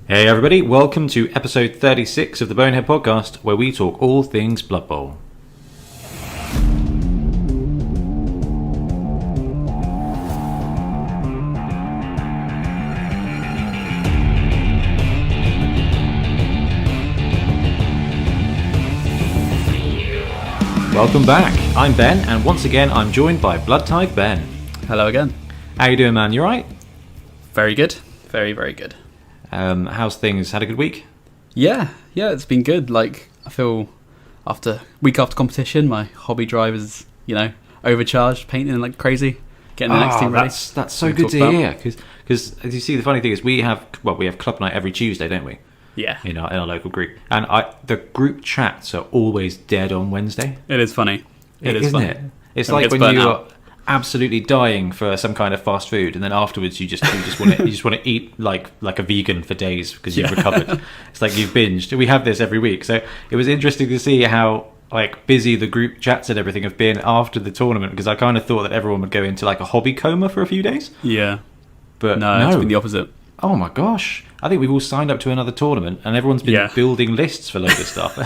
Hey everybody, welcome to episode 36 of the Bonehead podcast, where we talk all things Blood Bowl. Welcome back, I'm Ben, and once again I'm joined by Bloodtithe Ben. Hello again. How you doing, man? You alright? Very good. Very, very good. How's things? Had a good week? Yeah, it's been good. Like, I feel after competition, my hobby drive is, overcharged, painting like crazy, getting the next team ready. That's so good to hear, because as you see, the funny thing is we have club night every Tuesday, don't we? Yeah. In our local group. And the group chats are always dead on Wednesday. It is funny. Isn't it? It's like when you're absolutely dying for some kind of fast food, and then afterwards you just want to eat like a vegan for days because you've recovered. It's like you've binged. We have this every week, so it was interesting to see how busy the group chats and everything have been after the tournament, because I kind of thought that everyone would go into like a hobby coma for a few days. Yeah, but no, it's been the opposite. Oh my gosh, I think we've all signed up to another tournament and everyone's been building lists for loads of stuff.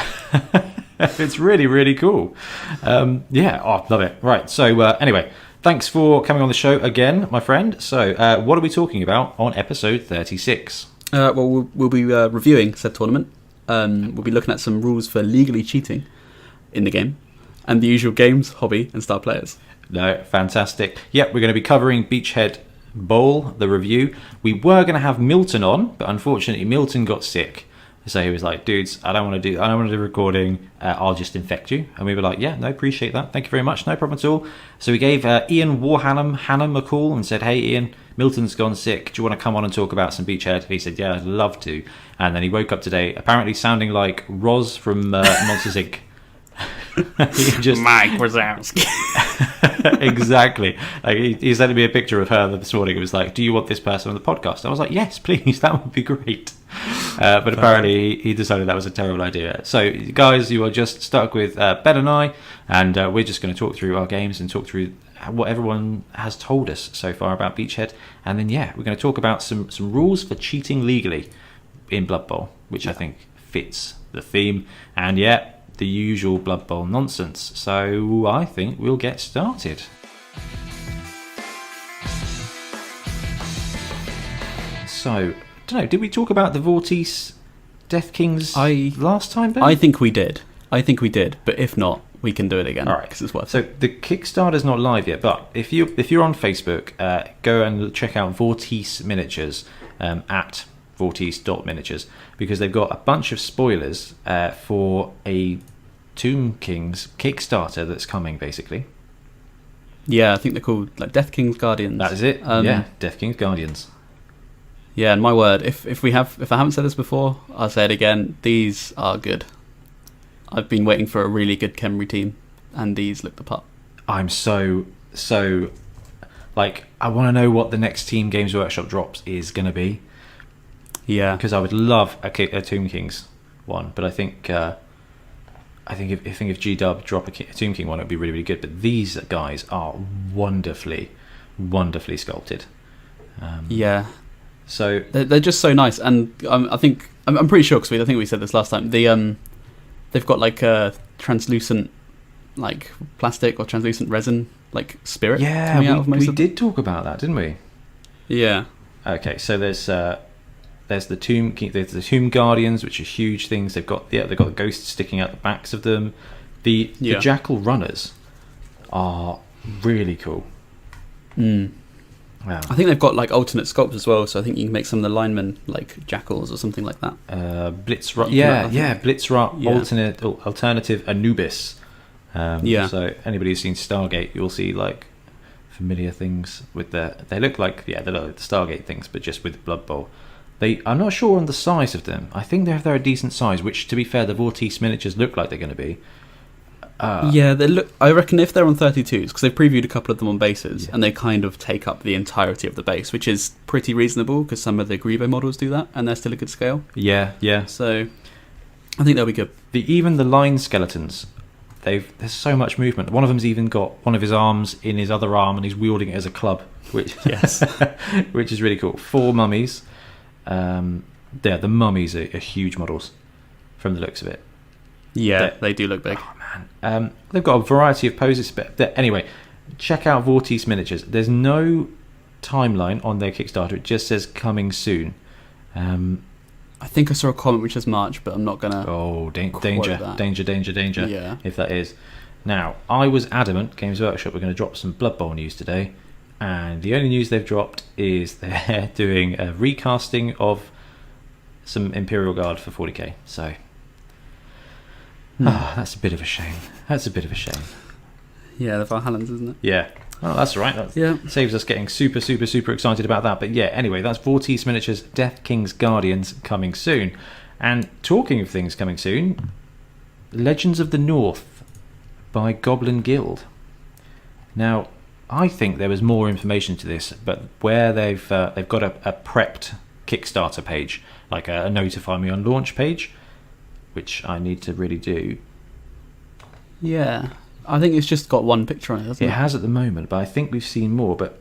It's really, really cool. Love it. Right, so anyway, thanks for coming on the show again, my friend. So what are we talking about on episode 36? We'll be reviewing said tournament. We'll be looking at some rules for legally cheating in the game and the usual games, hobby and star players. No, fantastic. Yep, we're going to be covering Beachhead Bowl, the review. We were going to have Milton on, but unfortunately Milton got sick. So he was like, dudes, I don't want to do recording, I'll just infect you. And we were like, yeah, no, appreciate that, thank you very much, no problem at all. So we gave Ian Hannam a call and said, hey Ian, Milton's gone sick, do you want to come on and talk about some Beachhead? He said, yeah, I'd love to. And then he woke up today apparently sounding like Roz from Monsters Inc. Mike Wazowski. Exactly. He sent me a picture of her this morning. It was like, do you want this person on the podcast? I was like, yes, please, that would be great. But apparently he decided that was a terrible idea. So guys, you are just stuck with Ben and I, and we're just going to talk through our games and talk through what everyone has told us so far about Beachhead. And then we're going to talk about some rules for cheating legally in Blood Bowl, which I think fits the theme. And the usual Blood Bowl nonsense. So I think we'll get started. So, I don't know, did we talk about the Vortice Death Kings last time, Ben? I think we did, but if not, we can do it again. All right, because it's worth it. So the Kickstarter's not live yet, but if you're on Facebook, go and check out Vortice Miniatures at vortice.miniatures, because they've got a bunch of spoilers for a Tomb Kings Kickstarter that's coming, basically. Yeah, I think they're called like Death Kings Guardians. That is it. Death Kings Guardians. Yeah, and my word, if I haven't said this before, I'll say it again. These are good. I've been waiting for a really good Khemri team, and these look the part. I'm so I want to know what the next Team Games Workshop drops is going to be. Yeah, because I would love a Tomb Kings one, but I think if G-Dub drop a Tomb King one, it would be really, really good. But these guys are wonderfully sculpted. So they're just so nice, and I'm pretty sure, because I think we said this last time. They've got like a translucent like plastic or translucent resin like spirit. Yeah, we did talk about that, didn't we? Yeah. Okay, so there's the Tomb Guardians, which are huge things. They've got the ghosts sticking out the backs of them. The Jackal Runners are really cool. Wow. I think they've got like alternate sculpts as well, so I think you can make some of the linemen like jackals or something like that. Blitzra, Blitzra, alternative Anubis. So anybody who's seen Stargate, you'll see like familiar things with they look like the Stargate things, but just with Blood Bowl. I'm not sure on the size of them. I think they're a decent size, which, to be fair, the Vortice miniatures look like they're going to be. They look. I reckon if they're on 32s, because they've previewed a couple of them on bases, and they kind of take up the entirety of the base, which is pretty reasonable, because some of the Grivo models do that, and they're still a good scale. Yeah. So I think they'll be good. Even the line skeletons, there's so much movement. One of them's even got one of his arms in his other arm, and he's wielding it as a club, which is really cool. 4 mummies. the mummies are huge models from the looks of it. Yeah, they do look big. Oh man, they've got a variety of poses. But anyway, check out Vortice Miniatures. There's no timeline on their Kickstarter. It just says coming soon. I think I saw a comment which says March, but I'm not gonna. Oh, danger! Yeah. If that is. Now, I was adamant, Games Workshop were going to drop some Blood Bowl news today, and the only news they've dropped is they're doing a recasting of some Imperial Guard for 40k. So, that's a bit of a shame. Yeah, the Valhallans, isn't it? Yeah. Oh, that's all right. That saves us getting super, super, super excited about that. But yeah, anyway, that's Vortice Miniatures Death King's Guardians coming soon. And talking of things coming soon, Legends of the North by Goblin Guild. Now, I think there was more information to this, but where they've got a prepped Kickstarter page, like a notify me on launch page, which I need to really do. Yeah, I think it's just got one picture on it, hasn't it? It has at the moment, but I think we've seen more. But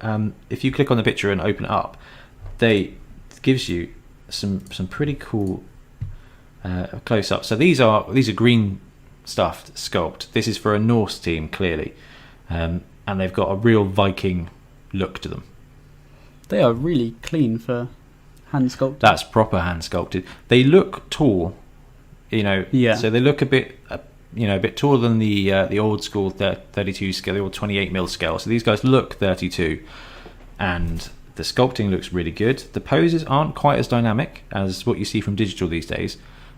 if you click on the picture and open it up, it gives you some pretty cool close up. So these are green stuffed sculpt. This is for a Norse team, clearly, and they've got a real Viking look to them. They are really clean for hand sculpted. That's proper hand sculpted. They look tall, Yeah. So they look a bit taller than the old school 32 scale, the old 28mm scale. So these guys look 32, and the sculpting looks really good. The poses aren't quite as dynamic as what you see from digital these days,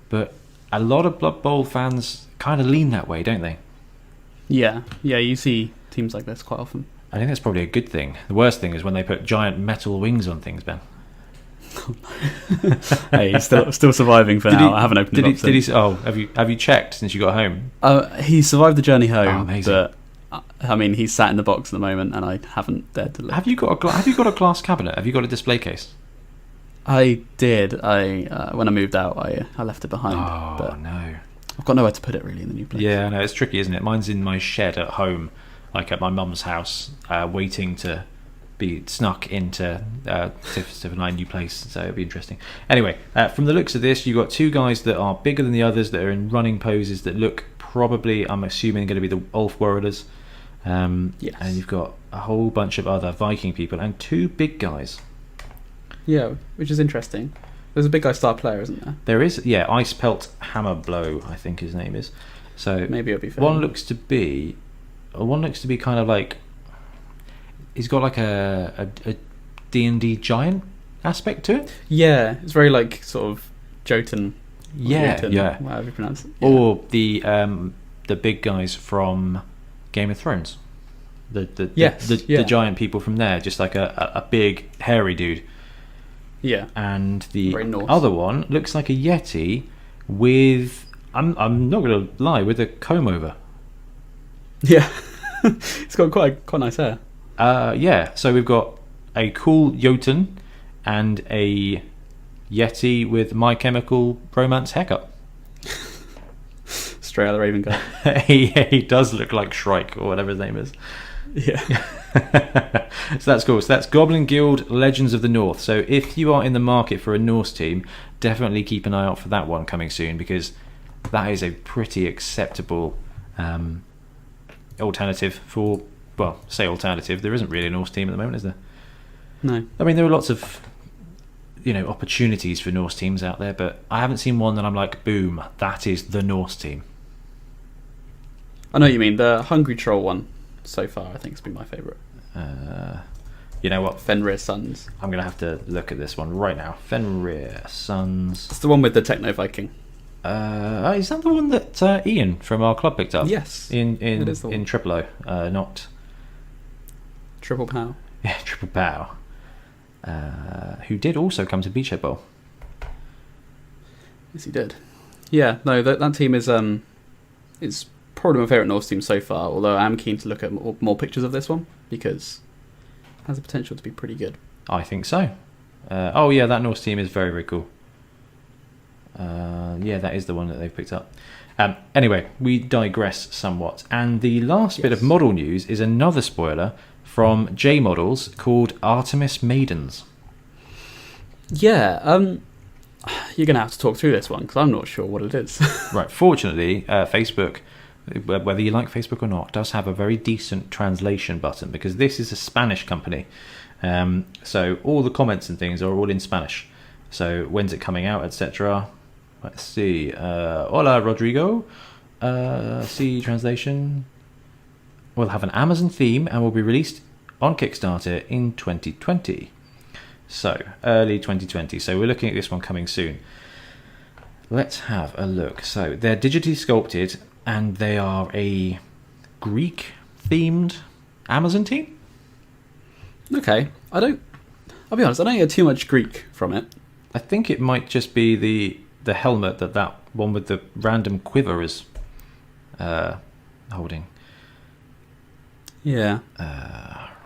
but a lot of Blood Bowl fans kind of lean that way, don't they? Yeah, you see teams like this quite often. I think that's probably a good thing. The worst thing is when they put giant metal wings on things, Ben. Hey, he's still surviving for now. I haven't opened it up. Did he? Oh, have you checked since you got home? He survived the journey home. Oh, amazing. But I mean, he's sat in the box at the moment, and I haven't dared to look. Have you got a glass cabinet? Have you got a display case? I did. When I moved out, I left it behind. Oh but no! I've got nowhere to put it really in the new place. Yeah, no, it's tricky, isn't it? Mine's in my shed at home, like at my mum's house, waiting to be snuck into to my new place. So it'll be interesting. Anyway, from the looks of this, you've got two guys that are bigger than the others that are in running poses that look probably, I'm assuming, going to be the Ulfworlders. Yes. And you've got a whole bunch of other Viking people and two big guys. Yeah, which is interesting. There's a big guy star player, isn't there? There is, yeah. Ice Pelt Hammerblow, I think his name is. So maybe it'll be fair. One looks to be kind of like, he's got like a D&D giant aspect to it. Yeah, it's very like sort of Jotun. Yeah, whatever you pronounce it. Yeah. Or the big guys from Game of Thrones. The giant people from there, just like a big hairy dude. Yeah. And the other one looks like a Yeti with, I'm not going to lie, with a comb over. Yeah. It's got quite nice hair. Yeah, so we've got a cool Jotun and a Yeti with My Chemical Romance haircut. Straight out of the Raven guy. he does look like Shrike or whatever his name is. Yeah. So that's cool. So that's Goblin Guild Legends of the North. So if you are in the market for a Norse team, definitely keep an eye out for that one coming soon, because that is a pretty acceptable alternative for, well, say alternative. There isn't really a Norse team at the moment, is there? No. I mean, there are lots of opportunities for Norse teams out there, but I haven't seen one that I'm like, boom, that is the Norse team. I know what you mean. The Hungry Troll one so far, I think, has been my favourite. You know what? Fenrir Sons. I'm going to have to look at this one right now. Fenrir Sons. It's the one with the Techno Viking. Is that the one that Ian from our club picked up? Yes. In Triple O, not Triple Pow. Yeah, Triple Pow. Who did also come to Beachhead Bowl. Yes, he did. Yeah, no, that team is it's probably my favourite Norse team so far, although I am keen to look at more pictures of this one, because it has the potential to be pretty good. I think so. Yeah, that Norse team is very, very cool. Yeah, that is the one that they've picked up. Anyway, we digress somewhat. And the last bit of model news is another spoiler from JModels called Artemis Maidens. Yeah, you're going to have to talk through this one because I'm not sure what it is. Right. Fortunately, Facebook, whether you like Facebook or not, does have a very decent translation button because this is a Spanish company. So all the comments and things are all in Spanish. So when's it coming out, etc. Let's see. Hola, Rodrigo. See translation. We'll have an Amazon theme and will be released on Kickstarter in 2020. So early 2020. So we're looking at this one coming soon. Let's have a look. So they're digitally sculpted and they are a Greek themed Amazon team. Okay. I'll be honest, I don't get too much Greek from it. I think it might just be the helmet that one with the random quiver is holding. Yeah.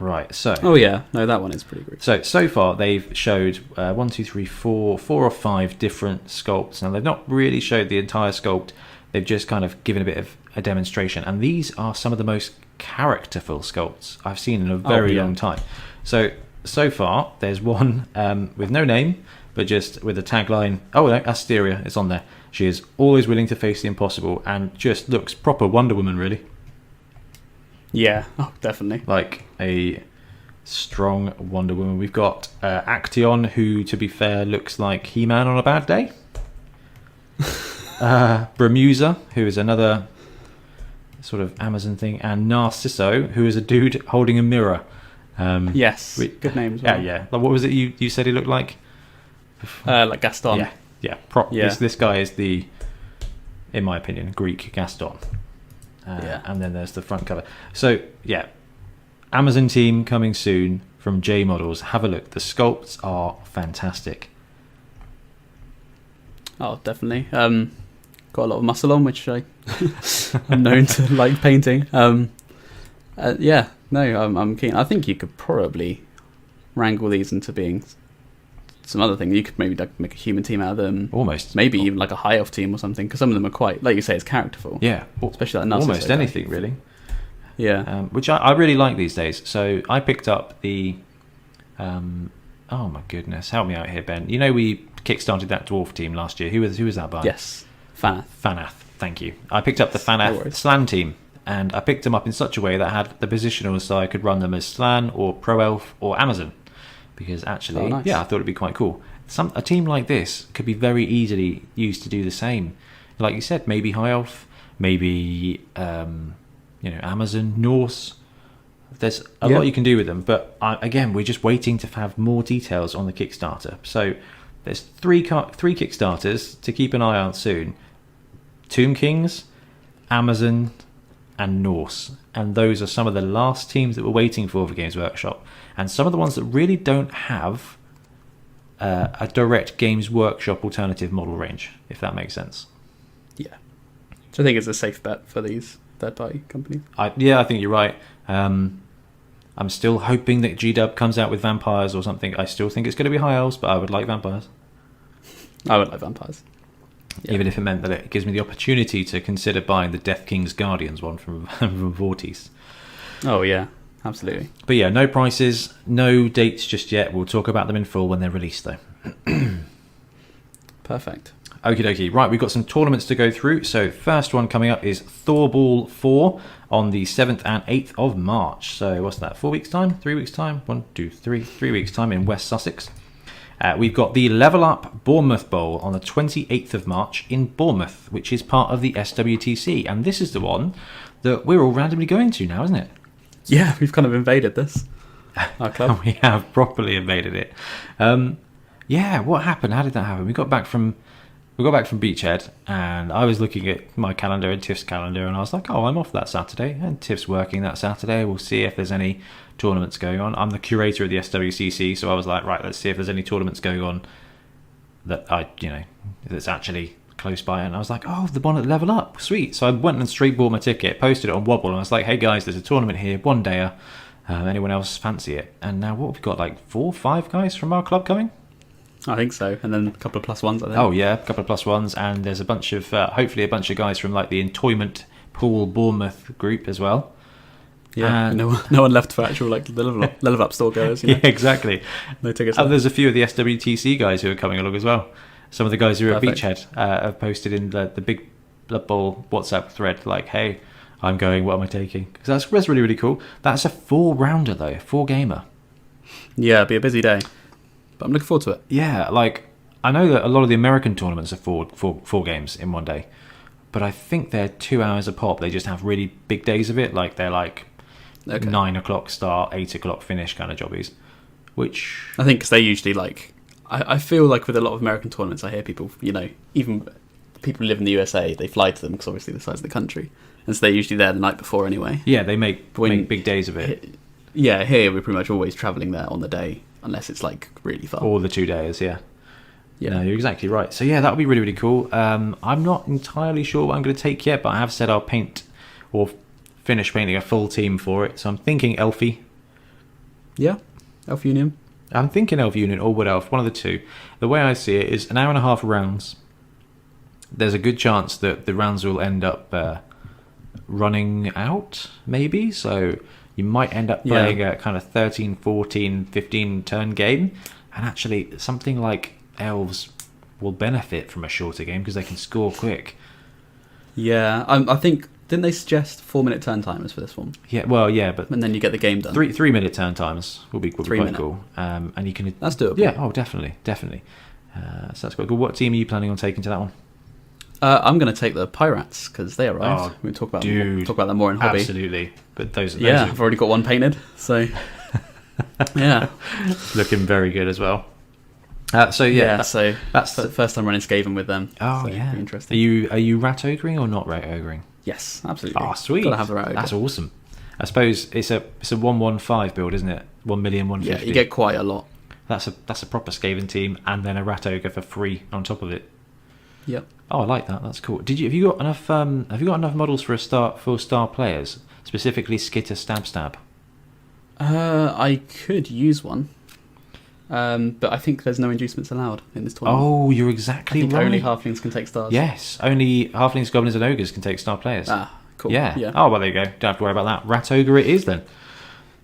Right, so... Oh, yeah. No, that one is pretty Greek. So far, they've showed 4 or 5 different sculpts. Now, they've not really showed the entire sculpt. They've just kind of given a bit of a demonstration. And these are some of the most characterful sculpts I've seen in a very long time. So far, there's one with no name, but just with a tagline. Oh, no, Asteria is on there. She is always willing to face the impossible and just looks proper Wonder Woman, really. Yeah, definitely. Like a strong Wonder Woman. We've got Action, who, to be fair, looks like He-Man on a bad day. Bramusa, who is another sort of Amazon thing, and Narciso, who is a dude holding a mirror. Yes, good name as well. Yeah. Like, what was it you said he looked like? Like Gaston. Yeah. This guy is the, in my opinion, Greek Gaston. And then there's the front cover. So, yeah, Amazon team coming soon from JModels. Have a look. The sculpts are fantastic. Oh, definitely. Got a lot of muscle on, which I'm known to like painting. I'm keen. I think you could probably wrangle these into being some other thing. You could maybe make a human team out of them. Almost. Maybe even like a high elf team or something, because some of them are quite, like you say, it's characterful. Yeah. Especially like Narcissus. Almost anything, really. Yeah. Which I really like these days. So I picked up the... oh my goodness. Help me out here, Ben. You know we kickstarted that dwarf team last year. Who was that by? Yes. Fanath. Thank you. I picked up the Fanath Slan team. And I picked them up in such a way that I had the positional so I could run them as Slan or Pro Elf or Amazon. Because actually, I thought it'd be quite cool. A team like this could be very easily used to do the same. Like you said, maybe High Elf, maybe Amazon, Norse. There's a lot you can do with them. But again, we're just waiting to have more details on the Kickstarter. So there's three Kickstarters to keep an eye on soon. Tomb Kings, Amazon, and Norse. And those are some of the last teams that we're waiting for Games Workshop. And some of the ones that really don't have a direct Games Workshop alternative model range, if that makes sense. Yeah. So I think it's a safe bet for these third-party companies. I think you're right. I'm still hoping that G-Dub comes out with vampires or something. I still think it's going to be High Elves, but I would like vampires. I would like vampires. Yeah. Even if it meant that it gives me the opportunity to consider buying the Death King's Guardians one from Vortis. Oh, yeah. Absolutely. But yeah, no prices, no dates just yet. We'll talk about them in full when they're released, though. Perfect. Okie dokie. Right, we've got some tournaments to go through. So first one coming up is Thorball 4 on the 7th and 8th of March. So what's that, 4 weeks' time? 3 weeks' time? 3 weeks' time in West Sussex. We've got the Level Up Bournemouth Bowl on the 28th of March in Bournemouth, which is part of the SWTC. And this is the one that we're all randomly going to now, isn't it? Yeah, we've kind of invaded this. Our club. We have properly invaded it. What happened? How did that happen? We got back from Beachhead, and I was looking at my calendar and Tiff's calendar, and I was like, oh, I'm off that Saturday, and Tiff's working that Saturday. We'll see if there's any tournaments going on. I'm the curator of the SWCC, so I was like, right, let's see if there's any tournaments going on that that's actually close by. And I was like, oh, the one at Level Up, sweet. So I went and straight bought my ticket, posted it on Wobble, and I was like, hey guys, there's a tournament here, one dayer. Anyone else fancy it? And now what have we got, like 4 or 5 guys from our club coming? I think so, and then a couple of +1s, I think. Oh yeah, a couple of +1s, and there's a bunch of hopefully a bunch of guys from like the Entoyment Pool Bournemouth group as well. Yeah, no one left for actual like the level up store goers. Yeah, exactly. No tickets. And there's a few of the SWTC guys who are coming along as well. Some of the guys who are at Perfect. Beachhead have posted in the big Blood Bowl WhatsApp thread, like, hey, I'm going, what am I taking? Because that's really, really cool. That's a 4-rounder, though, 4-gamer. Yeah, it'll be a busy day. But I'm looking forward to it. Yeah, like, I know that a lot of the American tournaments are four games in one day, but I think they're 2 hours a pop. They just have really big days of it. Like, they're like 9 o'clock start, 8 o'clock finish kind of jobbies. Which I think because they usually like... I feel like with a lot of American tournaments, I hear people, even people who live in the USA, they fly to them because obviously the size of the country. And so they're usually there the night before anyway. Yeah, they make big days of it. Yeah, here we're pretty much always travelling there on the day, unless it's like really far. Or the 2 days, yeah. Yeah. No, you're exactly right. So yeah, that would be really, really cool. I'm not entirely sure what I'm going to take yet, but I have said I'll paint or finish painting a full team for it. So I'm thinking Elfie. Yeah, Elf Union. I'm thinking Elf Union or Wood Elf, one of the two. The way I see it is an hour and a half rounds. There's a good chance that the rounds will end up running out, maybe. So you might end up playing a kind of 13, 14, 15 turn game. And actually, something like Elves will benefit from a shorter game because they can score quick. Yeah, I think... Didn't they suggest 4-minute turn timers for this one? Yeah, well, yeah, but... And then you get the game done. 3-minute turn times will be quite 3 minute. cool. And you can... That's doable. Yeah, oh, definitely. So that's quite cool. What team are you planning on taking to that one? I'm going to take the Pirates because they arrived. Oh, We'll talk about them more in hobby. Absolutely. But those Yeah, are I've already got one painted, so... yeah. looking very good as well. That's the first time running Skaven with them. Oh, so yeah. Interesting. Are you rat ogring or not rat ogring? Yes, absolutely. Oh, sweet. Gotta have the rat ogre. That's awesome. I suppose it's a 115 build, isn't it? 1,150,000. Yeah, you get quite a lot. That's a proper Skaven team, and then a rat ogre for free on top of it. Yep. Oh, I like that. That's cool. Have you got enough models for star players, specifically Skitter Stab? I could use one, but I think there's no inducements allowed in this tournament. Oh, you're exactly right. Only halflings can take stars. Yes, only halflings, goblins, and ogres can take star players. Ah, cool. Yeah. Oh, well, there you go. Don't have to worry about that. Rat ogre it is then.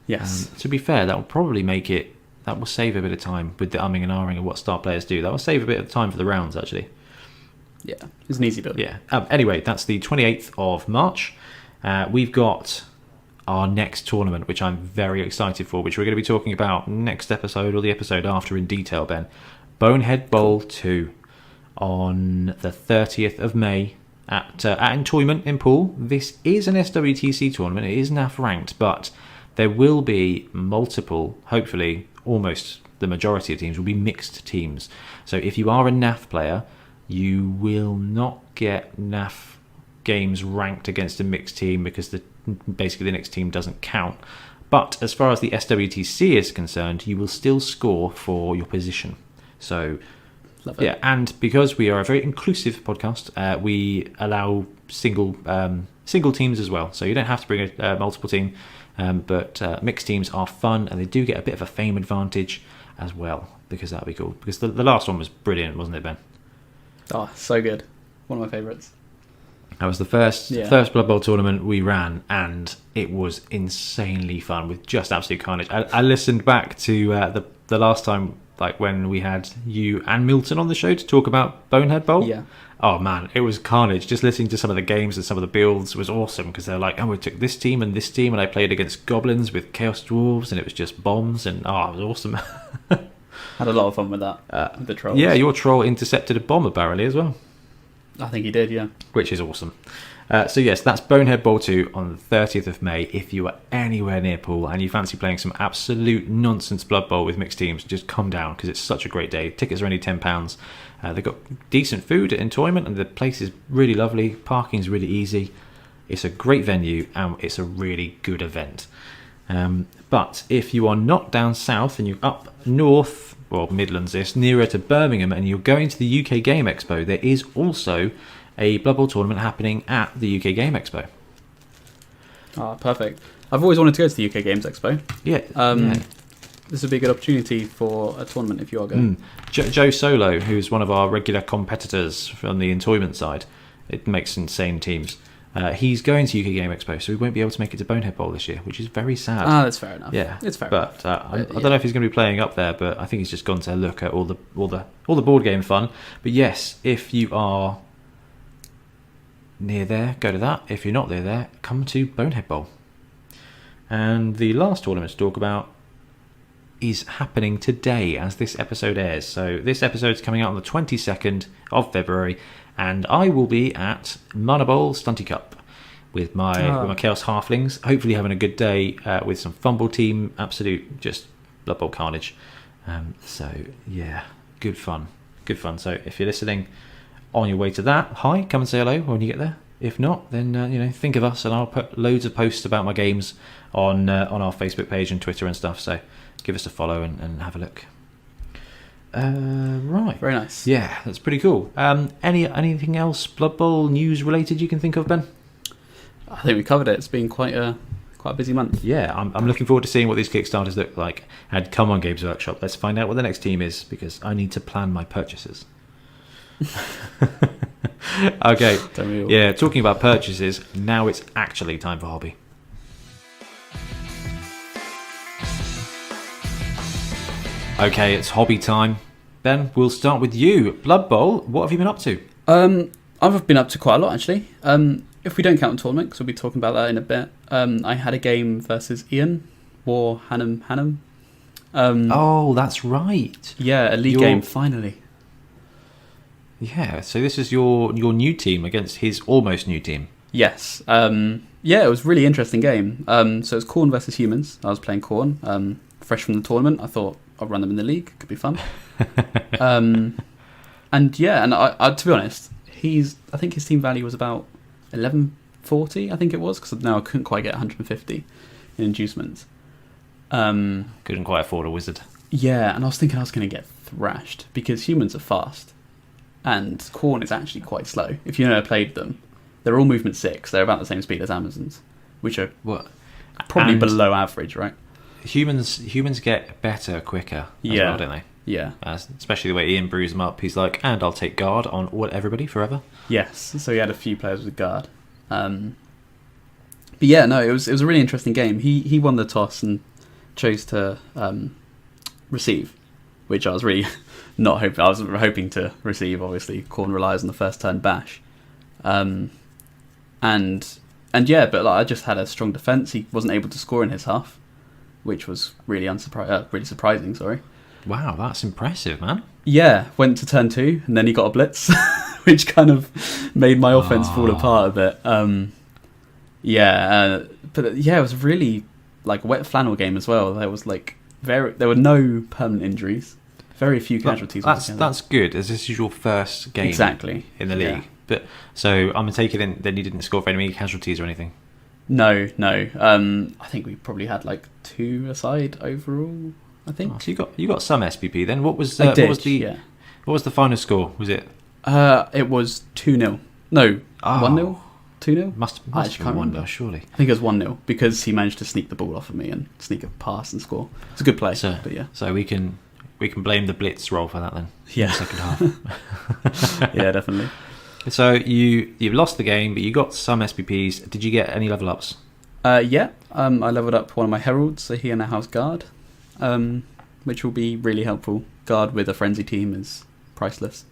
Yes. To be fair, that will probably make it. That will save a bit of time with the umming and ahhing of what star players do. That will save a bit of time for the rounds, actually. Yeah, it's an easy build. Yeah. Anyway, that's the 28th of March. We've got our next tournament, which I'm very excited for, which we're going to be talking about next episode or the episode after in detail, Ben. Bonehead Bowl 2 on the 30th of May at Entoyment in Poole. This is an SWTC tournament. It is NAF ranked, but there will be multiple, hopefully almost the majority of teams will be mixed teams. So if you are a NAF player, you will not get NAF games ranked against a mixed team because basically the next team doesn't count. But as far as the SWTC is concerned, you will still score for your position. So, yeah, and because we are a very inclusive podcast, we allow single teams as well. So you don't have to bring a multiple team, but mixed teams are fun and they do get a bit of a fame advantage as well because that'll be cool. Because the last one was brilliant, wasn't it, Ben? Oh, so good. One of my favourites. That was the first Blood Bowl tournament we ran, and it was insanely fun with just absolute carnage. I listened back to the last time, like when we had you and Milton on the show to talk about Bonehead Bowl. Yeah. Oh man, it was carnage. Just listening to some of the games and some of the builds was awesome because they're like, oh, we took this team, and I played against goblins with Chaos Dwarves, and it was just bombs, and it was awesome. Had a lot of fun with that, with the trolls. Yeah, your troll intercepted a bomb apparently as well. I think he did, yeah. Which is awesome. So yes, that's Bonehead Bowl 2 on the 30th of May. If you are anywhere near Poole and you fancy playing some absolute nonsense Blood Bowl with mixed teams, just come down because it's such a great day. Tickets are only £10. They've got decent food at Entoyment and the place is really lovely. Parking's really easy. It's a great venue and it's a really good event. But if you are not down south and you're up north, or Midlands, it's nearer to Birmingham, and you're going to the UK Game Expo, there is also a Blood Bowl tournament happening at the UK Game Expo. Ah, perfect. I've always wanted to go to the UK Games Expo. Yeah. This would be a good opportunity for a tournament if you are going. Joe Solo, who's one of our regular competitors from the Entoyment side, it makes insane teams. He's going to UK Game Expo, so he won't be able to make it to Bonehead Bowl this year, which is very sad. That's fair enough. Yeah, it's fair but, enough. I don't know if he's going to be playing up there, but I think he's just gone to look at all the board game fun. But yes, if you are near there, go to that. If you're not near there, come to Bonehead Bowl. And the last tournament to talk about is happening today as this episode airs. So this episode's coming out on the 22nd of February, and I will be at Mana Bowl Stunty Cup with my Chaos Halflings, hopefully having a good day with some Fumble Team, absolute just Blood Bowl carnage. So yeah, good fun. So if you're listening on your way to that, hi, come and say hello when you get there. If not, then think of us, and I'll put loads of posts about my games on our Facebook page and Twitter and stuff. So give us a follow and have a look. Right, very nice. Yeah, that's pretty cool. Anything else Blood Bowl news related you can think of, Ben? I think we covered it. It's been quite a busy month. Yeah, I'm looking forward to seeing what these Kickstarters look like. And come on, Games Workshop, let's find out what the next team is, because I need to plan my purchases. Okay, yeah, talking about purchases, now it's actually time for hobby. Okay, it's hobby time. Ben, we'll start with you. Blood Bowl, what have you been up to? I've been up to quite a lot, actually. If we don't count the tournament, because we'll be talking about that in a bit, I had a game versus Ian, War Hannum. Oh, that's right. Yeah, a league game, finally. Yeah, so this is your new team against his almost new team. Yes. Yeah, it was a really interesting game. So it's Khorne versus Humans. I was playing Khorne. Fresh from the tournament, I thought I'd run them in the league. Could be fun. And yeah, and I to be honest, I think his team value was about 1140, I think it was, because now I couldn't quite get 150 in inducements. Couldn't quite afford a wizard. Yeah, and I was thinking I was going to get thrashed, because Humans are fast, and Khorne is actually quite slow. If you've never played them, they're all movement 6. They're about the same speed as Amazons, which are probably below average, right? Humans get better quicker as well, don't they? Yeah. Especially the way Ian brews them up. He's like, and I'll take guard on everybody forever. Yes, so he had a few players with guard. But yeah, no, it was a really interesting game. He won the toss and chose to receive, which I was really not hoping. I was hoping to receive. Obviously, Khorne relies on the first turn bash, and yeah, but I just had a strong defense. He wasn't able to score in his half, which was really really surprising. Sorry. Wow, that's impressive, man. Yeah, went to turn 2 and then he got a blitz, which kind of made my offense fall apart a bit. But yeah, it was really like a wet flannel game as well. There was there were no permanent injuries, very few casualties. That's good, as this is your first game in the league. Yeah. But so I'm gonna take it in. Then you didn't score for any casualties or anything. No. I think we probably had 2 aside overall. I think. So you got some SPP then. What was what was the final score? Was it? It was 2-0. No, 1-0. 2-0. Must have been 1-0, surely. I think it was 1-0 because he managed to sneak the ball off of me and sneak a pass and score. It's a good play. But yeah. So we can blame the blitz roll for that then. Yeah. In the second half. Yeah, definitely. So you've lost the game, but you got some SPPs. Did you get any level ups? Yeah. I leveled up one of my heralds, so he and a house guard. Which will be really helpful. Guard with a frenzy team is priceless.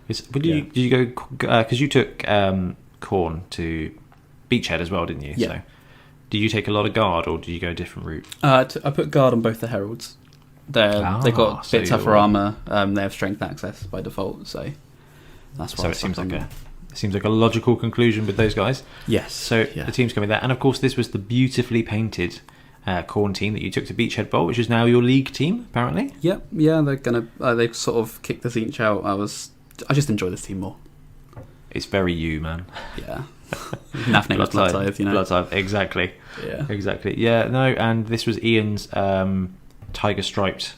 Did you go because you took Khorne to Beachhead as well, didn't you? Yeah. So, did you take a lot of guard, or did you go a different route? I put guard on both the heralds. They've got a bit tougher armor. They have strength access by default, so that's why. So it seems like a logical conclusion with those guys. Yes. So the team's coming there, and of course this was the beautifully painted Khorne team that you took to Beachhead Bowl, which is now your league team, apparently. Yep. Yeah, they're gonna. They sort of kicked the Zinch out. I just enjoy this team more. It's very you, man. Yeah. Naf name was Bloodtithe, you know. Bloodtithe, exactly. Yeah. Exactly. Yeah. No, and this was Ian's tiger striped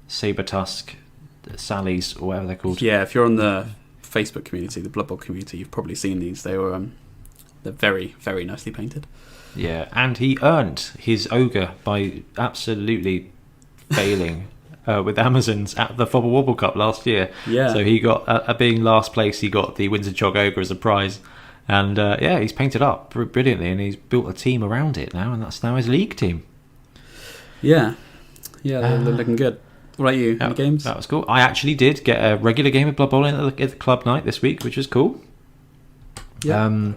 saber tusk Sally's, or whatever they're called. Yeah. If you're on the Facebook community, the Blood Bowl community, you've probably seen these. They're very, very nicely painted. Yeah, and he earned his ogre by absolutely failing with Amazons at the Fobble Wobble Cup last year. Yeah. So he got, being last place, he got the Windsor Chog ogre as a prize. And he's painted up brilliantly, and he's built a team around it now, and that's now his league team. Yeah, they're looking good. What about you? Any games? That was cool. I actually did get a regular game of Blood Bowl at the club night this week, which was cool. Yeah.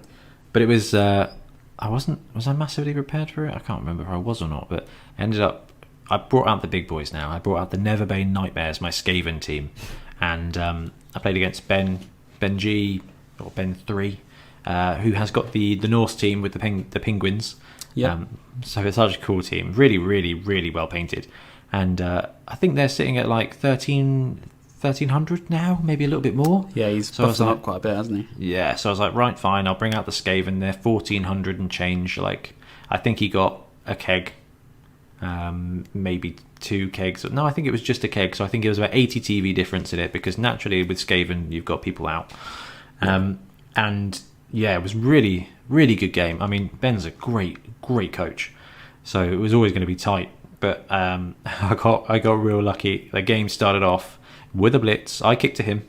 But it was was I massively prepared for it? I can't remember if I was or not, but ended up I brought out the big boys now. I brought out the Neverbane Nightmares, my Skaven team, and I played against Ben G or Ben 3, who has got the Norse team with the penguins. Yeah. So it's such a cool team. Really, really, really well painted. And I think they're sitting at like 1,300 now, maybe a little bit more. Yeah, he's buffed them up quite a bit, hasn't he? Yeah, so I was like, right, fine, I'll bring out the Skaven. They're 1,400 and change. Like, I think he got a keg, maybe 2 kegs. No, I think it was just a keg. So I think it was about 80 TV difference in it, because naturally with Skaven, you've got people out. And yeah, it was really, really good game. I mean, Ben's a great, great coach. So it was always going to be tight. But I got real lucky. The game started off with a blitz. I kicked to him,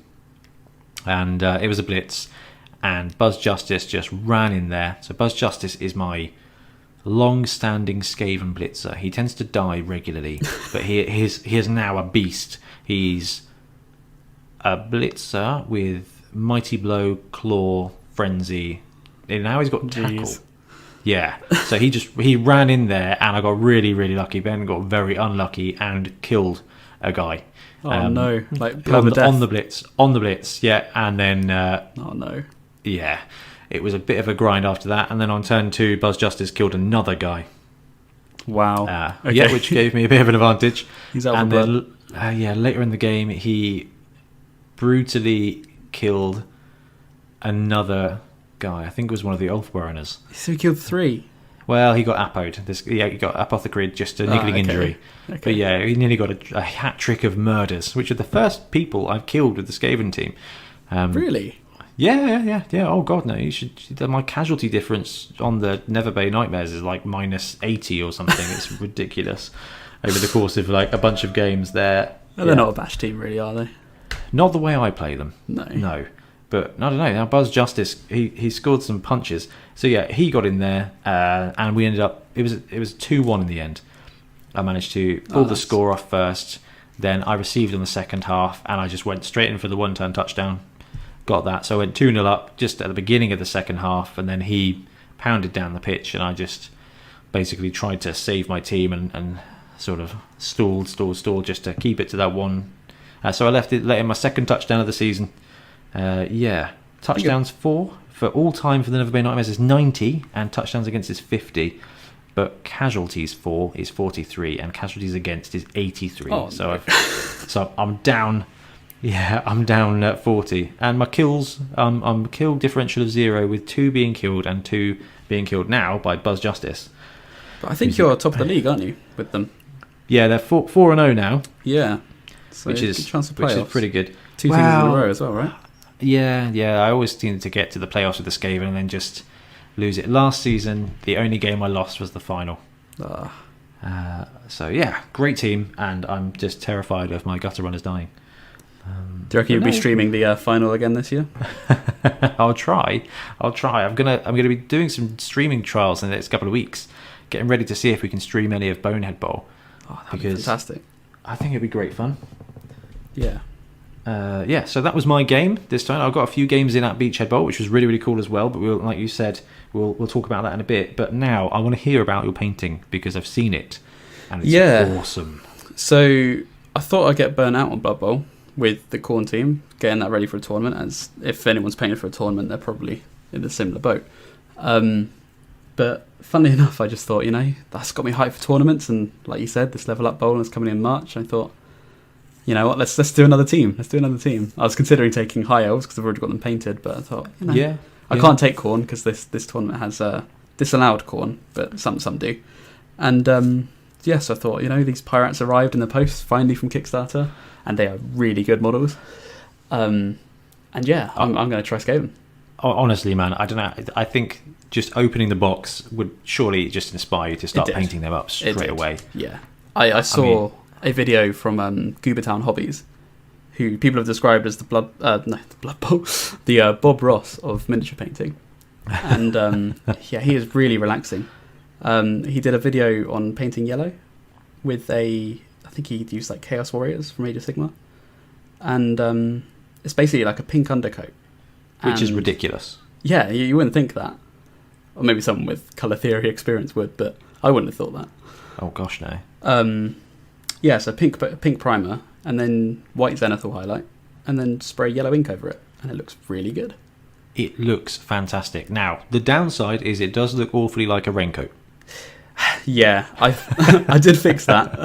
and it was a blitz, and Buzz Justice just ran in there. So Buzz Justice is my long-standing Skaven blitzer. He tends to die regularly, but he is now a beast. He's a blitzer with Mighty Blow, Claw, Frenzy, and now he's got Tackle. Jeez. Yeah, so he ran in there, and I got really, really lucky. Ben got very unlucky and killed a guy. Oh no! Like on the blitz, yeah. And then oh no, yeah, it was a bit of a grind after that. And then on turn 2, Buzz Justice killed another guy. Wow. Okay. Yeah, which gave me a bit of an advantage. He's out. And then later in the game, he brutally killed another guy. I think it was one of the Ulfwereners. So he killed 3. Well, he got appoed. He got up off the grid, just a niggling injury. Okay. But yeah, he nearly got a hat trick of murders, which are the first people I've killed with the Skaven team. Really? Yeah. Oh god, no! You should. My casualty difference on the Neverbane Nightmares is like -80 or something. It's ridiculous. Over the course of like a bunch of games, they're not a bash team, really, are they? Not the way I play them. No. But I don't know. Now Buzz Justice, he scored some punches. So yeah, he got in there, and we ended up. It was 2-1 in the end. I managed to pull the score off first. Then I received in the second half, and I just went straight in for the 1-turn touchdown. Got that. So I went 2-0 up just at the beginning of the second half, and then he pounded down the pitch, and I just basically tried to save my team and sort of stalled just to keep it to that one. So I let in my second touchdown of the season. Touchdowns for all time for the Neverbane Nightmares is 90, and touchdowns against is 50, but casualties for is 43, and casualties against is 83. So I'm down. Yeah, I'm down at 40, and my kills, I'm kill differential of 0 with 2 being killed and 2 being killed now by Buzz Justice. But I think you're top of the league, aren't you, with them? Yeah, they're 4-0 now. Yeah, so which is pretty good. 2 things in a row as well, right? Yeah. I always seem to get to the playoffs with the Skaven and then just lose it. Last season, the only game I lost was the final. So yeah, great team, and I'm just terrified of my gutter runners dying. Do you reckon you'll be streaming the final again this year? I'll try. I'm gonna be doing some streaming trials in the next couple of weeks, getting ready to see if we can stream any of Bonehead Bowl. That'd be fantastic. I think it'd be great fun. Yeah. So that was my game this time. I've got a few games in at Beachhead Bowl, which was really, really cool as well. But like you said, we'll talk about that in a bit. But now I want to hear about your painting, because I've seen it, and it's awesome. So I thought I'd get burnt out on Blood Bowl with the Khorne team, getting that ready for a tournament. As if anyone's painted for a tournament, they're probably in a similar boat. But funnily enough, I just thought, that's got me hyped for tournaments. And like you said, this Level Up Bowl is coming in March. I thought, you know what, let's do another team. I was considering taking High Elves because I've already got them painted, but I thought, I can't take Khorne because this tournament has disallowed Khorne, but some do. And so I thought, these pirates arrived in the post finally from Kickstarter, and they are really good models. I'm going to try Skaven. Honestly, man, I don't know. I think just opening the box would surely just inspire you to start painting them up straight away. Yeah, I saw a video from Goobertown Hobbies, who people have described as the Blood Bowl, the Bob Ross of miniature painting. and yeah, he is really relaxing. He did a video on painting yellow with I think he used like Chaos Warriors from Age of Sigmar, and it's basically like a pink undercoat, which is ridiculous. Yeah, you wouldn't think that, or maybe someone with colour theory experience would, but I wouldn't have thought that. Oh gosh, no. Yeah, so pink primer, and then white zenithal highlight, and then spray yellow ink over it, and it looks really good. It looks fantastic. Now, the downside is it does look awfully like a raincoat. Yeah, I did fix that.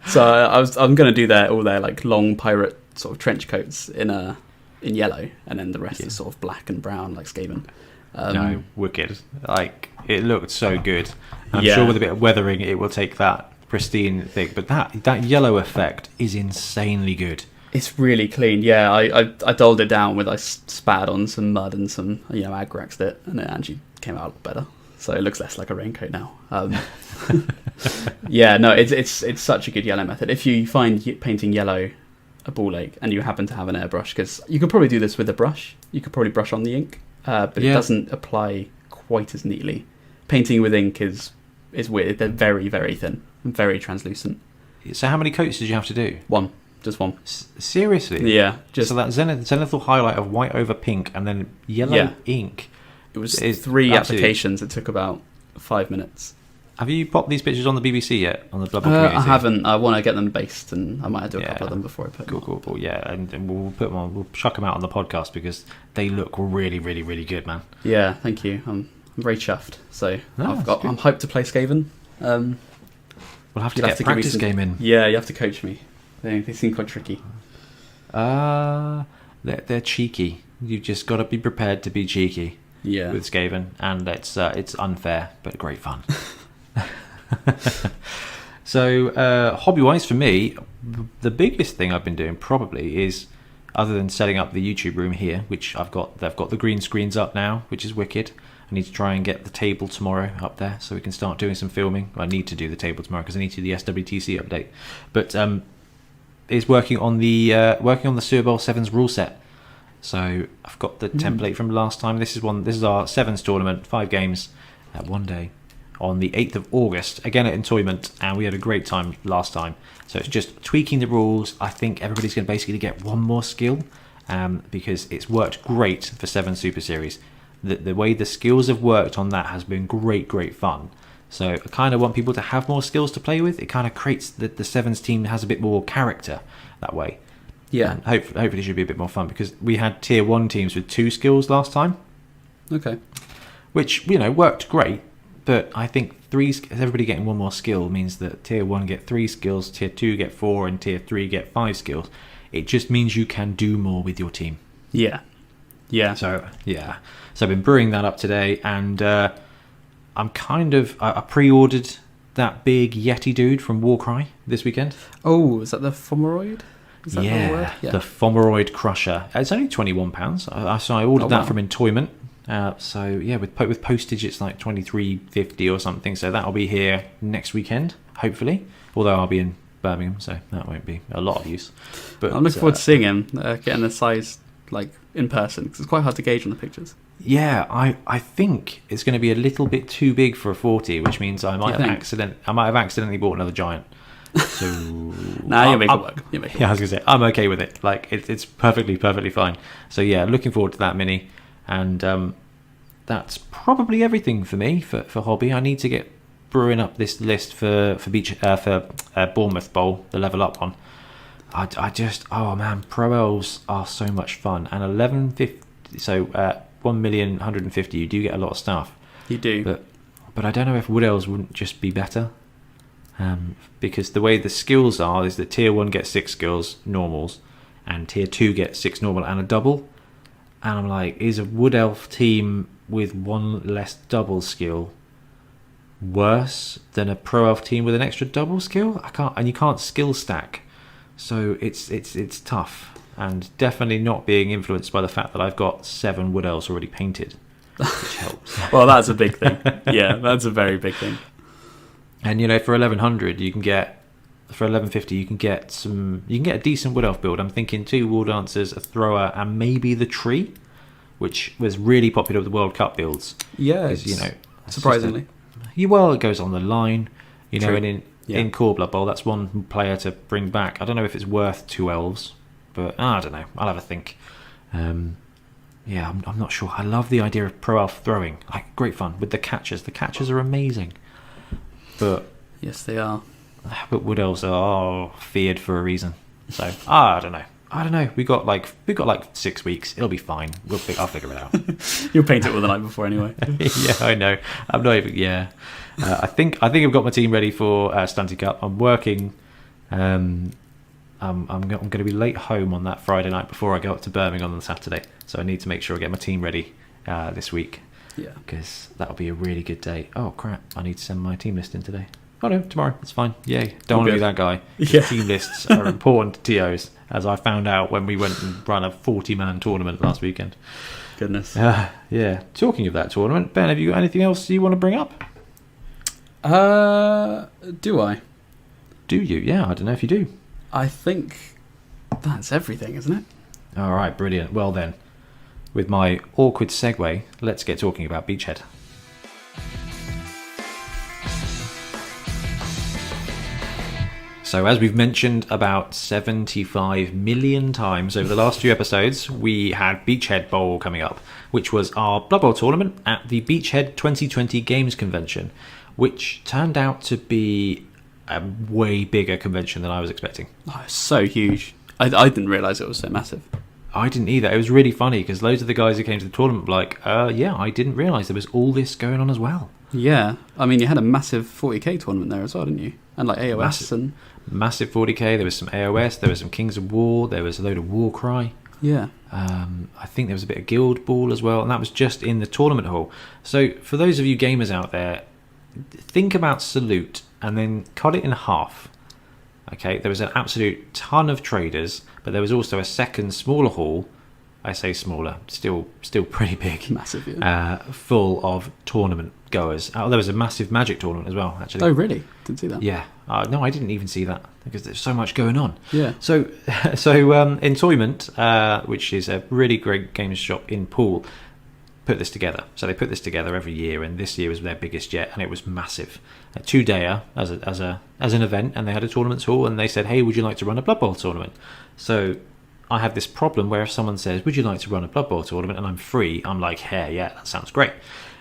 So I'm going to do all their like long pirate sort of trench coats in yellow, and then the rest is sort of black and brown like Skaven. No, wicked. Like, it looked so good. I'm sure with a bit of weathering it will take that pristine thing, but that yellow effect is insanely good. It's really clean. Yeah, I dulled it down with I spat on some mud and some agraxed it, and it actually came out a lot better. So it looks less like a raincoat now. Yeah, no, it's such a good yellow method. If you find painting yellow a ball ache and you happen to have an airbrush, because you could probably do this with a brush. You could probably brush on the ink, but it doesn't apply quite as neatly. Painting with ink is weird. They're very, very thin and very translucent. So how many coats did you have to do? Just one. Seriously? Yeah. So that zenithal highlight of white over pink and then yellow ink. It was 3 applications. It took about 5 minutes. Have you popped these pictures on the BBC yet? On the Blood Bowl community? I haven't. I want to get them based, and I might do a couple of them before I put them on. Cool. Yeah, and we'll put them on. We'll chuck them out on the podcast because they look really, really, really good, man. Yeah, thank you. I'm very chuffed. So I'm hyped to play Skaven. We'll have to get a practice game in. Yeah, you have to coach me. They seem quite tricky. They're cheeky. You've just got to be prepared to be cheeky. Yeah. With Skaven, and it's unfair but great fun. So hobby-wise for me, the biggest thing I've been doing probably is, other than setting up the YouTube room here, which they've got the green screens up now, which is wicked. I need to try and get the table tomorrow up there so we can start doing some filming. I need to do the table tomorrow because I need to do the SWTC update. But is working on the Super Bowl 7's rule set. So I've got the template from last time. This is our Sevens tournament, 5 games at 1 day on the 8th of August, again at Entoyment, and we had a great time last time. So it's just tweaking the rules. I think everybody's going to basically get one more skill because it's worked great for 7 Super Series. The way the skills have worked on that has been great fun. So I kind of want people to have more skills to play with. It kind of creates the Sevens team has a bit more character that way. Yeah, and hopefully it should be a bit more fun because we had tier 1 teams with 2 skills last time. Okay. Which, worked great, but I think everybody getting one more skill means that tier 1 get 3 skills, tier 2 get 4, and tier 3 get 5 skills. It just means you can do more with your team. Yeah. So I've been brewing that up today, and I pre-ordered that big Yeti dude from Warcry this weekend. Oh, is that the Fomeroid? Is that the word? Yeah, the Fomeroid Crusher. It's only £21. So I ordered that from Entoyment. With postage it's like $23.50 or something. So that'll be here next weekend, hopefully. Although I'll be in Birmingham, so that won't be a lot of use. But I'm looking forward to seeing him, getting the size like in person, because it's quite hard to gauge on the pictures. Yeah, I think it's going to be a little bit too big for a 40, which means I might have accidentally bought another giant. So you'll make it work. I was gonna say I'm okay with it. Like it's perfectly fine. So yeah, looking forward to that mini, and that's probably everything for me for hobby. I need to get brewing up this list for Bournemouth Bowl, the level up one. Pro Elves are so much fun, and 1150. So 1,150,000. You do get a lot of stuff. You do, but I don't know if Wood Elves wouldn't just be better. Because the way the skills are is that tier 1 gets 6 skills normals and tier 2 gets 6 normal and a double, and I'm like, is a Wood Elf team with 1 less double skill worse than a Pro Elf team with an extra double skill? You can't skill stack, so it's tough, and definitely not being influenced by the fact that I've got 7 Wood Elves already painted, which helps. Well, that's a big thing. Yeah, that's a very big thing. And for 1100 you can get, for 1150 you can get a decent Wood Elf build. I'm thinking 2 War Dancers, a Thrower, and maybe the Tree, which was really popular with the World Cup builds. Yeah, Because, you know, it's surprisingly. well, it goes on the line, you know, True. and in core Blood Bowl, that's one player to bring back. I don't know if it's worth 2 elves, but I don't know. I'll have a think. Yeah, I'm not sure. I love the idea of pro elf throwing. Like, great fun with the catchers. The catchers are amazing. But Yes, they are. wood elves are feared for a reason. So I don't know. We got like 6 weeks. It'll be fine. I'll figure it out. You'll paint it all the night before anyway. Yeah, I know. I'm not even. Yeah, I think I've got my team ready for Stunty Cup. I'm working. I'm going to be late home on that Friday night before I go up to Birmingham on Saturday. So I need to make sure I get my team ready this week. Yeah. Because that'll be a really good day. Oh crap! I need to send my team list in today. Oh no, tomorrow. It's fine. Yay! Don't want to be that guy. Yeah. Team lists are important to TOs, as I found out when we went and ran a 40-man tournament last weekend. Goodness. Yeah. Talking of that tournament, Ben, have you got anything else you want to bring up? Do I? Do you? Yeah, I don't know if you do. I think that's everything, isn't it? All right, brilliant. Well then, with my awkward segue, let's get talking about Beachhead. So as we've mentioned about 75 million times over the last few episodes, we had Beachhead Bowl coming up, which was our Blood Bowl tournament at the Beachhead 2020 Games Convention, which turned out to be a way bigger convention than I was expecting. Oh, it's so huge. I didn't realise it was so massive. I didn't either. It was really funny because loads of the guys who came to the tournament were like, yeah, I didn't realise there was all this going on as well. Yeah. I mean, you had a massive 40k tournament there as well, didn't you? And like AOS Massive 40k. There was some AOS. There was some Kings of War. There was a load of Warcry. Yeah. I think there was a bit of Guild Ball as well, and that was just in the tournament hall. So for those of you gamers out there, think about Salute and then cut it in half. Okay, there was an absolute ton of traders, but there was also a second smaller hall. I say smaller, still pretty big. Massive, yeah. Full of tournament goers. Oh, there was a massive Magic tournament as well, actually. Oh, really? Didn't see that. Yeah. No, I didn't even see that because there's so much going on. Yeah. So Entoyment, which is a really great games shop in Poole, put this together. So they put this together every year, and this year was their biggest yet, and it was massive. A 2-dayer as an event, and they had a tournaments hall, and they said, "Hey, would you like to run a Blood Bowl tournament?" So I have this problem where if someone says, "Would you like to run a Blood Bowl tournament?" and I'm free, I'm like, "Hey, yeah, that sounds great."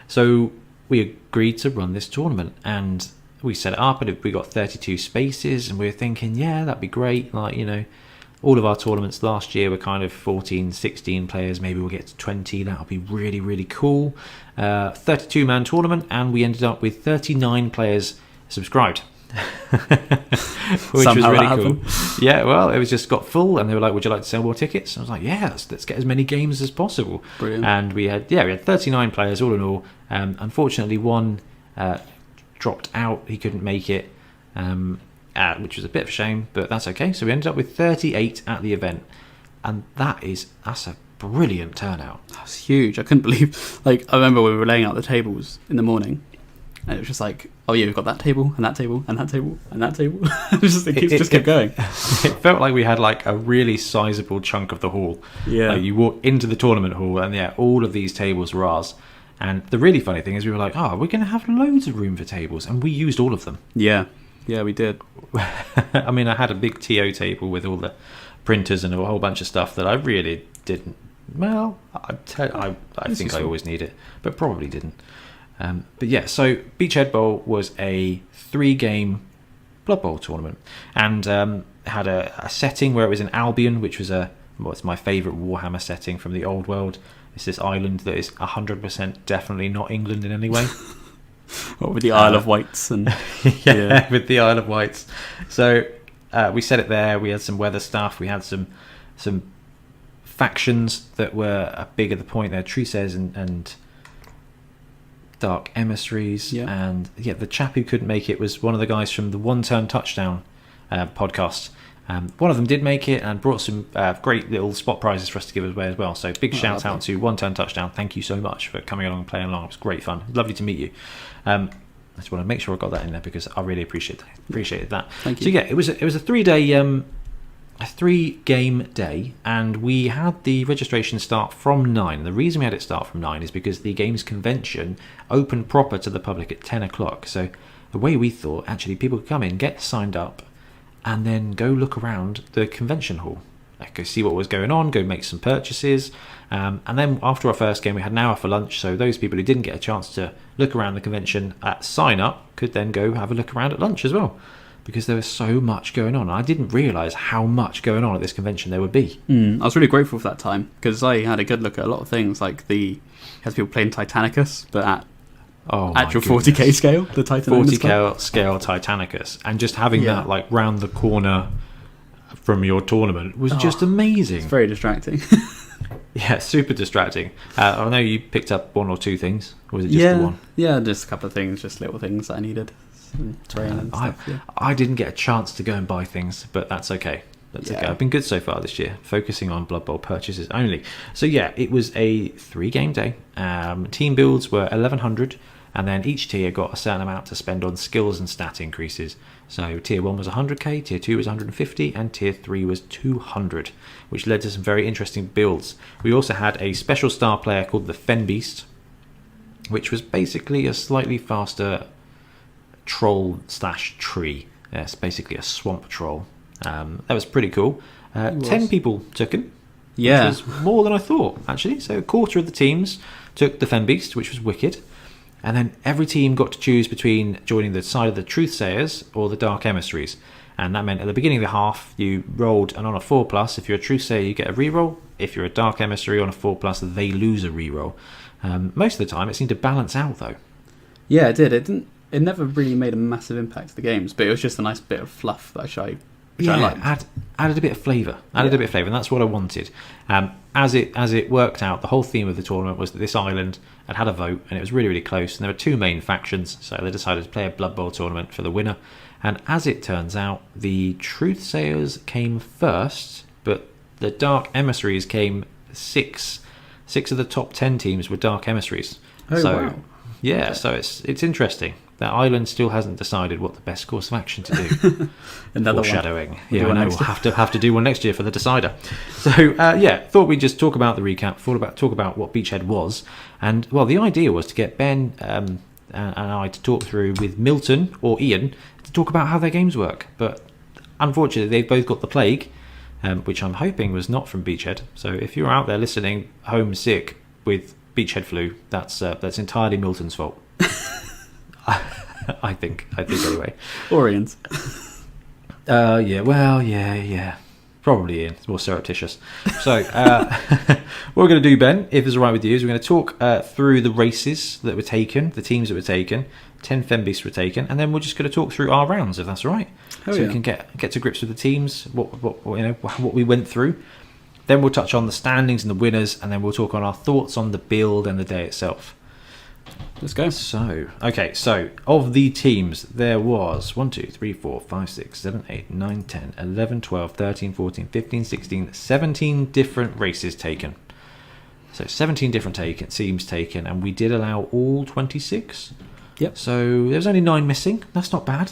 So we agreed to run this tournament, and we set it up, and we got 32 spaces, and we were thinking, yeah, that'd be great. Like, you know, all of our tournaments last year were kind of 14, 16 players. Maybe we'll get to 20. That'll be really, really cool. 32-man tournament, and we ended up with 39 players subscribed. Which Somehow was really that cool. happened. Yeah, well, it was just got full, and they were like, "Would you like to sell more tickets?" I was like, "Yeah, let's get as many games as possible." Brilliant. And we had 39 players all in all. Unfortunately, one dropped out; he couldn't make it, which was a bit of a shame, but that's okay. So we ended up with 38 at the event, and that's a brilliant turnout. That's huge. I couldn't believe. Like, I remember we were laying out the tables in the morning, and it was just like, "Oh yeah, we've got that table and that table and that table and that table." It kept going. It felt like we had like a really sizable chunk of the hall. Yeah. Like you walk into the tournament hall, and yeah, all of these tables were ours. And the really funny thing is, we were like, "Oh, we're going to have loads of room for tables," and we used all of them. Yeah. Yeah, we did. I mean, I had a big TO table with all the printers and a whole bunch of stuff that I really didn't. Well, I think I always need it, but probably didn't. But yeah, so Beachhead Bowl was a 3-game Blood Bowl tournament, and had a setting where it was in Albion, which was it's my favourite Warhammer setting from the old world. It's this island that is 100% definitely not England in any way. What with the Isle of Wights and yeah, with the Isle of Wights. So we set it there. We had some weather stuff. We had some factions that were big at the point. They had Treesays and Dark Emissaries. Yeah. And yeah, the chap who couldn't make it was one of the guys from the One Turn Touchdown podcast. One of them did make it and brought some great little spot prizes for us to give away as well. So big shout out to One Turn Touchdown. Thank you so much for coming along and playing along. It was great fun. Lovely to meet you. I just want to make sure I got that in there because I really appreciated that. Thank you. So yeah, it was a 3-day a 3-game day, and we had the registration start from 9. The reason we had it start from 9 is because the games convention opened proper to the public at 10 o'clock. So the way we thought, actually, people could come in, get signed up, and then go look around the convention hall. Go see what was going on, go make some purchases, and then after our first game we had an hour for lunch, so those people who didn't get a chance to look around the convention at sign up could then go have a look around at lunch as well, because there was so much going on. I didn't realise how much going on at this convention there would be. I was really grateful for that time, because I had a good look at a lot of things, like has people playing Titanicus, but at actual 40k scale, the Titan 40k scale Titanicus, and just having that like round the corner from your tournament was just amazing. It's very distracting. Yeah, super distracting. I know you picked up one or two things, or was it just the one? Yeah, just a couple of things, just little things that I needed. Terrain and stuff, I didn't get a chance to go and buy things, but that's okay. Okay. I've been good so far this year, focusing on Blood Bowl purchases only. So yeah, it was a 3-game day. Team builds were 1100, and then each tier got a certain amount to spend on skills and stat increases. So tier 1 was 100k, tier 2 was 150, and tier 3 was 200, which led to some very interesting builds. We also had a special star player called the Fen Beast, which was basically a slightly faster troll/tree. It's basically a swamp troll. That was pretty cool. 10 people took him, which was more than I thought, actually. So a quarter of the teams took the Fen Beast, which was wicked. And then every team got to choose between joining the side of the Truthsayers or the Dark Emissaries. And that meant at the beginning of the half, you rolled, and on a 4+, if you're a Truthsayer, you get a reroll. If you're a Dark Emissary on a 4+, they lose a reroll. Most of the time, it seemed to balance out, though. Yeah, it did. It never really made a massive impact to the games, but it was just a nice bit of fluff that I liked. Added a bit of flavour. A bit of flavour, and that's what I wanted. As it worked out, the whole theme of the tournament was that this island had a vote, and it was really, really close. And there were 2 main factions, so they decided to play a Blood Bowl tournament for the winner. And as it turns out, the Truthsayers came first, but the Dark Emissaries came 6. 6 of the top 10 teams were Dark Emissaries. Wow. Yeah, okay. So it's interesting. That island still hasn't decided what the best course of action to do. Another foreshadowing. Yeah, I know. We'll have to do one next year for the decider. So thought we'd just talk about the recap. Talk about what Beachhead was, and well, the idea was to get Ben and I to talk through with Milton or Ian to talk about how their games work. But unfortunately, they've both got the plague, which I'm hoping was not from Beachhead. So if you're out there listening, homesick with Beachhead flu, that's entirely Milton's fault. I think anyway. Or Ian's. Yeah. Probably Ian. It's more surreptitious. So, what we're going to do, Ben, if it's all right with you, is we're going to talk through the races that were taken, the teams that were taken, 10 Fen Beasts were taken, and then we're just going to talk through our rounds, if that's all right. We can get to grips with the teams, what we went through. Then we'll touch on the standings and the winners, and then we'll talk on our thoughts on the build and the day itself. Let's go. So of the teams, there was 1, 2, 3, 4, 5, 6, 7, 8, 9, 10, 11, 12, 13, 14, 15, 16, 17 different races taken. So 17 different teams taken, and we did allow all 26. Yep. So there's only 9 missing. That's not bad.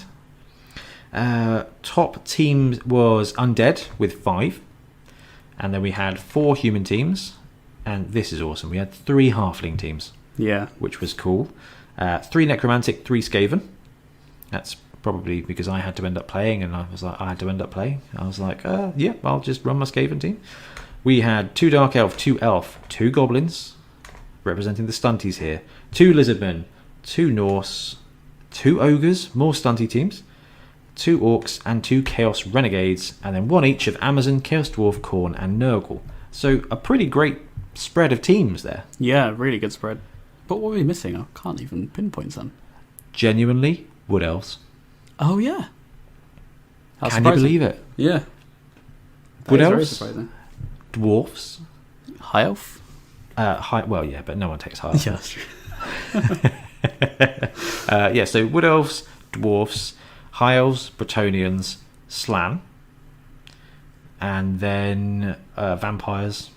Top team was Undead with 5. And then we had 4 human teams. And this is awesome. We had 3 halfling teams. Yeah. Which was cool. 3 necromantic, 3 skaven. That's probably because I had to end up playing, and I was like, I'll just run my skaven team. We had 2 dark elf, 2 elf, 2 goblins, representing the stunties here, 2 lizardmen, 2 Norse, 2 ogres, more stunty teams, 2 orcs, and 2 chaos renegades, and then 1 each of Amazon, Chaos Dwarf, Khorne, and Nurgle. So a pretty great spread of teams there. Yeah, really good spread. But what are we missing? I can't even pinpoint some. Genuinely, wood elves. Oh, yeah. Can you believe it? Yeah. Wood elves, dwarfs. High elf? But no one takes high elf. Yeah, that's true. So wood elves, dwarfs, high elves, Bretonnians, Slan, and then vampires.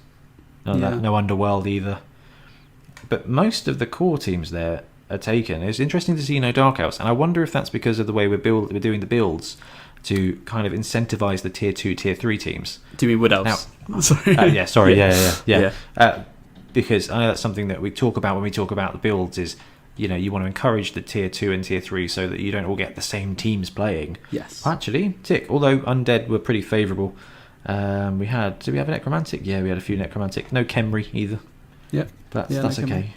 No Underworld either. But most of the core teams there are taken. It's interesting to see no dark elves, and I wonder if that's because of the way we're doing the builds. to kind of incentivize the tier 2, tier 3 teams. Do you mean Wood Elves? Sorry. Because I know that's something that we talk about when we talk about the builds is, you know, you want to encourage the tier 2 and tier 3 so that you don't all get the same teams playing. Yes. Actually, although Undead were pretty favourable. Did we have a Necromantic? Yeah, we had a few Necromantic. No Khemri either. Yep. But that's okay.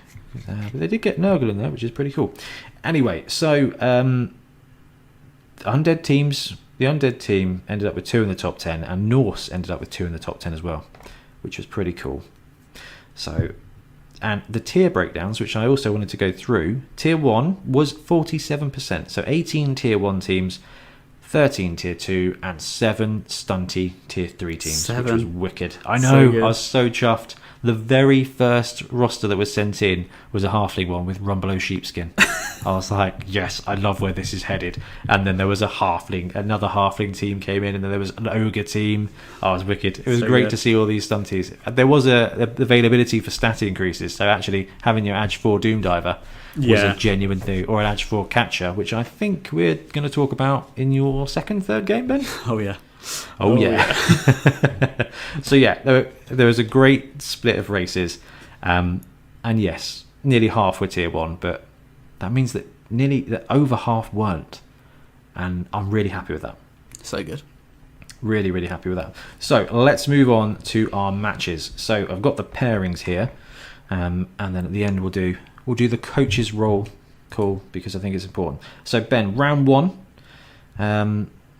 But they did get Nurgle in there, which is pretty cool. Anyway, so the Undead team ended up with 2 in the top 10, and Norse ended up with 2 in the top 10 as well, which was pretty cool. So, and the tier breakdowns, which I also wanted to go through, tier 1 was 47%. So 18 tier 1 teams, 13 tier 2, and 7 stunty tier 3 teams, which was wicked. I know, I was so chuffed. The very first roster that was sent in was a halfling one with Rumbelow Sheepskin. I was like, yes, I love where this is headed. And then there was another halfling team came in, and then there was an ogre team. Oh, it was wicked. It was great to see all these stunties. There was a availability for stat increases, so actually having your Edge 4 Doom Diver was a genuine thing, or an Edge 4 Catcher, which I think we're going to talk about in your third game, Ben. Oh yeah. So yeah, there was a great split of races, and yes, nearly half were tier 1, but that means that over half weren't, and I'm really happy with that. So good. Really, really happy with that. So let's move on to our matches. So I've got the pairings here, and then at the end we'll do the coach's roll call, because I think it's important. So Ben, round 1.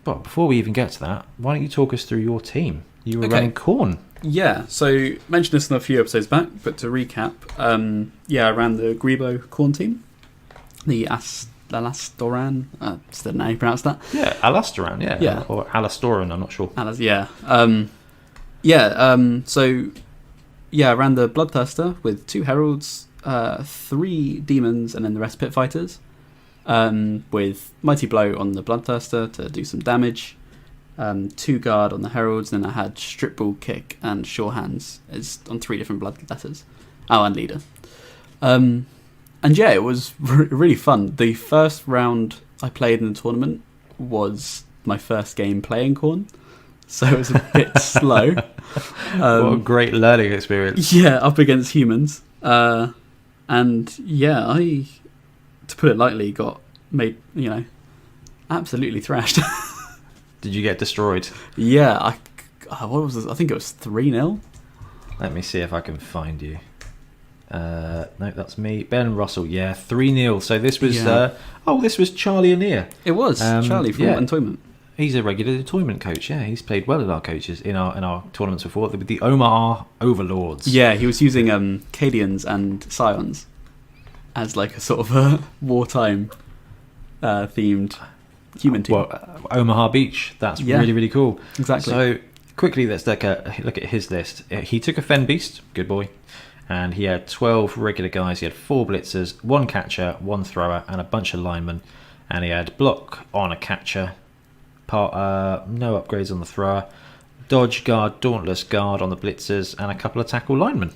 But before we even get to that, why don't you talk us through your team? You were running Khorne. Yeah, so mentioned this in a few episodes back, but to recap, I ran the Grebo Khorne team, the Alastoran. Is that how you pronounce that? Yeah, Alastoran. Yeah. Or Alastoran. I'm not sure. I ran the Bloodthirster with 2 heralds, 3 demons, and then the rest pit fighters. With Mighty Blow on the Bloodthirster to do some damage, 2 guard on the heralds, and then I had Strip Ball, Kick, and Sure Hands as on 3 different blood letters. Oh, and leader. It was really fun. The first round I played in the tournament was my first game playing Khorne, so it was a bit slow. What a great learning experience. Yeah, up against humans. I, to put it lightly, got made, absolutely thrashed. Did you get destroyed? Yeah, what was this? I think it was 3-0. Let me see if I can find you. No, that's me. Ben Russell, 3-0. So this was, this was Charlie Anir. It was, Charlie from Untoyment. He's a regular tournament coach, he's played well at our coaches in our tournaments before, with the Omaha Overlords. Yeah, he was using Cadians and Scions as like a sort of a wartime themed human team. Well, Omaha Beach, that's really, really cool. Exactly. So quickly, let's look at his list. He took a Fen Beast, good boy, and he had 12 regular guys. He had 4 blitzers, 1 catcher, 1 thrower, and a bunch of linemen. And he had block on a catcher, no upgrades on the thrower, dodge, guard, dauntless, guard on the blitzers, and a couple of tackle linemen.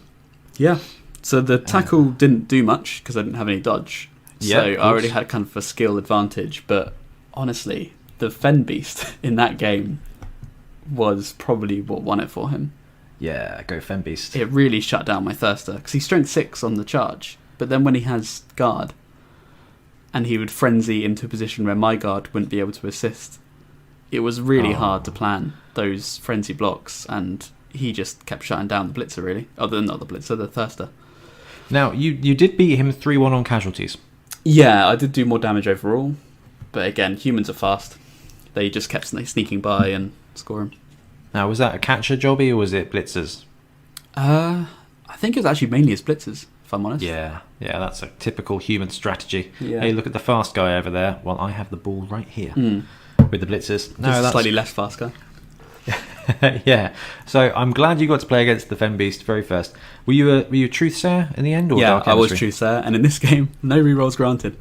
Yeah. So the tackle didn't do much because I didn't have any dodge. So I already had kind of a skill advantage. But honestly, the Fen Beast in that game was probably what won it for him. Yeah, go Fen Beast. It really shut down my Thirster because he's strength 6 on the charge. But then when he has guard, and he would frenzy into a position where my guard wouldn't be able to assist, it was really hard to plan those frenzy blocks, and he just kept shutting down the blitzer, really. Not the blitzer, the Thirster. Now, you did beat him 3-1 on casualties. Yeah, I did do more damage overall. But again, humans are fast. They just kept sneaking by and scoring. Now, was that a catcher jobby or was it blitzers? I think it was actually mainly his blitzers, if I'm honest. Yeah, that's a typical human strategy. Yeah. Hey, look at the fast guy over there. Well, I have the ball right here with the blitzers. No, just that's slightly less fast guy. Yeah, so I'm glad you got to play against the Fen Beast very first. Were you a Truthsayer in the end? Or Dark I was Truthsayer, and in this game, no rerolls granted.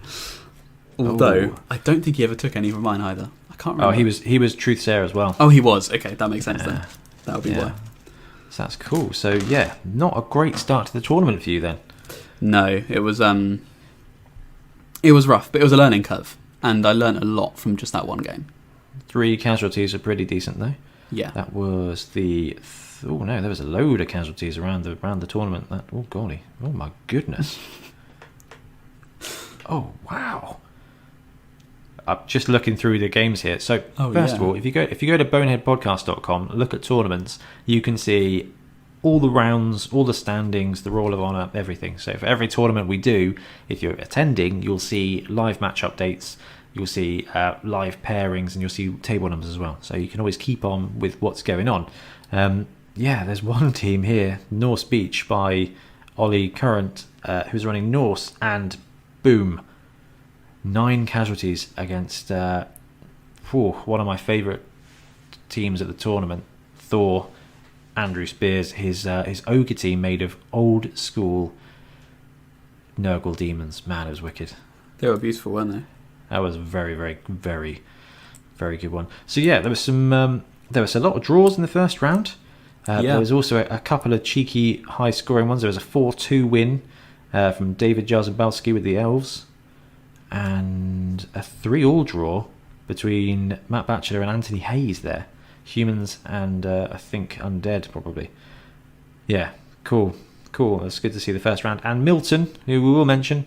Although, I don't think he ever took any of mine either. I can't remember. Oh, he was Truthsayer as well. Oh, he was. Okay, that makes sense then. That would be why. So that's cool. So yeah, not a great start to the tournament for you then. No, it was rough, but it was a learning curve, and I learned a lot from just that one game. 3 casualties are pretty decent, though. Yeah. That was the... Oh, no, there was a load of casualties around the tournament. Oh, golly. Oh, my goodness. Oh, wow. I'm just looking through the games here. So, first of all, if you go to boneheadpodcast.com, look at tournaments, you can see all the rounds, all the standings, the Roll of Honour, everything. So for every tournament we do, if you're attending, you'll see live match updates, you'll see live pairings, and you'll see table numbers as well. So you can always keep on with what's going on. There's one team here, Norse Beach by Ollie Current, who's running Norse, and boom, 9 casualties against one of my favourite teams at the tournament, Thor. Andrew Spears, his ogre team made of old school Nurgle demons. Man, it was wicked. They were beautiful, weren't they? That was a very, very, very, very good one. So yeah, there was a lot of draws in the first round. There was also a couple of cheeky high scoring ones. There was a 4-2 win from David Jarzabowski with the Elves, and a 3-3 draw between Matt Batchelor and Anthony Hayes there. Humans and I think Undead, probably. Yeah, cool. It's good to see the first round. And Milton, who we will mention,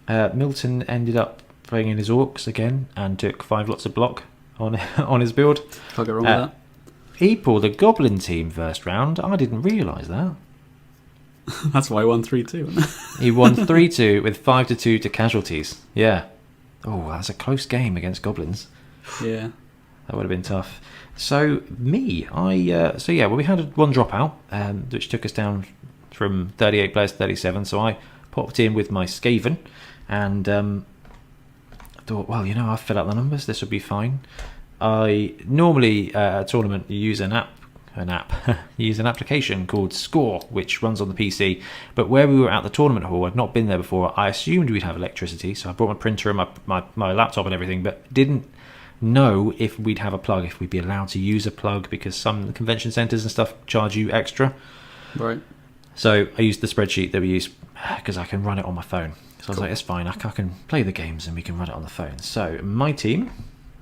Milton ended up playing in his Orcs again and took 5 lots of block on his build. Can't go wrong with that. He pulled a Goblin team first round. I didn't realise that. That's why he won 3-2. He won 3-2 with 5-2 to casualties. Yeah. Oh, that's a close game against Goblins. Yeah. That would have been tough. So we had one dropout, which took us down from 38 players to 37. So I popped in with my Skaven, and thought, well, I've filled out the numbers. This will be fine. I normally at a tournament you use you use an application called Score, which runs on the PC. But where we were at the tournament hall, I'd not been there before. I assumed we'd have electricity, so I brought my printer and my laptop and everything, but didn't know if we'd have a plug, if we'd be allowed to use a plug, because some convention centres and stuff charge you extra. Right. So I used the spreadsheet that we use because I can run it on my phone. So I was like, it's fine, I can play the games and we can run it on the phone. So my team,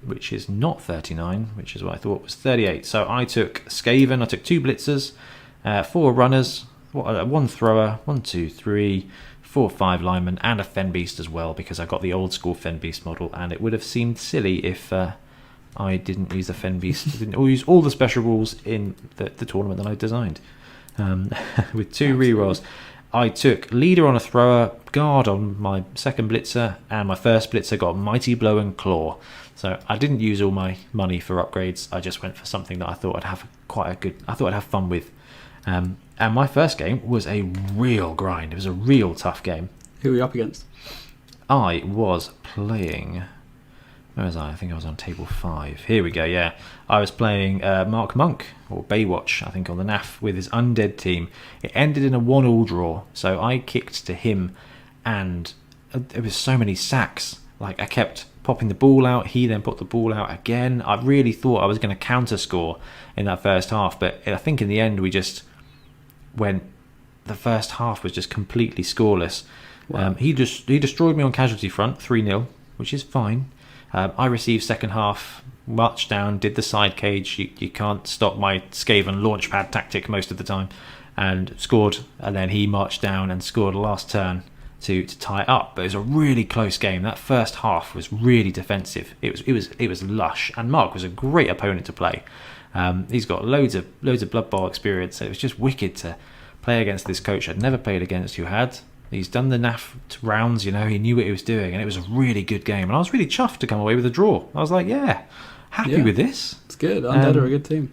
which is not 39, which is what I thought was 38. So I took Skaven, I took 2 blitzers, 4 runners, 1 thrower, 1, 2, 3, 4, 5 linemen, and a Fen Beast as well, because I got the old school Fen Beast model, and it would have seemed silly if I didn't use the Fen Beast, didn't use all the special rules in the tournament that I designed. With 2 rerolls. I took leader on a thrower, guard on my second blitzer, and my first blitzer got Mighty Blow and Claw. So I didn't use all my money for upgrades. I just went for something that I thought I'd have fun with. And my first game was a real grind. It was a real tough game. Who were you up against? I was playing... Where was I? I think I was on table 5. Here we go, yeah. I was playing Mark Monk, or Baywatch, I think, on the NAF with his Undead team. It ended in a 1-1 draw, so I kicked to him, and there was so many sacks. Like, I kept popping the ball out, he then put the ball out again. I really thought I was going to counter score in that first half, but I think in the end we just went... The first half was just completely scoreless. Wow. He destroyed me on casualty front, 3-0, which is fine. I received second half, marched down, did the side cage. You can't stop my Skaven launchpad tactic most of the time, and scored. And then he marched down and scored last turn to tie it up. But it was a really close game. That first half was really defensive. It was lush, and Mark was a great opponent to play. He's got loads of Blood Bowl experience. So it was just wicked to play against this coach I'd never played against, who had. He's done the NAF rounds, he knew what he was doing, and it was a really good game. And I was really chuffed to come away with a draw. I was like, happy with this. It's good. Undead are a good team.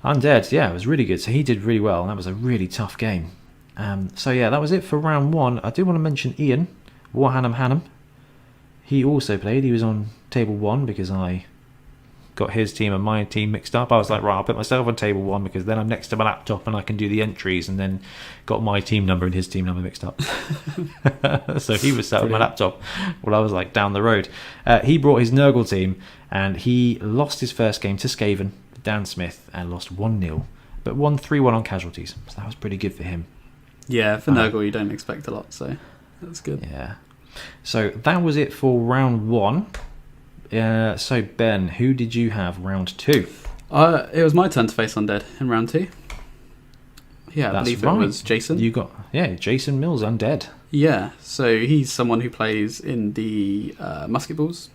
Undead, it was really good. So he did really well, and that was a really tough game. That was it for round 1. I do want to mention Ian, Warhannam Hannam. He also played. He was on table 1 because I got his team and my team mixed up. I was like, right, I'll put myself on table 1 because then I'm next to my laptop and I can do the entries, and then got my team number and his team number mixed up. So he was sat with my laptop while I was like down the road. He brought his Nurgle team, and he lost his first game to Skaven, Dan Smith, and lost 1-0, but won 3-1 on casualties. So that was pretty good for him. Yeah, for Nurgle you don't expect a lot, so that's good. Yeah. So that was it for round 1. So Ben, who did you have round 2? It was my turn to face Undead in round 2. Yeah, I believe it was Jason. You got Jason Mills Undead. Yeah, so he's someone who plays in the Musketballs,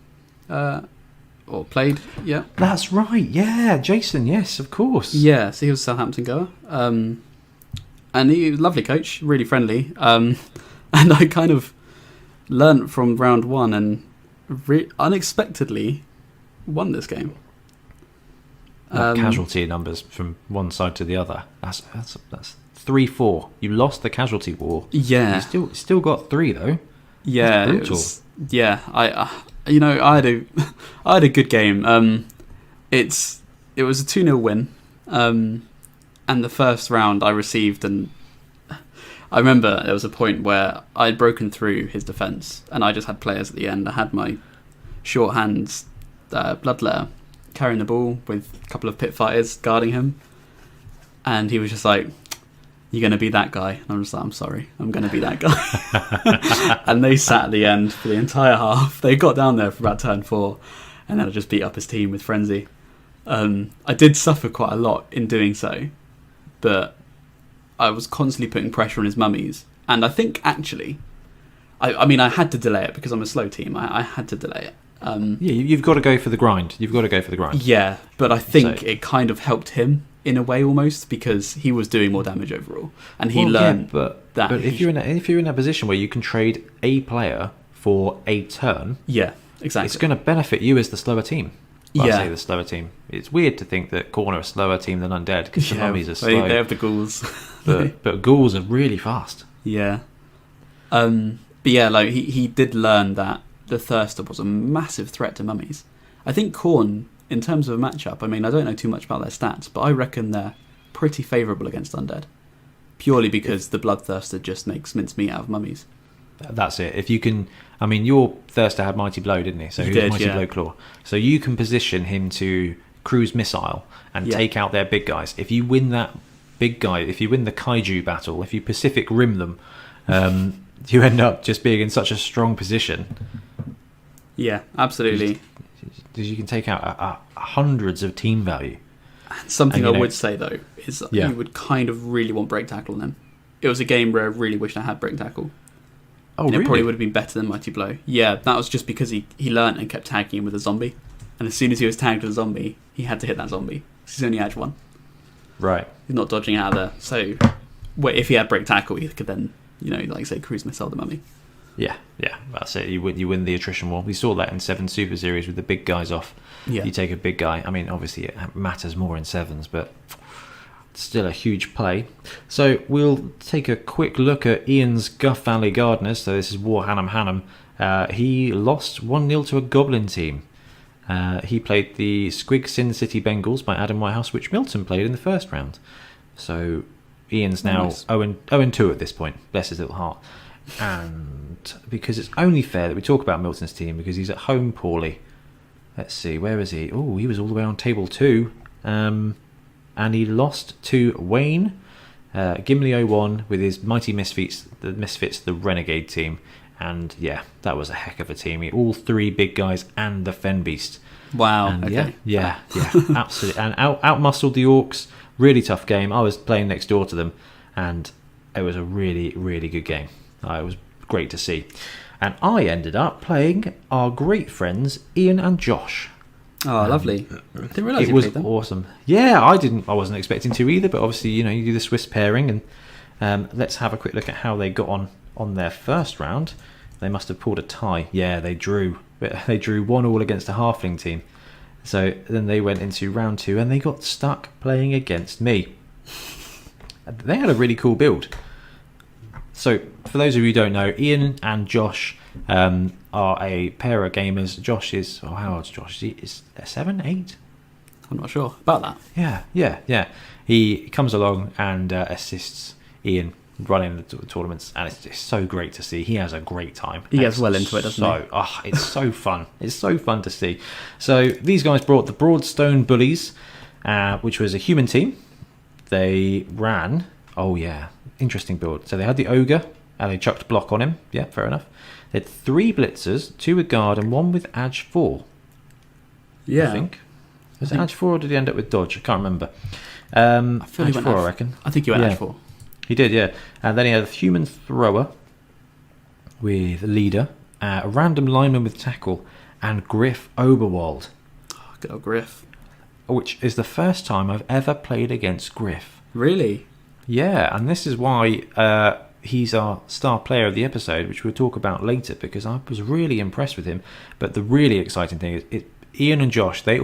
or played. Yeah, that's right. Yeah, Jason. Yes, of course. Yeah, so he was a Southampton goer, and he was a lovely coach, really friendly. And I kind of learnt from round 1 and unexpectedly won this game. Casualty numbers from one side to the other. That's 3-4. You lost the casualty war. Yeah, you still got 3 though. Yeah, that's brutal. I had a good game. It was a 2-0 win, and the first round I received, and I remember there was a point where I'd broken through his defence, and I just had players at the end. I had my short hands, Bloodletter, carrying the ball with a couple of pit fighters guarding him, and he was just like, "You're going to be that guy." And I'm just like, "I'm sorry, I'm going to be that guy." And they sat at the end for the entire half. They got down there for about turn 4, and then I just beat up his team with frenzy. I did suffer quite a lot in doing so, but I was constantly putting pressure on his mummies. And I think actually, I mean, I had to delay it because I'm a slow team. I had to delay it. You've got to go for the grind. Yeah, but I think it kind of helped him in a way almost, because he was doing more damage overall, and he learned that. But if you're in a position where you can trade a player for a turn, yeah, exactly, it's going to benefit you as the slower team. Well, yeah, I say the slower team. It's weird to think that Corner are a slower team than Undead, because the mummies are slow. They have the ghouls, but ghouls are really fast. Yeah, but yeah, like he did learn that the Thirster was a massive threat to mummies. I think Khorne, in terms of a matchup, I mean, I don't know too much about their stats, but I reckon they're pretty favourable against Undead, purely because the Bloodthirster just makes mincemeat out of mummies. That's it. If you can, I mean, your Thirster had Mighty Blow, didn't he? So he did, Mighty Blow Claw. So you can position him to cruise missile and take out their big guys. If you win that big guy, if you win the Kaiju battle, if you Pacific Rim them, you end up just being in such a strong position. Yeah, absolutely. Because you can take out hundreds of team value. Something I would say though is you would kind of really want break tackle on him. It was a game where I really wished I had break tackle. Oh, and really? It probably would have been better than Mighty Blow. Yeah, that was just because he learnt and kept tagging him with a zombie. And as soon as he was tagged with a zombie, he had to hit that zombie. He's only edge 1. Right. He's not dodging out of there. So if he had break tackle, he could then, like say, cruise missile the mummy. Yeah, that's it. You win the attrition war. We saw that in 7 Super Series with the big guys off. Yeah. You take a big guy. I mean, obviously it matters more in 7s, but still a huge play. So we'll take a quick look at Ian's Guff Valley Gardeners. So this is War Hannum. He lost 1-0 to a Goblin team. He played the Squig Sin City Bengals by Adam Whitehouse, which Milton played in the first round. So Ian's now 0-2 at this point. Bless his little heart. And because it's only fair that we talk about Milton's team, because he's at home poorly. Let's see, where is he? Oh, he was all the way on table 2. And he lost to Wayne, Gimli 01 with his Mighty Misfits, the Renegade team. And yeah, that was a heck of a team. All 3 big guys and the Fen Beast. Wow. And okay. Yeah, absolutely. And out-muscled the Orcs. Really tough game. I was playing next door to them, and it was a really, really good game. It was great to see. And I ended up playing our great friends Ian and Josh. Oh, lovely. Didn't realise it was awesome. Yeah, I wasn't expecting to either, but obviously, you do the Swiss pairing, and let's have a quick look at how they got on their first round. They must have pulled a tie. Yeah, they drew. They drew 1-1 against a halfling team. So then they went into round 2 and they got stuck playing against me. They had a really cool build. So for those of you who don't know, Ian and Josh are a pair of gamers. Josh is, how old's Josh? Is 7, 8? I'm not sure about that. Yeah. He comes along and assists Ian running the tournaments, and it's just so great to see. He has a great time. He gets well into it, doesn't he? It's so fun. It's so fun to see. So these guys brought the Broadstone Bullies, which was a human team. They ran, interesting build. So they had the Ogre, and they chucked block on him. Yeah, fair enough. They had 3 Blitzers, 2 with Guard, and 1 with Edge 4. Yeah. I think. Was it Edge 4 or did he end up with Dodge? I can't remember. I feel Edge he went 4, Edge. I reckon. I think he went Edge 4. He did, yeah. And then he had a human thrower with leader, a random lineman with tackle, and Griff Oberwald. Oh, good old Griff. Which is the first time I've ever played against Griff. Really? Yeah, and this is why he's our star player of the episode, which we'll talk about later, because I was really impressed with him. But the really exciting thing is, Ian and Josh, they're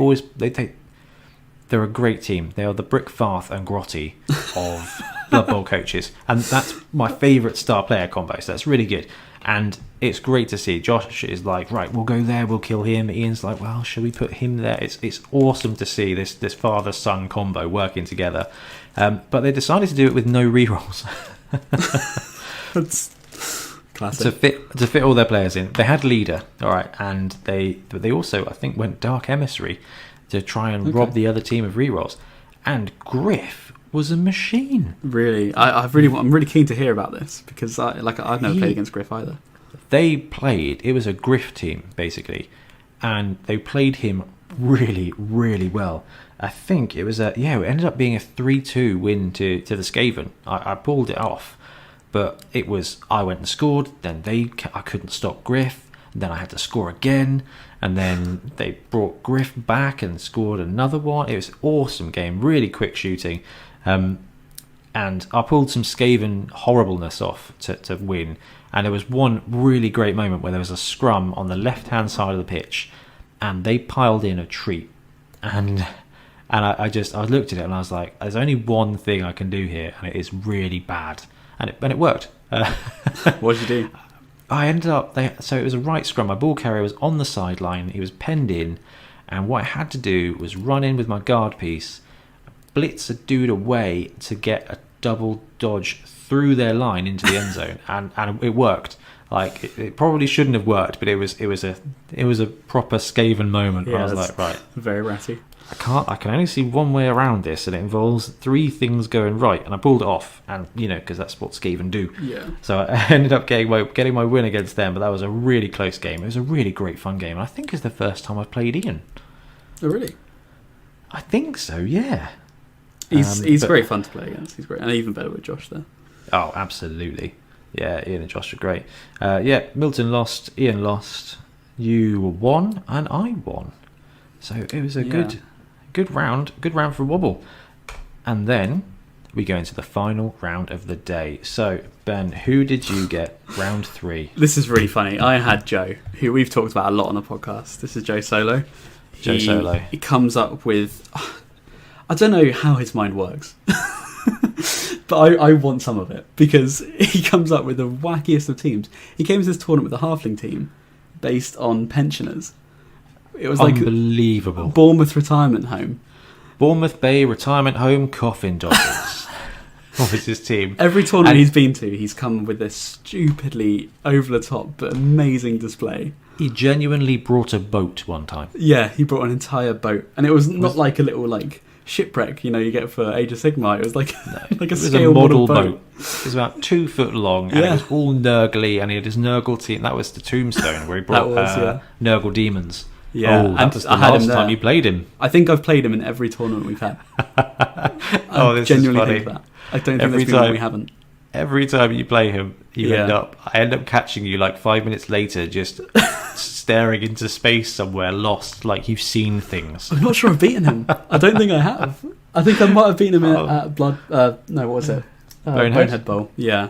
a great team. They are the Brick Farth and Grotty of Blood Bowl coaches, and that's my favourite star player combo, so that's really good. And it's great to see. Josh is like, right, we'll go there, we'll kill him. Ian's like, well, should we put him there? It's awesome to see this father-son combo working together. But they decided to do it with no rerolls. That's classic. To fit all their players in. They had leader, all right, and they also, I think, went Dark Emissary to try and rob the other team of rerolls. And Griff was a machine. Really, I'm really keen to hear about this, because I've never played against Griff either. It was a Griff team basically, and they played him really, really well. I think it was it ended up being a 3-2 win to the Skaven. I pulled it off, but it was, I went and scored, then I couldn't stop Griff, then I had to score again, and then they brought Griff back and scored another one. It was an awesome game, really quick shooting. And I pulled some Skaven horribleness off to win. And there was one really great moment where there was a scrum on the left-hand side of the pitch, and they piled in a treat. And I looked at it and I was like, there's only one thing I can do here, and it is really bad. And it worked. What did you do? I ended up, so it was a right scrum. My ball carrier was on the sideline. He was penned in. And what I had to do was run in with my guard piece, blitz a dude away to get a double dodge through their line into the end zone, and it worked. Like it probably shouldn't have worked, but it was a proper Skaven moment. Yeah, I was like, right, very ratty. I can only see one way around this, and it involves three things going right, and I pulled it off, and because that's what Skaven do. Yeah. So I ended up getting my win against them, but that was a really close game. It was a really great fun game, and I think it's the first time I've played Ian. Oh really? I think so. Yeah. He's great fun to play against. He's great, and even better with Josh there. Oh, absolutely. Yeah, Ian and Josh are great. Milton lost, Ian lost, you won, and I won. So it was a good round for Wobble. And then we go into the final round of the day. So, Ben, who did you get round 3? This is really funny. I had Joe, who we've talked about a lot on the podcast. This is Joe Solo. He comes up with... I don't know how his mind works. But I want some of it, because he comes up with the wackiest of teams. He came to this tournament with a halfling team based on pensioners. It was unbelievable. Like Bournemouth retirement home. Bournemouth Bay retirement home coffin dockers. What was his team? Every tournament he's been to, he's come with this stupidly over the top but amazing display. He genuinely brought a boat one time. Yeah, he brought an entire boat, and it was not like a little shipwreck you get for Age of Sigmar. It was like a scale model boat. It was about 2 foot long, and it was all Nurgly, and he had his Nurgle team. That was the Tombstone where he brought Nurgle demons. Yeah, and that was the last time you played him. I think I've played him in every tournament we've had. This is funny. Think that. I don't think there's been one we haven't. Every time you play him, I end up catching you 5 minutes later, just staring into space somewhere, lost, like you've seen things. I'm not sure I've beaten him. I don't think I have. I think I might have beaten him at Blood. No, what was it? Bonehead Bowl. Yeah.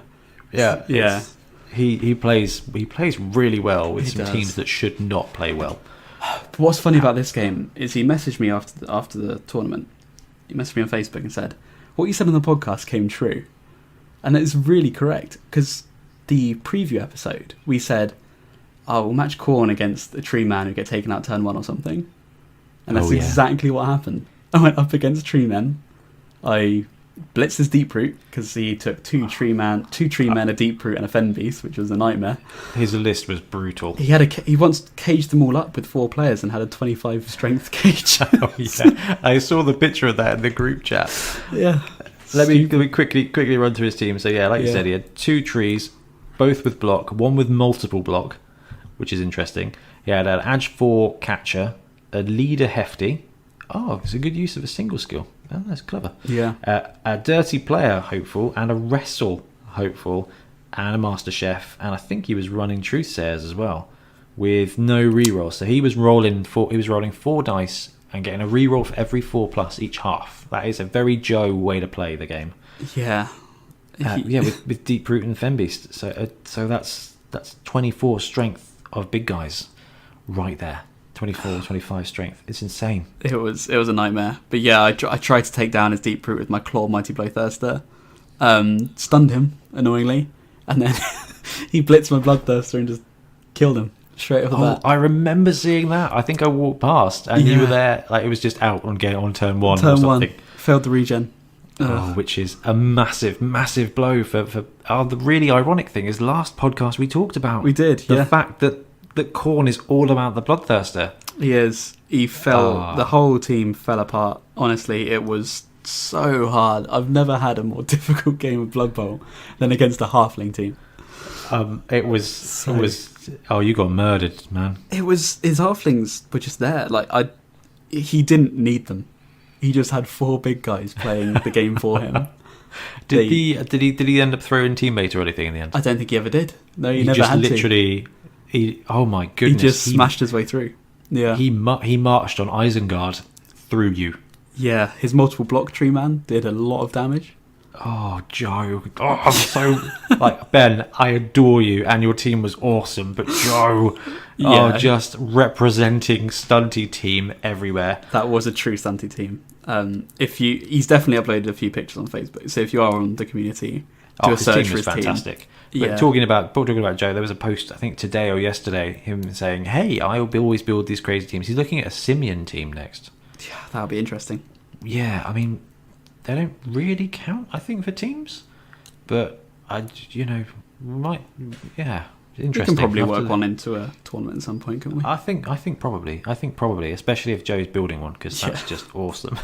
He plays really well with some teams that should not play well. But what's funny about this game is he messaged me after the tournament. He messaged me on Facebook and said, "What you said on the podcast came true," and it's really correct, because the preview episode we said, we'll match Khorne against a tree man who get taken out turn 1 or something, and that's exactly what happened. I went up against tree men. I blitzed his deep root, because he took two tree men, a deep root, and a fen beast, which was a nightmare. His list was brutal. He once caged them all up with 4 players and had a 25 strength cage. I saw the picture of that in the group chat. Yeah. Let me quickly run through his team. So you said, he had 2 trees, both with block, one with multiple block, which is interesting. He had an Edge 4 catcher, a leader hefty. Oh, it's a good use of a single skill. Oh, that's clever. Yeah. A dirty player hopeful, and a wrestle hopeful, and a master chef, and I think he was running truth sayers as well, with no reroll. So he was rolling 4 dice and getting a reroll for every 4+ each half. That is a very Joe way to play the game. Yeah. With Deep Root and Fembeast. So that's 24 strength of big guys right there. 24, 25 strength. It's insane. It was a nightmare. But yeah, I tried to take down his Deep Root with my Claw Mighty Blow Thirster. Stunned him, annoyingly. And then he blitzed my Bloodthirster and just killed him straight off the bat. I remember seeing that. I think I walked past and you were there. Like, it was just out on turn 1 or something. Failed the regen. Which is a massive, massive blow for the really ironic thing is last podcast we talked about. We did, the fact that Khorne is all about the Bloodthirster. He is. He fell. The whole team fell apart. Honestly, it was so hard. I've never had a more difficult game of Blood Bowl than against a halfling team. You got murdered, man. It was, his halflings were just there. Like, he didn't need them. He just had 4 big guys playing the game for him. Did he end up throwing teammate or anything in the end? I don't think he ever did. No, he never had to. Oh my goodness! He just smashed his way through. Yeah, he marched on Isengard through you. Yeah, his multiple block tree man did a lot of damage. Oh, Joe! Oh, I'm so like Ben. I adore you, and your team was awesome. But Joe, just representing stunty team everywhere. That was a true stunty team. He's definitely uploaded a few pictures on Facebook. So if you are on the community, do a search for his fantastic. Team. But talking about Joe, there was a post I think today or yesterday, him saying, "Hey, I will always build these crazy teams." He's looking at a Simian team next. Yeah, that would be interesting. Yeah, I mean, they don't really count, I think, for teams, but interesting. We can probably work one into a tournament at some point, can't we? I think probably, especially if Joe's building one, because that's just awesome.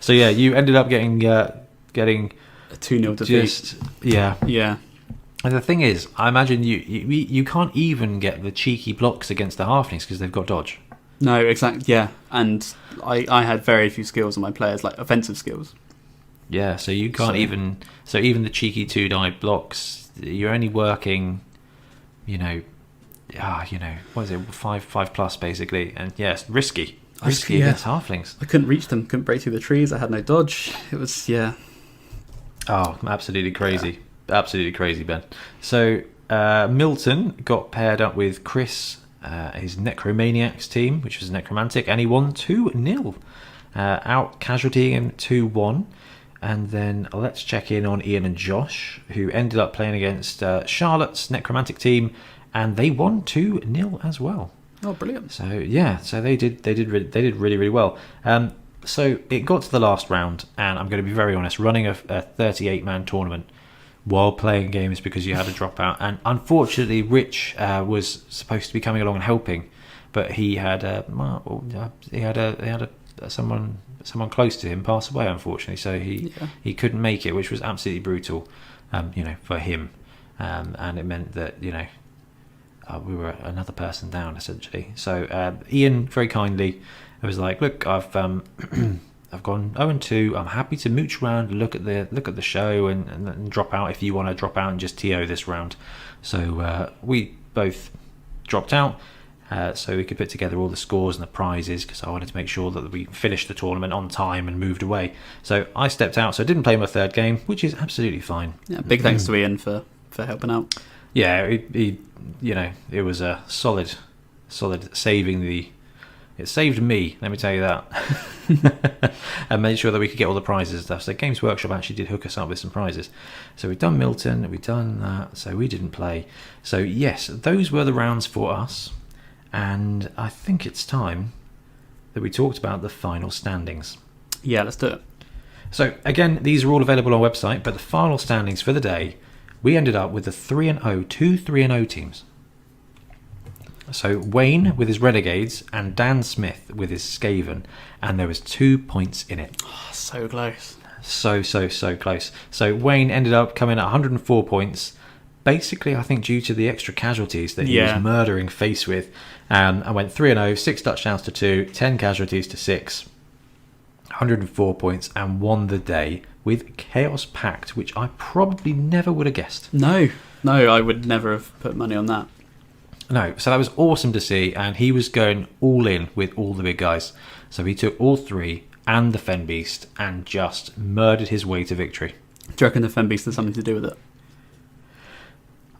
So yeah, you ended up getting a 2-0 defeat. Yeah. And the thing is, I imagine you can't even get the cheeky blocks against the halflings because they've got dodge. No, exactly. Yeah, and I had very few skills on my players, like offensive skills. Yeah, so you can't even. So even the cheeky 2-die blocks, you're only working. What is it? 5+ basically, and yes, risky against halflings. I couldn't reach them, couldn't break through the trees. I had no dodge. It was Oh, absolutely crazy. Absolutely crazy, Ben. So Milton got paired up with Chris, his Necromaniacs team, which was Necromantic, and he won 2-0, out casualtying him 2-1. And then let's check in on Ian and Josh, who ended up playing against Charlotte's Necromantic team, and they won 2-0 as well. Oh, brilliant! So yeah, so they did really, really well. So it got to the last round, and I'm going to be very honest, running a 38-man tournament while playing games because you had to drop out, and unfortunately Rich was supposed to be coming along and helping, but he had someone close to him pass away, unfortunately, so he couldn't make it, which was absolutely brutal, for him, and it meant that we were another person down essentially. So Ian very kindly was like, look, I've gone 0-2. I'm happy to mooch around, look at the show, and drop out if you want to drop out and just TO this round. So we both dropped out, so we could put together all the scores and the prizes, because I wanted to make sure that we finished the tournament on time and moved away. So I stepped out, so I didn't play my third game, which is absolutely fine. Yeah, big thanks to Ian for helping out. Yeah, it was a solid saving. It saved me, let me tell you that. And made sure that we could get all the prizes and stuff. So Games Workshop actually did hook us up with some prizes. So we've done Milton, we've done that, so we didn't play. So yes, those were the rounds for us. And I think it's time that we talked about the final standings. Yeah, let's do it. So again, these are all available on our website, but the final standings for the day, we ended up with the 3-0, 2 3-0 teams. So Wayne with his Renegades and Dan Smith with his Skaven, and there was 2 points in it. Oh, so close. So close. So Wayne ended up coming at 104 points. basically, I think due to the extra casualties that he was murdering face with. I went 3-0, 6 touchdowns to 2, 10 casualties to 6, 104 points, and won the day with Chaos Pact, which I probably never would have guessed. No, I would never have put money on that. No, so that was awesome to see, and he was going all in with all the big guys. So he took all 3 and the Fen Beast and just murdered his way to victory. Do you reckon the Fen Beast has something to do with it?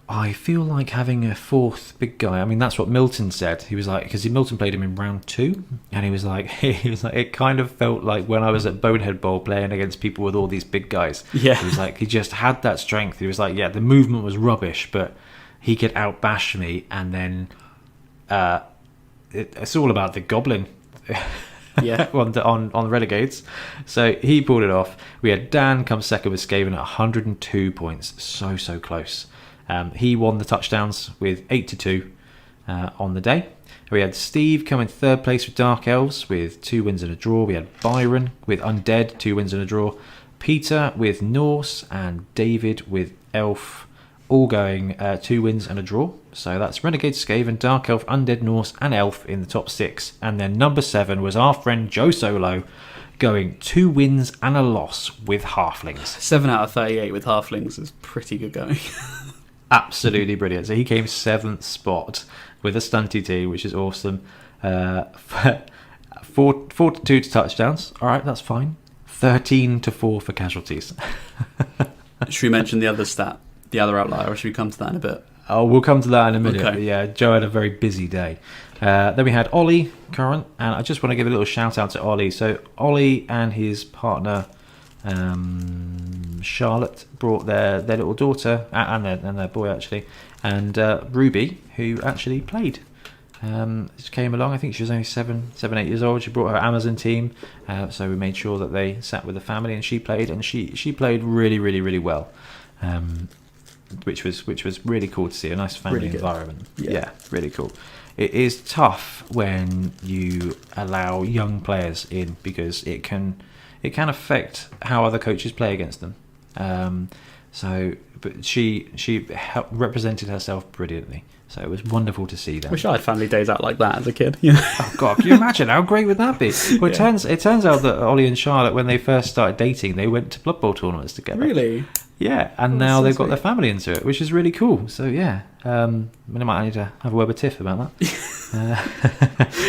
I feel like having a 4th big guy. I mean, that's what Milton said. He was like, because Milton played him in round 2, and he was like, it kind of felt like when I was at Bonehead Bowl playing against people with all these big guys. Yeah. He was like, he just had that strength. He was like, yeah, the movement was rubbish, but he could outbash me, and then it's all about the goblin. Yeah. on Renegades. So he pulled it off. We had Dan come second with Skaven at 102 points. So close. He won the touchdowns with 8-2 on the day. We had Steve come in 3rd place with Dark Elves with 2 wins and a draw. We had Byron with Undead, 2 wins and a draw. Peter with Norse, and David with Elf, all going 2 wins and a draw. So that's Renegade, Skaven, Dark Elf, Undead, Norse, and Elf in the top 6. And then number 7 was our friend Joe Solo, going 2 wins and a loss with Halflings. 7 out of 38 with Halflings is pretty good going. Absolutely brilliant. So he came 7th spot with a stunty team, which is awesome. 4-2 to touchdowns. All right, that's fine. 13-4 for casualties. Should we mention the other stat, the other outlier, or should we come to that in a bit? Oh, we'll come to that in a minute. Okay. But yeah, Joe had a very busy day. Then we had Ollie current, and I just want to give a little shout out to Ollie. So Ollie and his partner Charlotte brought their little daughter and their boy actually, and Ruby, who actually played. She came along. I think she was only 8 years old. She brought her Amazon team, so we made sure that they sat with the family, and she played, and she played really well. Which was really cool to see, a nice family environment. Yeah, really cool. It is tough when you allow young players in, because it can affect how other coaches play against them. But she represented herself brilliantly. So it was wonderful to see that. Wish I had family days out like that as a kid. You know? Oh God, can you imagine how great would that be? Well, it turns out that Ollie and Charlotte, when they first started dating, they went to Blood Bowl tournaments together. Really? Yeah, and now they've got their family into it, which is really cool. So yeah, I might need to have a word with Tiff about that.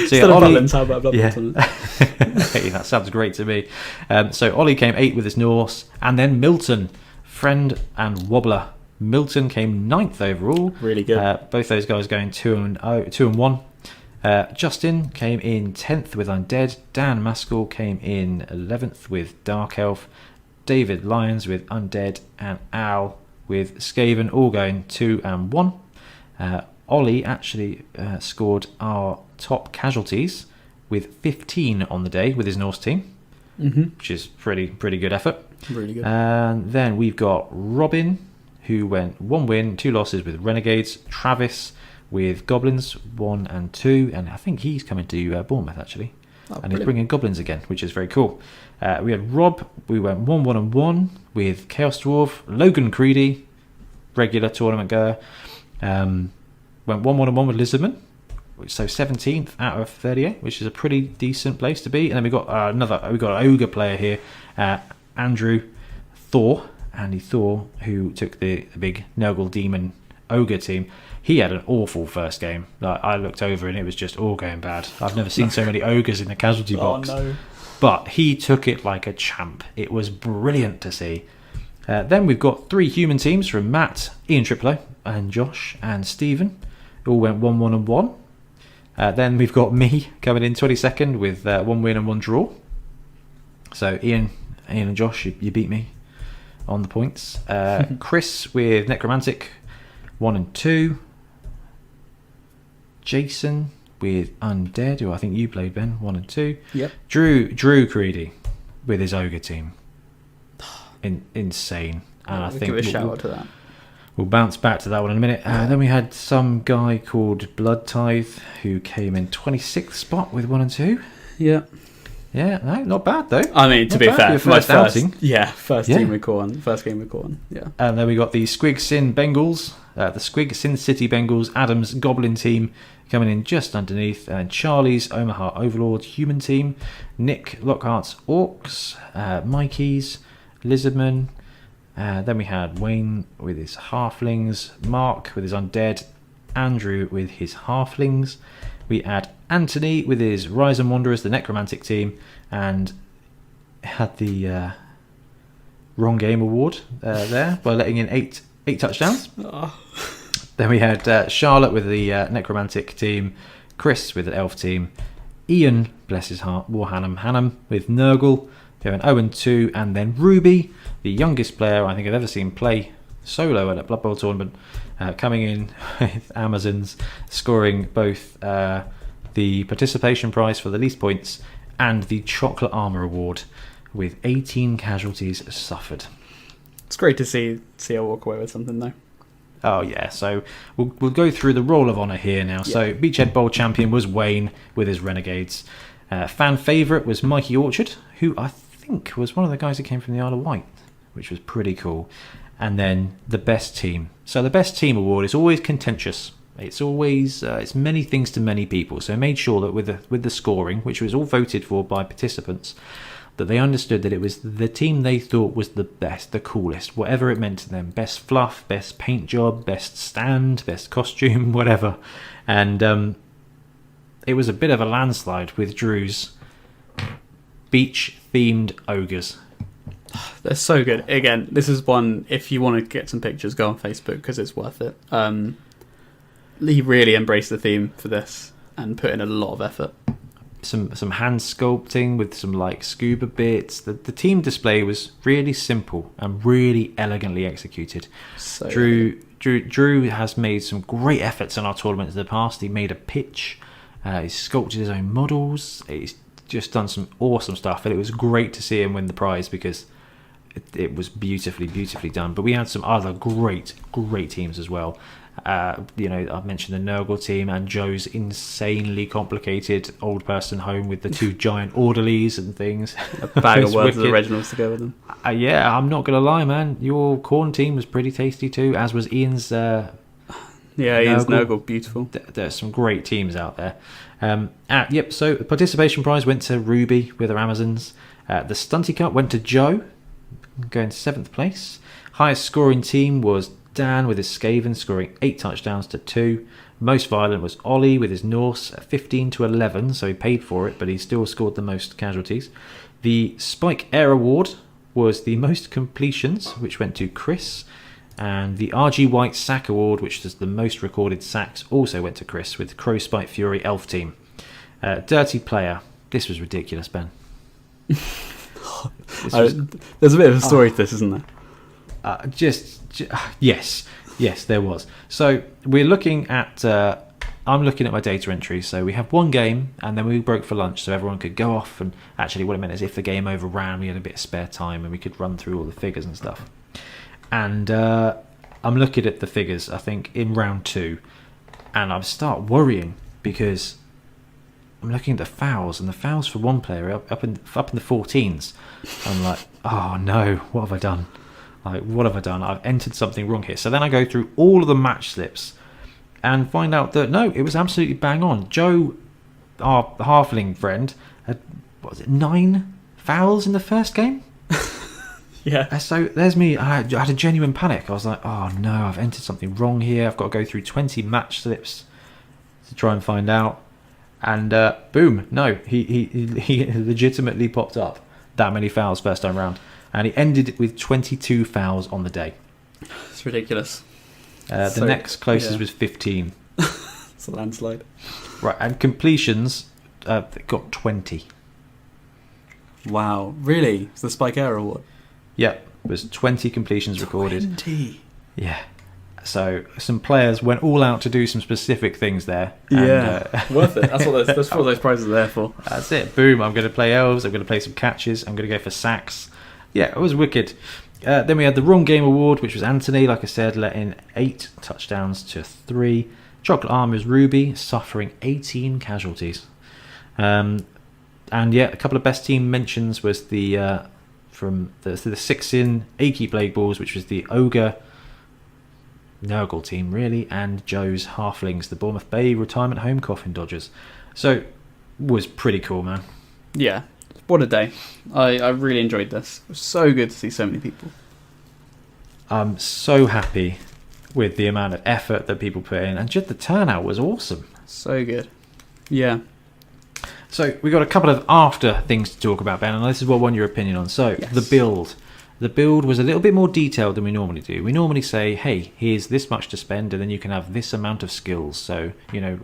So yeah, Ollie, how about Blood Bowl tournament? Hey, that sounds great to me. So Ollie came 8 with his Norse, and then Milton, friend and wobbler. Milton came 9th overall. Really good. Both those guys going 2-1. Justin came in 10th with Undead. Dan Maskell came in 11th with Dark Elf. David Lyons with Undead, and Al with Skaven, all going 2-1. Ollie actually scored our top casualties with 15 on the day with his Norse team, which is pretty good effort. Really good. And then we've got Robin, who went 1 win, 2 losses with Renegades. Travis with Goblins, 1 and 2, and I think he's coming to Bournemouth actually. And he's bringing Goblins again, which is very cool. We had Rob, we went 1-1 with Chaos Dwarf. Logan Creedy, regular tournament goer, went 1-1 with Lizardman, so 17th out of 38, which is a pretty decent place to be. And then we got an ogre player here, Andrew Thor, Andy Thor, who took the big Nurgle Demon ogre team. He had an awful first game. Like, I looked over and it was just all going bad. I've never seen so many ogres in the casualty box. No. But he took it like a champ. It was brilliant to see. Then we've got 3 human teams from Matt, Ian Triplo, and Josh and Stephen. All went 1-1. Then we've got me coming in 22nd with 1 win and 1 draw. So Ian and Josh, you beat me on the points. Chris with Necromantic, 1 and 2. Jason with Undead, who I think you played, Ben, 1 and 2. Yep. Drew Creedy with his ogre team. Insane. And I think give a shout out to that. We'll bounce back to that one in a minute. Then we had some guy called Bloodtithe who came in 26th spot with 1 and 2. Yeah. Yeah, no, not bad though. I mean, to be fair, first outing. First team we caught on. First game we caught on. Yeah. And then we got the Squig Sin Bengals The Squig Sin City Bengals, Adam's Goblin team coming in just underneath, and Charlie's Omaha Overlord human team, Nick Lockhart's Orcs, Mikey's Lizardman. Then we had Wayne with his Halflings, Mark with his Undead, Andrew with his Halflings. We had Anthony with his Rise and Wanderers, the Necromantic team, and had the wrong game award there by letting in eight touchdowns. Oh. Then we had Charlotte with the Necromantic team, Chris with the Elf team, Ian, bless his heart, Warhannam with Nurgle, going 0-2, and then Ruby, the youngest player I think I've ever seen play solo at a Blood Bowl tournament, coming in with Amazons, scoring both the participation prize for the least points and the Chocolate Armour Award with 18 casualties suffered. It's great to see her walk away with something, though. Oh yeah, so we'll go through the Roll of Honour here now. Yeah. So Beachhead Bowl champion was Wayne with his Renegades. Fan favourite was Mikey Orchard, who I think was one of the guys who came from the Isle of Wight, which was pretty cool. And then the best team. So the best team award is always contentious. It's always it's many things to many people. So I made sure that with the scoring, which was all voted for by participants, that they understood that it was the team they thought was the best, the coolest, whatever it meant to them. Best fluff, best paint job, best stand, best costume, whatever. And it was a bit of a landslide with Drew's beach-themed ogres. They're so good. Again, this is one, if you want to get some pictures, go on Facebook because it's worth it. He really embraced the theme for this and put in a lot of effort. Some hand sculpting with some like scuba bits. The team display was really simple and really elegantly executed. So Drew has made some great efforts in our tournaments in the past. He made a pitch. He's sculpted his own models. He's just done some awesome stuff, and it was great to see him win the prize because it was beautifully done. But we had some other great teams as well. I've mentioned the Nurgle team and Joe's insanely complicated old person home with the two giant orderlies and things. A bag of words of the Reginalds to go with them. Yeah, I'm not going to lie, man. Your corn team was pretty tasty too, as was Ian's. Ian's Nurgle, beautiful. There's some great teams out there. So the participation prize went to Ruby with her Amazons. The Stunty Cup went to Joe, going to 7th place. Highest scoring team was Dan with his Skaven, scoring 8 touchdowns to 2. Most violent was Ollie with his Norse, 15-11, so he paid for it, but he still scored the most casualties. The Spike Air Award was the most completions, which went to Chris. And the RG White Sack Award, which was the most recorded sacks, also went to Chris with Crow Spite Fury Elf Team. Dirty Player. This was ridiculous, Ben. There's a bit of a story to this, isn't there? Yes, there was. So we're looking at. I'm looking at my data entry. So we have one game, and then we broke for lunch, so everyone could go off. And actually, what it meant is, if the game overran, we had a bit of spare time, and we could run through all the figures and stuff. And I'm looking at the figures, I think, in round 2, and I start worrying because I'm looking at the fouls, and the fouls for one player up in the 14s. I'm like, oh no, what have I done? I've entered something wrong here. So then I go through all of the match slips and find out that no, it was absolutely bang on. Joe, our halfling friend, had 9 fouls in the first game. Yeah. So there's me. I had a genuine panic. I was like, oh no, I've entered something wrong here. I've got to go through 20 match slips to try and find out. And boom, no, he legitimately popped up that many fouls first time round. And he ended with 22 fouls on the day. It's ridiculous. The next closest was 15. It's a landslide. Right, and completions got 20. Wow, really? It's the Spike Air Award? Yep, it was 20 completions recorded. 20? Yeah. So some players went all out to do some specific things there. Yeah, worth it. That's what those prizes are there for. That's it. Boom, I'm going to play elves, I'm going to play some catches, I'm going to go for sacks. Yeah, it was wicked. Then we had the Wrong Game Award, which was Anthony, like I said, let in 8 touchdowns to 3. Chocolate Armour's Ruby, suffering 18 casualties. And yeah, a couple of best team mentions was from the 6-in Achy Plague Balls, which was the Ogre Nurgle team, really, and Joe's Halflings, the Bournemouth Bay Retirement Home Coffin Dodgers. So, was pretty cool, man. Yeah, what a day. I really enjoyed this. It was so good to see so many people. I'm so happy with the amount of effort that people put in, and just the turnout was awesome. So good. Yeah. So we got a couple of after things to talk about, Ben, and this is what I want your opinion on. So Yes. the build. The build was a little bit more detailed than we normally do. We normally say, hey, here's this much to spend, and then you can have this amount of skills. So,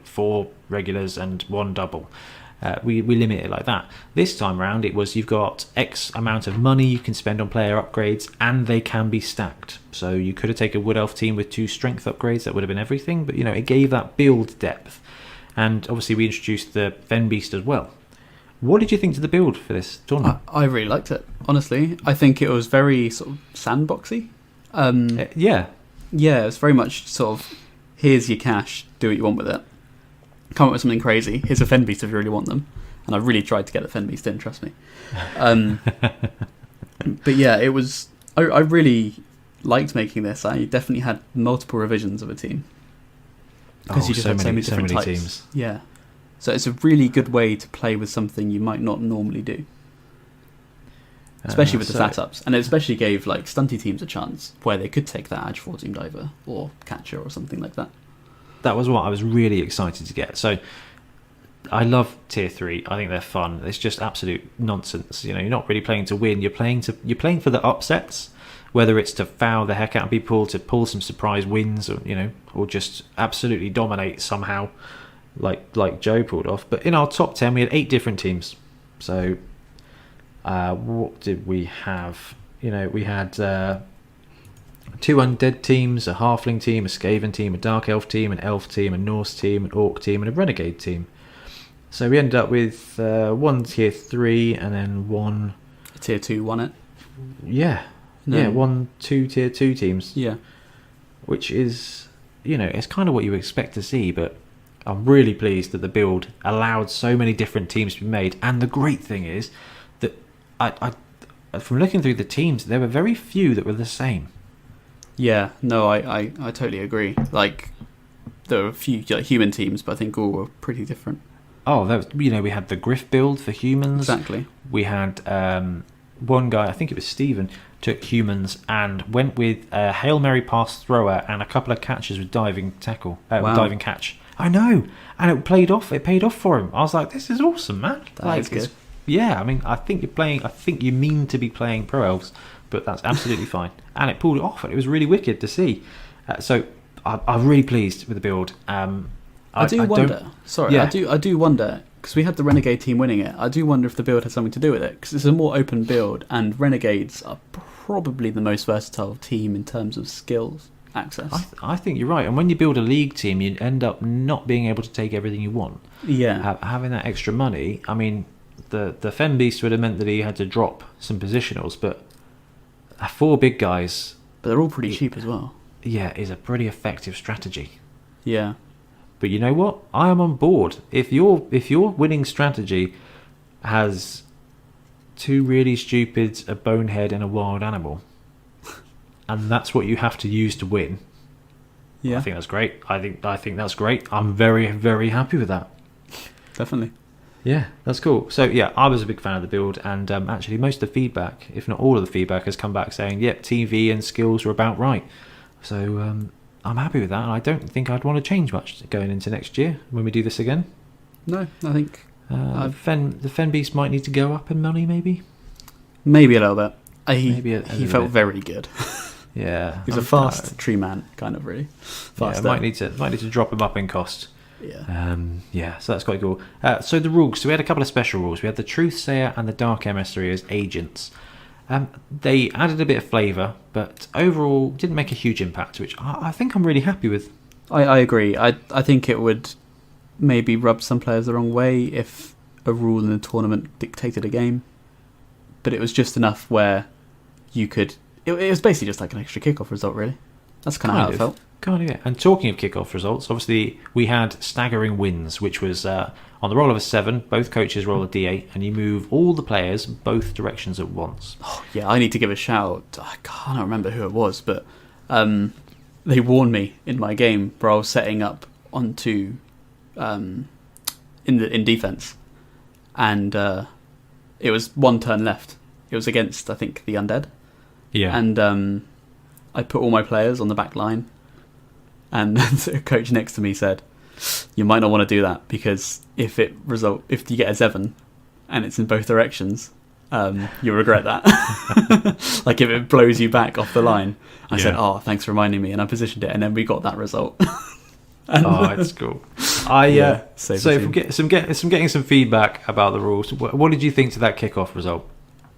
4 regulars and 1 double. We limit it like that. This time round, it was you've got X amount of money you can spend on player upgrades, and they can be stacked. So you could have taken a Wood Elf team with 2 strength upgrades. That would have been everything. But, it gave that build depth. And obviously we introduced the Fen Beast as well. What did you think to the build for this tournament? I really liked it, honestly. I think it was very sort of sandboxy. Yeah. Yeah, it's very much sort of, here's your cash, do what you want with it. Come up with something crazy. Here's a Fen Beast if you really want them. And I really tried to get the Fen Beast in, trust me. But yeah, it was... I really liked making this. I definitely had multiple revisions of a team. Because you just had so many different types. Teams. Yeah. So it's a really good way to play with something you might not normally do. Especially with the flat ups. And it especially gave like stunty teams a chance where they could take that Edge 14 diver or catcher or something like that. That was what I was really excited to get. So I love tier 3. I think they're fun. It's just absolute nonsense. You're not really playing to win. You're playing for the upsets, whether it's to foul the heck out of people, to pull some surprise wins, or just absolutely dominate somehow, like Joe pulled off. But in our top 10, we had 8 different teams. So what did we have? We had 2 undead teams, a halfling team, a skaven team, a dark elf team, an elf team, a Norse team, an orc team, and a renegade team. So we ended up with 1 tier 3 and then 1... A tier 2 won it? Yeah. No. Yeah, 2 tier 2 teams. Yeah. Which is, it's kind of what you expect to see, but I'm really pleased that the build allowed so many different teams to be made. And the great thing is that I from looking through the teams, there were very few that were the same. Yeah, no, I totally agree. Like, there were a few human teams, but I think all were pretty different. Oh, we had the Griff build for humans. Exactly. We had one guy, I think it was Stephen, took humans and went with a Hail Mary pass thrower and a couple of catches with diving tackle, diving catch. I know, and it paid off. It paid off for him. I was like, "This is awesome, man!" That is good. Yeah, I mean, I think you're playing. I think you mean to be playing pro elves, but that's absolutely fine. And it pulled it off, and it was really wicked to see. So I'm really pleased with the build. I do wonder. Sorry, yeah. I do wonder, because we had the Renegade team winning it. I do wonder if the build has something to do with it, because it's a more open build, and Renegades are probably the most versatile team in terms of skills access. I think you're right. And when you build a league team, you end up not being able to take everything you want. Yeah. Having that extra money, I mean, the Fen Beast would have meant that he had to drop some positionals, but 4 big guys... But they're all pretty cheap as well. Yeah, is a pretty effective strategy. Yeah. But you know what? I am on board. If your winning strategy has 2 really stupids, a bonehead, and a wild animal, and that's what you have to use to win, yeah, I think that's great. I think that's great. I'm very, very happy with that. Definitely. Yeah, that's cool. So yeah, I was a big fan of the build, and actually most of the feedback, if not all of the feedback, has come back saying, yep, TV and skills were about right. So I'm happy with that, and I don't think I'd want to change much going into next year when we do this again. No, I think the Fen Beast might need to go up in money, maybe. Maybe a little bit. He felt bit. Very good. Yeah, he's a fast tree man, kind of really. Fast. Yeah, might need to drop him up in cost. Yeah. Yeah, so that's quite cool. So the rules. So we had a couple of special rules. We had the Truthsayer and the Dark Emissary as agents. They added a bit of flavour, but overall didn't make a huge impact, which I think I'm really happy with. I agree. I think it would maybe rub some players the wrong way if a rule in the tournament dictated a game. But it was just enough where you could... It was basically just like an extra kickoff result, really. That's kind of how it felt. Kind of, yeah. And talking of kickoff results, obviously we had staggering wins, which was on the roll of a 7, both coaches roll a d8, and you move all the players both directions at once. Oh, yeah, I need to give a shout. I can't remember who it was, but they warned me in my game where I was setting up onto in defense, and it was one turn left. It was against, I think, the undead. Yeah. And I put all my players on the back line, and the coach next to me said, "You might not want to do that, because if you get a 7 and it's in both directions, you'll regret that." Like if it blows you back off the line. I said, "Oh, thanks for reminding me," and I positioned it, and then we got that result. That's cool. So from getting some feedback about the rules, what did you think to that kickoff result?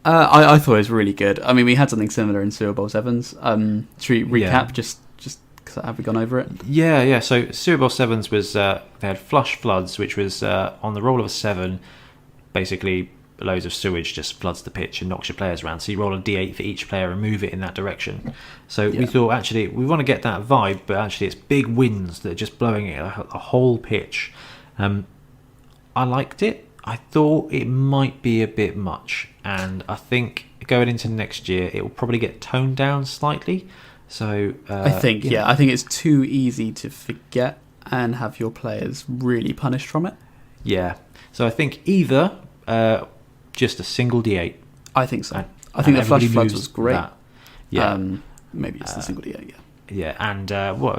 I thought it was really good. I mean, we had something similar in Sewer Bowl Sevens. Should we recap? Just have we gone over it? Yeah. So Sewer Bowl Sevens was they had flush floods, which was on the roll of a 7, basically loads of sewage just floods the pitch and knocks your players around. So you roll a d8 for each player and move it in that direction. So we thought, actually, we want to get that vibe, but actually it's big winds that are just blowing it a whole pitch. I liked it. I thought it might be a bit much, and I think going into next year it will probably get toned down slightly. So I think it's too easy to forget and have your players really punished from it. Yeah. So I think either just a single d8. I think so. I think the flush floods was great. That. Yeah. Maybe it's the single d8. Yeah. Yeah, and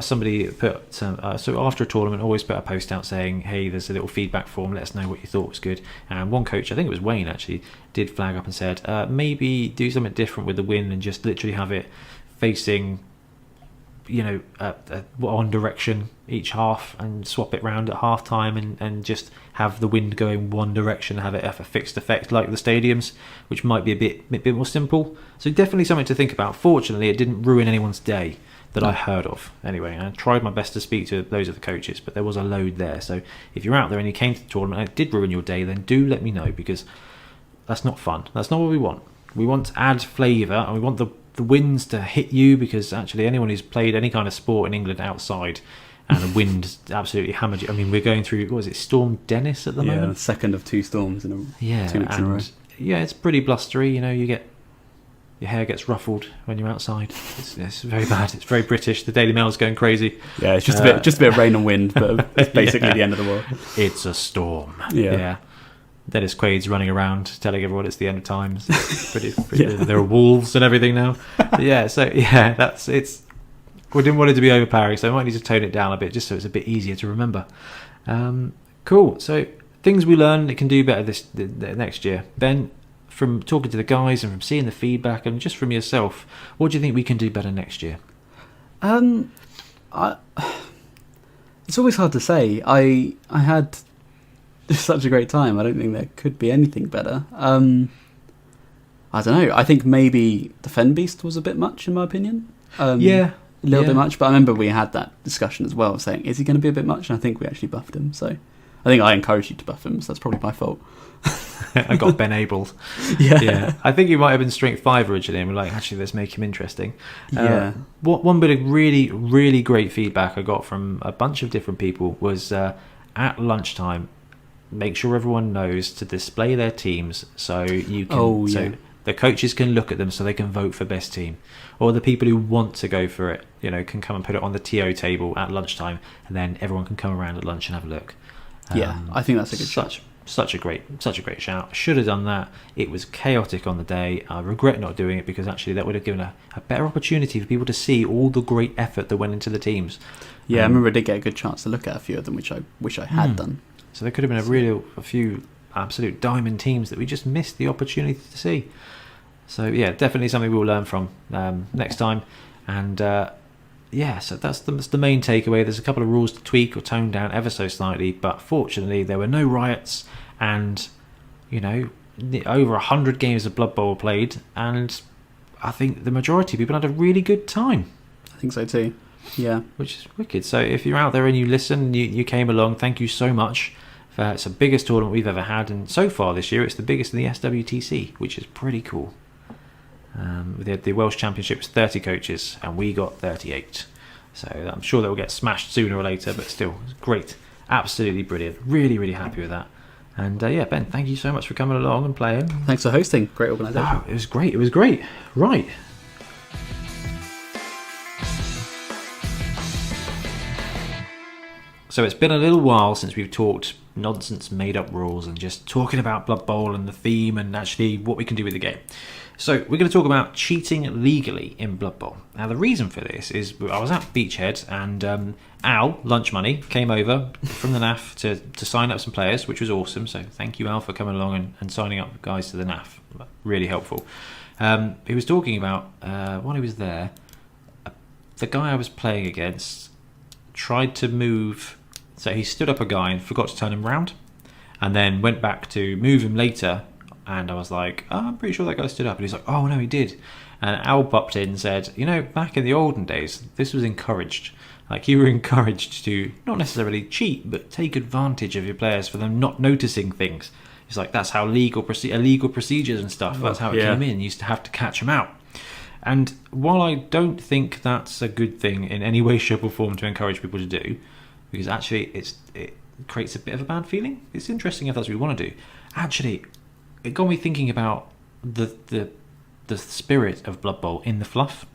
somebody put so after a tournament, always put a post out saying, "Hey, there's a little feedback form. Let us know what you thought was good." And one coach, I think it was Wayne, actually did flag up and said, maybe do something different with the wind and just literally have it facing, one direction each half, and swap it round at half time, and just have the wind going one direction, have it have a fixed effect like the stadiums, which might be a bit more simple. So definitely something to think about. Fortunately, it didn't ruin anyone's day that I heard of. Anyway, I tried my best to speak to those of the coaches, but there was a load there. So if you're out there and you came to the tournament and it did ruin your day, then do let me know, because that's not fun. That's not what we want. We want to add flavour, and we want the winds to hit you, because actually anyone who's played any kind of sport in England outside and the wind absolutely hammered you. I mean, we're going through, what was it, Storm Dennis at the moment? Yeah, the second of 2 storms in 2 weeks in a row. Yeah, it's pretty blustery. Your hair gets ruffled when you're outside. It's very bad. It's very British. The Daily Mail's going crazy. Yeah, it's just a bit of rain and wind, but it's basically the end of the world. It's a storm. Yeah. Dennis Quaid's running around telling everyone it's the end of times. It's pretty There are wolves and everything now. We didn't want it to be overpowering, so I might need to tone it down a bit just so it's a bit easier to remember. Cool. So things we learned that can do better this next year. Ben, from talking to the guys and from seeing the feedback and just from yourself, what do you think we can do better next year? It's always hard to say. I had such a great time. I don't think there could be anything better. I don't know. I think maybe the Fen Beast was a bit much, in my opinion. A little bit much. But I remember we had that discussion as well, saying, is he going to be a bit much? And I think we actually buffed him. So I think I encouraged you to buff him, so that's probably my fault. I got Ben Abled. Yeah. I think he might have been strength 5 originally, and we're like, actually, let's make him interesting. One bit of really, really great feedback I got from a bunch of different people was at lunchtime, make sure everyone knows to display their teams so you can so the coaches can look at them so they can vote for best team, or the people who want to go for it, can come and put it on the TO table at lunchtime, and then everyone can come around at lunch and have a look. I think that's a good shout. Such a great shout. Should have done that. It was chaotic on the day. I regret not doing it, because actually that would have given a better opportunity for people to see all the great effort that went into the teams. I remember I did get a good chance to look at a few of them, which I wish I had done. So there could have been a few absolute diamond teams that we just missed the opportunity to see. So definitely something we'll learn from next time. And so that's the main takeaway. There's a couple of rules to tweak or tone down ever so slightly, but fortunately there were no riots, and over 100 games of Blood Bowl were played, and I think the majority of people had a really good time. I think so too. Yeah, which is wicked. So if you're out there and you listen, you came along, thank you so much. It's the biggest tournament we've ever had, and so far this year it's the biggest in the SWTC, which is pretty cool. The Welsh Championship was 30 coaches, and we got 38. So I'm sure that will get smashed sooner or later, but still, it's great. Absolutely brilliant. Really, really happy with that. And Ben, thank you so much for coming along and playing. Thanks for hosting. Great organisation. Oh, it was great. Right. So it's been a little while since we've talked nonsense made-up rules and just talking about Blood Bowl and the theme and actually what we can do with the game. So we're going to talk about cheating legally in Blood Bowl. Now the reason for this is I was at Beachhead and Al, Lunch Money, came over from the NAF to sign up some players, which was awesome. So thank you, Al, for coming along and signing up guys to the NAF. Really helpful. He was talking about, while he was there, the guy I was playing against tried to move, so he stood up a guy and forgot to turn him round, and then went back to move him later, and I was like, I'm pretty sure that guy stood up, and he's like, oh no, he did. And Al bopped in and said, back in the olden days, this was encouraged. Like, you were encouraged to not necessarily cheat, but take advantage of your players for them not noticing things. It's like, that's how illegal procedures and stuff, that's how it came in. You used to have to catch them out. And while I don't think that's a good thing in any way, shape or form to encourage people to do, because actually it creates a bit of a bad feeling, it's interesting if that's what we want to do. Actually, it got me thinking about the spirit of Blood Bowl in the fluff.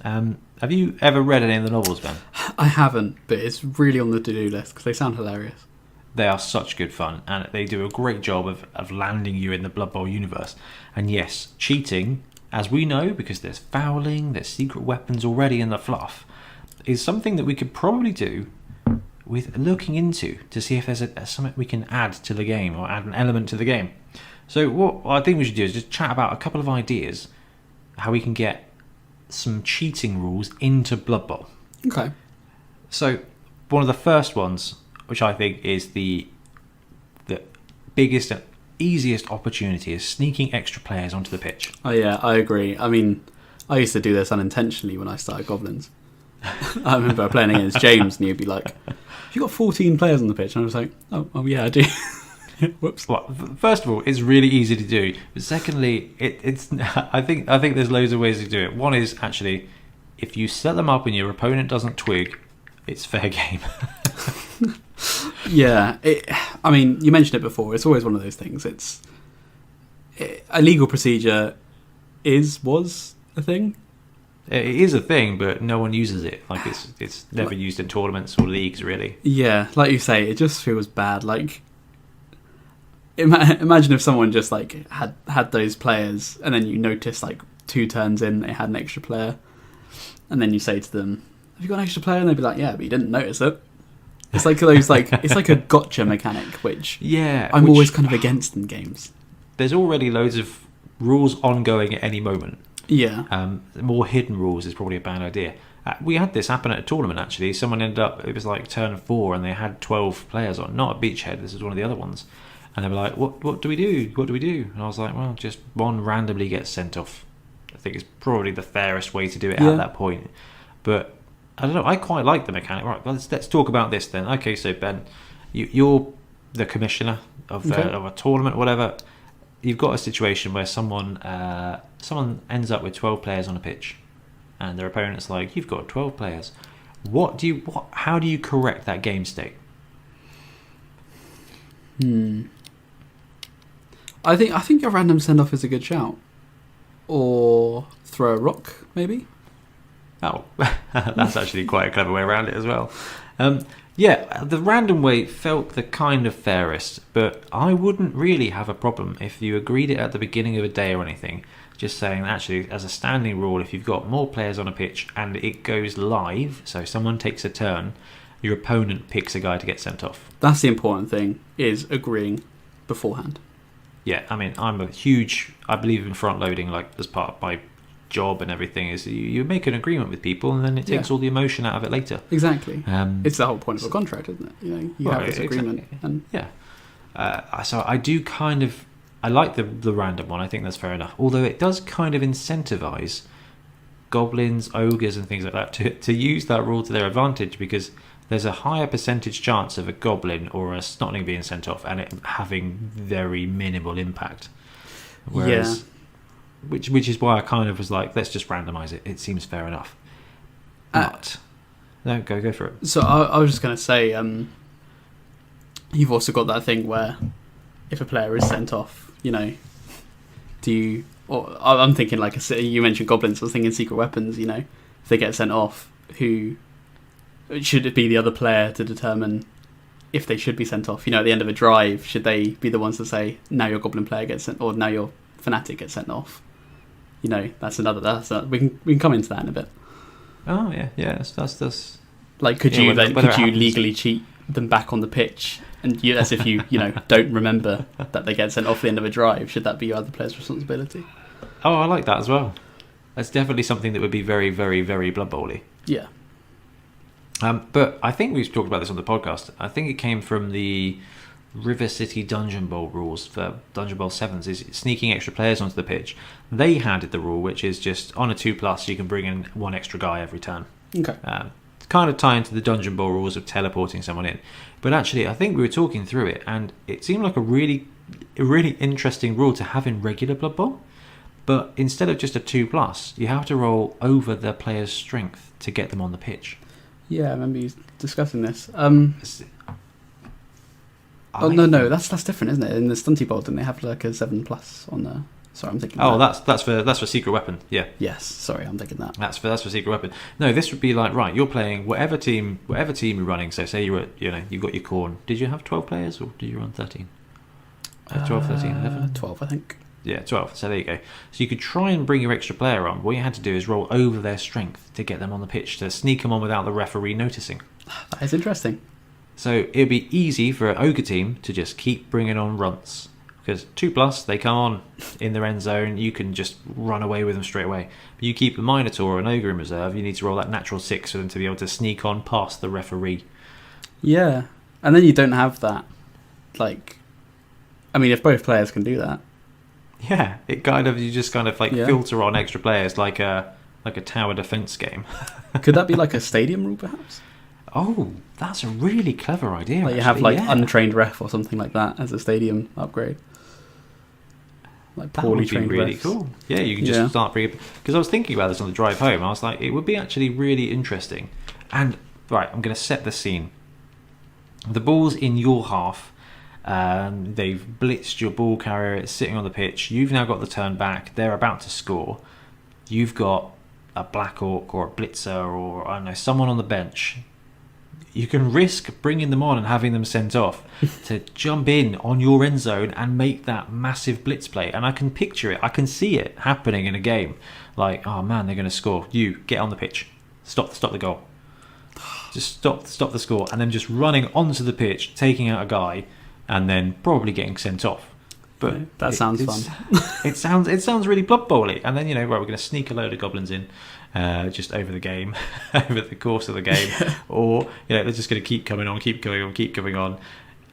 Have you ever read any of the novels, Ben? I haven't, but it's really on the to-do list because they sound hilarious. They are such good fun, and they do a great job of landing you in the Blood Bowl universe. And yes, cheating, as we know, because there's fouling, there's secret weapons already in the fluff, is something that we could probably do with looking into to see if there's something we can add to the game or add an element to the game. So what I think we should do is just chat about a couple of ideas how we can get some cheating rules into Blood Bowl. Okay. So one of the first ones, which I think is the biggest and easiest opportunity, is sneaking extra players onto the pitch. Oh yeah, I agree. I mean, I used to do this unintentionally when I started Goblins. I remember playing against James and he'd be like, you got 14 players on the pitch, and I was like, oh yeah, I do. Whoops. Well, first of all, it's really easy to do. But secondly, it's I think there's loads of ways to do it. One is actually, if you set them up and your opponent doesn't twig, it's fair game. Yeah, I mean, you mentioned it before. It's always one of those things. A legal procedure was a thing. It is a thing, but no one uses it. Like it's never used in tournaments or leagues, really. Yeah, like you say, it just feels bad. Like, imagine if someone just like had those players, and then you notice like 2 turns in they had an extra player, and then you say to them, "Have you got an extra player?" And they'd be like, "Yeah, but you didn't notice it." It's like those it's like a gotcha mechanic, which I'm always kind of against in games. There's already loads of rules ongoing at any moment. Yeah. More hidden rules is probably a bad idea. We had this happen at a tournament, actually. Someone ended up, it was like turn 4, and they had 12 players on. Not a Beachhead, this was one of the other ones. And they were like, what do we do? What do we do? And I was like, well, just one randomly gets sent off. I think it's probably the fairest way to do it at that point. But I don't know, I quite like the mechanic. Right, well, let's talk about this then. Okay, so Ben, you're the commissioner of a tournament, whatever. You've got a situation where someone ends up with 12 players on a pitch, and their opponent's like, "You've got 12 players. How do you correct that game state?" I think a random send off is a good shout, or throw a rock maybe. Oh, that's actually quite a clever way around it as well. Yeah, the random way felt the kind of fairest, but I wouldn't really have a problem if you agreed it at the beginning of a day or anything. Just saying, actually, as a standing rule, if you've got more players on a pitch and it goes live, so someone takes a turn, your opponent picks a guy to get sent off. That's the important thing, is agreeing beforehand. Yeah, I mean, I believe in front loading, like as part of my job and everything, is you make an agreement with people and then it takes all the emotion out of it later. Exactly. It's the whole point of a contract, isn't it? You have this agreement. Exactly. And so I do I like the random one. I think that's fair enough. Although it does kind of incentivize goblins, ogres and things like that to use that rule to their advantage, because there's a higher percentage chance of a goblin or a snotling being sent off and it having very minimal impact. Whereas, which is why I kind of was like, let's just randomize it. It seems fair enough. But no, go for it. So I was just going to say, you've also got that thing where if a player is sent off, do you? Or I'm thinking like you mentioned goblins. I was thinking secret weapons. If they get sent off, who should it be the other player to determine if they should be sent off. At the end of a drive, should they be the ones to say, now your Goblin player gets sent, or now your Fanatic gets sent off? That's another. We can come into that in a bit. Oh yeah. That's like, could you legally cheat them back on the pitch, and as if you don't remember that they get sent off at the end of a drive? Should that be your other player's responsibility? Oh, I like that as well. That's definitely something that would be very, very, very Blood Bowl-y. Yeah. But I think we've talked about this on the podcast. I think it came from the River City Dungeon Bowl rules for Dungeon Bowl 7s, is sneaking extra players onto the pitch. They added the rule, which is just on a 2+, you can bring in one extra guy every turn. Okay. It's kind of tying to the Dungeon Bowl rules of teleporting someone in. But actually, I think we were talking through it, and it seemed like a really interesting rule to have in regular Blood Bowl. But instead of just a 2+, you have to roll over the player's strength to get them on the pitch. Yeah, I remember you discussing this. No, that's different, isn't it? In the Stunty Bowl, didn't they have like a 7+ on the? Sorry, I'm thinking. Oh, that's for secret weapon. Yeah. Yes. Sorry, I'm thinking that. That's for secret weapon. No, this would be like, right, you're playing whatever team you're running. So say you've got your Khorne. Did you have 12 players or did you run 13? 12, 13, 11? 12, I think. Yeah, 12. So there you go. So you could try and bring your extra player on. What you had to do is roll over their strength to get them on the pitch, to sneak them on without the referee noticing. That is interesting. So it'd be easy for an Ogre team to just keep bringing on runts. Because 2+, they come on in their end zone, you can just run away with them straight away. But you keep a Minotaur or an Ogre in reserve, you need to roll that natural 6 for them to be able to sneak on past the referee. Yeah. And then you don't have that, if both players can do that. Yeah, you just filter on extra players like a tower defense game. Could that be like a stadium rule, perhaps? Oh, that's a really clever idea. You have untrained ref or something like that as a stadium upgrade. Like poorly trained refs. That would be really cool. Yeah, you can just start bringing. Because I was thinking about this on the drive home. I was like, it would be actually really interesting. And right, I'm going to set the scene. The ball's in your half. They've blitzed your ball carrier, it's sitting on the pitch, you've now got the turn back, they're about to score, you've got a Black Orc or a Blitzer or I don't know, someone on the bench. You can risk bringing them on and having them sent off to jump in on your end zone and make that massive blitz play. And I can picture it, I can see it happening in a game. Like, oh man, they're going to score, you get on the pitch, stop the goal, just stop the score, and then just running onto the pitch, taking out a guy, and then probably getting sent off. But that sounds fun. It sounds really Blood Bowl-y. And then we're going to sneak a load of goblins in just over the game, over the course of the game, or they're just going to keep coming on,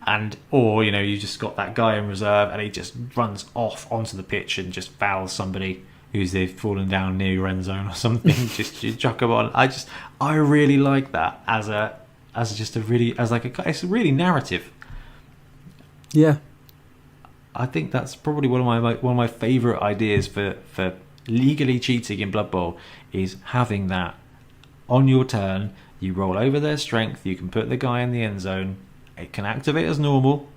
and or you just got that guy in reserve and he just runs off onto the pitch and just fouls somebody who's they've fallen down near your end zone or something. Just you chuck them on. I really like that as it's really narrative. Yeah, I think that's probably one of my favourite ideas for legally cheating in Blood Bowl, is having that on your turn. You roll over their strength, you can put the guy in the end zone, it can activate as normal.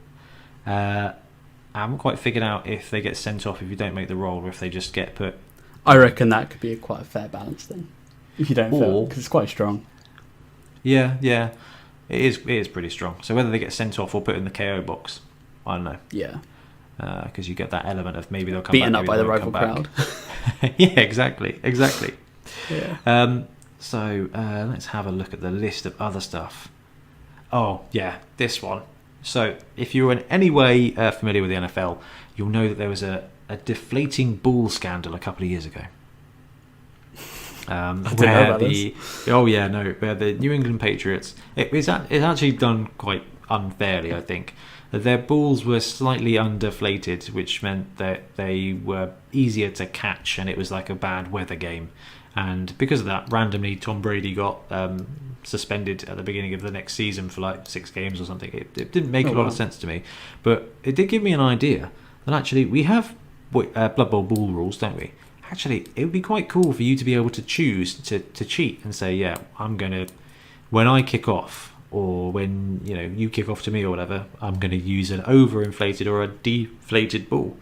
I haven't quite figured out if they get sent off if you don't make the roll, or if they just get put. I reckon that could be quite a fair balance thing, if you don't fail, because it's quite strong. Yeah, it is pretty strong. So whether they get sent off or put in the KO box, I don't know. Yeah. Because you get that element of maybe they'll come beaten back, up by the rival crowd. Yeah, exactly. Yeah. So let's have a look at the list of other stuff. Oh yeah, this one. So if you're in any way familiar with the NFL, you'll know that there was a deflating ball scandal a couple of years ago. Where the New England Patriots, it's actually done quite unfairly, I think. Their balls were slightly underflated, which meant that they were easier to catch, and it was like a bad weather game. And because of that, randomly Tom Brady got suspended at the beginning of the next season for like 6 games or something. It didn't make a lot of sense to me, but it did give me an idea that actually we have Blood Bowl ball rules, don't we? Actually, it would be quite cool for you to be able to choose to cheat and say, yeah, I'm going to, when I kick off, or when you kick off to me or whatever, I'm going to use an overinflated or a deflated ball,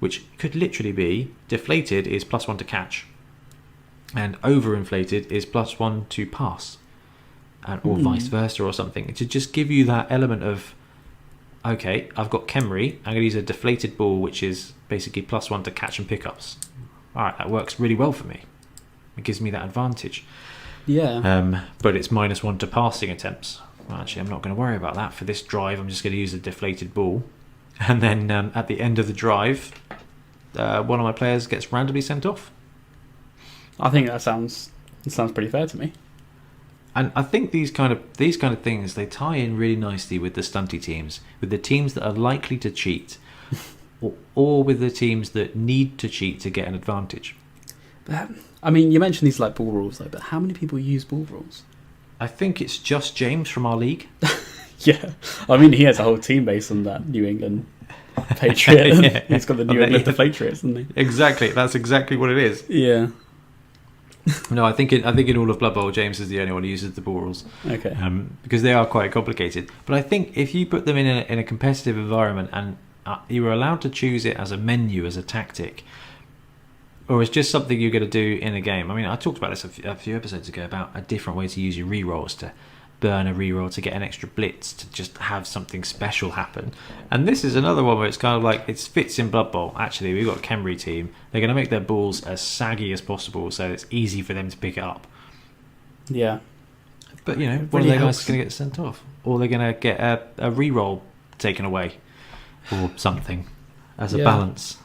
which could literally be deflated is +1 to catch, and overinflated is +1 to pass. or vice versa or something, to just give you that element of, okay, I've got Khemri, I'm going to use a deflated ball, which is basically +1 to catch and pickups. All right, that works really well for me. It gives me that advantage. Yeah. But it's -1 to passing attempts. Well, actually, I'm not going to worry about that for this drive. I'm just going to use a deflated ball. And then at the end of the drive, one of my players gets randomly sent off. I think that sounds pretty fair to me. And I think these kind of things, they tie in really nicely with the stunty teams, with the teams that are likely to cheat, or with the teams that need to cheat to get an advantage. But, I mean, you mentioned these like ball rules, though, but how many people use ball rules? I think it's just James from our league. Yeah, I mean, he has a whole team based on that New England Patriot. Yeah. He's got the New England Patriots, hasn't he? Exactly, that's exactly what it is. Yeah. No, I think in all of Blood Bowl, James is the only one who uses the ball rules. Okay. Because they are quite complicated. But I think if you put them in a competitive environment and you were allowed to choose it as a menu, as a tactic, or it's just something you're going to do in a game. I mean, I talked about this a few episodes ago about a different way to use your rerolls, to burn a reroll, to get an extra blitz, to just have something special happen. And this is another one where it's kind of like, it fits in Blood Bowl. Actually, we've got a Khemri team. They're going to make their balls as saggy as possible so it's easy for them to pick it up. Yeah. But, you know, It one really of their guys helps. is going to get sent off. Or they're going to get a reroll taken away. Or something. As a balance.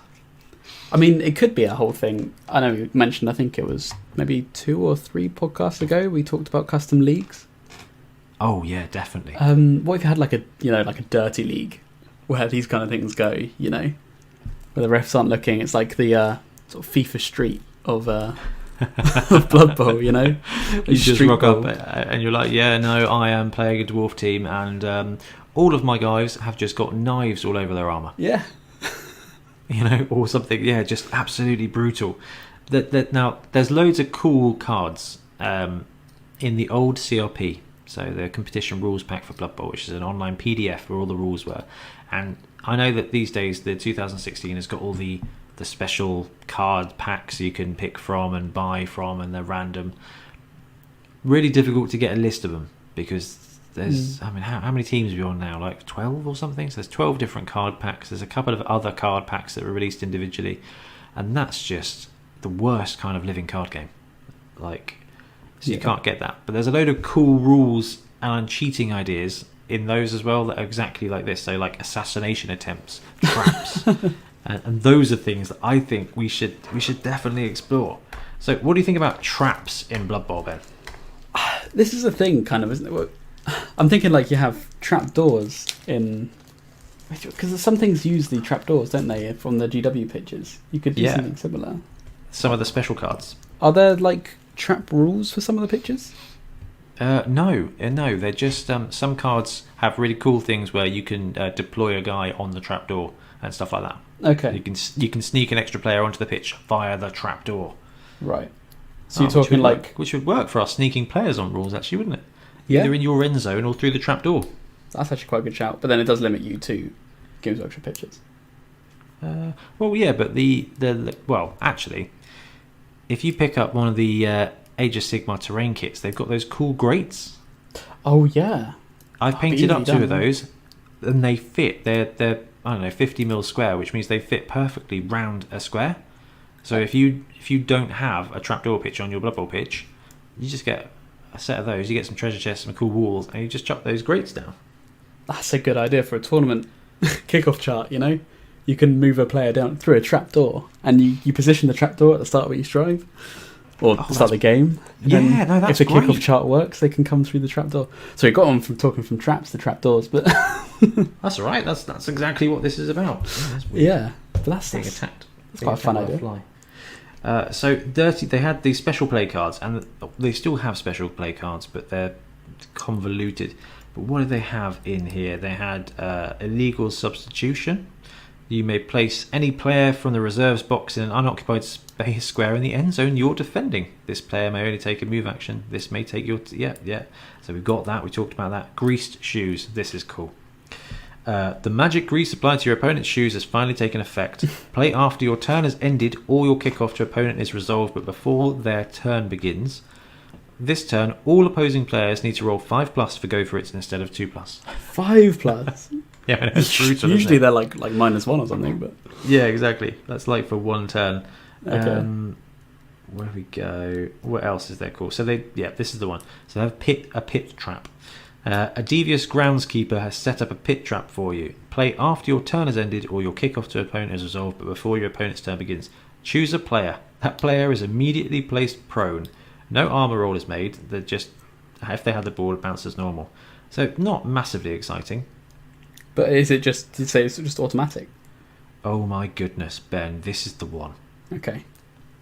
I mean, it could be a whole thing. I know you mentioned, I think it was maybe 2 or 3 podcasts ago, we talked about custom leagues. Oh, yeah, definitely. What if you had like a dirty league where these kind of things go, you know, where the refs aren't looking? It's like the sort of FIFA Street of Blood Bowl, you know? You just Street rock Bowl. up and you're like, yeah, no, I am playing a dwarf team and all of my guys have just got knives all over their armour. Yeah. You know, or something, yeah, just absolutely brutal. Now, there's loads of cool cards in the old CRP, so the competition rules pack for Blood Bowl, which is an online PDF where all the rules were. And I know that these days the 2016 has got all the special card packs you can pick from and buy from, and they're random. Really difficult to get a list of them because there's, I mean, how many teams are we on now? Like 12 or something? So there's 12 different card packs. There's a couple of other card packs that were released individually, and that's just the worst kind of living card game. Like, so you can't get that. But there's a load of cool rules and cheating ideas in those as well that are exactly like this. So like assassination attempts, traps, and those are things that I think we should definitely explore. So what do you think about traps in Blood Bowl, Ben? This is a thing, kind of, isn't it? Well, I'm thinking like you have trapdoors in... Because some things use the trapdoors, don't they, from the GW pitches? You could do something similar. Some of the special cards. Are there like trap rules for some of the pitches? No. They're just some cards have really cool things where you can deploy a guy on the trapdoor and stuff like that. Okay. You can sneak an extra player onto the pitch via the trapdoor. Right. So you're talking which would work for us sneaking players on rules, actually, wouldn't it? Yeah. Either in your end zone or through the trapdoor. That's actually quite a good shout. But then it does limit you to Games Workshop pitches. Well, yeah, but actually, if you pick up one of the Age of Sigmar terrain kits, they've got those cool grates. Oh yeah. I've painted up 2 of those, and they fit. They're I don't know, 50mm square, which means they fit perfectly round a square. So if you don't have a trapdoor pitch on your Blood Bowl pitch, you just get a set of those. You get some treasure chests, some cool walls, and you just chuck those grates down. That's a good idea for a tournament kickoff chart. You know, you can move a player down through a trapdoor, and you position the trapdoor at the start of each drive. Or start of the game. That's if the great. kickoff chart works, they can come through the trapdoor. So we got on from talking from traps to trapdoors, but that's all right. That's exactly what this is about. Yeah, but that's being attacked. That's quite a fun idea. Fly. So dirty. They had these special play cards, and they still have special play cards, but they're convoluted. But what do they have in here? They had illegal substitution. You may place any player from the reserves box in an unoccupied space square in the end zone you're defending. This player may only take a move action. This may take your... Yeah. So we've got that. We talked about that. Greased shoes. This is cool. The magic grease applied to your opponent's shoes has finally taken effect. Play after your turn has ended or your kickoff to opponent is resolved, but before their turn begins. This turn, all opposing players need to roll 5+ for go for it instead of 2+. 5+. Yeah, I know, it's brutal. Usually they're like -1 or something, but yeah, exactly. That's like for one turn. Okay. Where we go? What else is there called? So this is the one. So they have a pit trap. A devious groundskeeper has set up a pit trap for you. Play after your turn has ended or your kickoff to opponent is resolved, but before your opponent's turn begins. Choose a player. That player is immediately placed prone. No armor roll is made. They're just, if they have the ball, it bounces normal. So not massively exciting. But is it just, did you say it's just automatic? Oh my goodness, Ben, this is the one. Okay.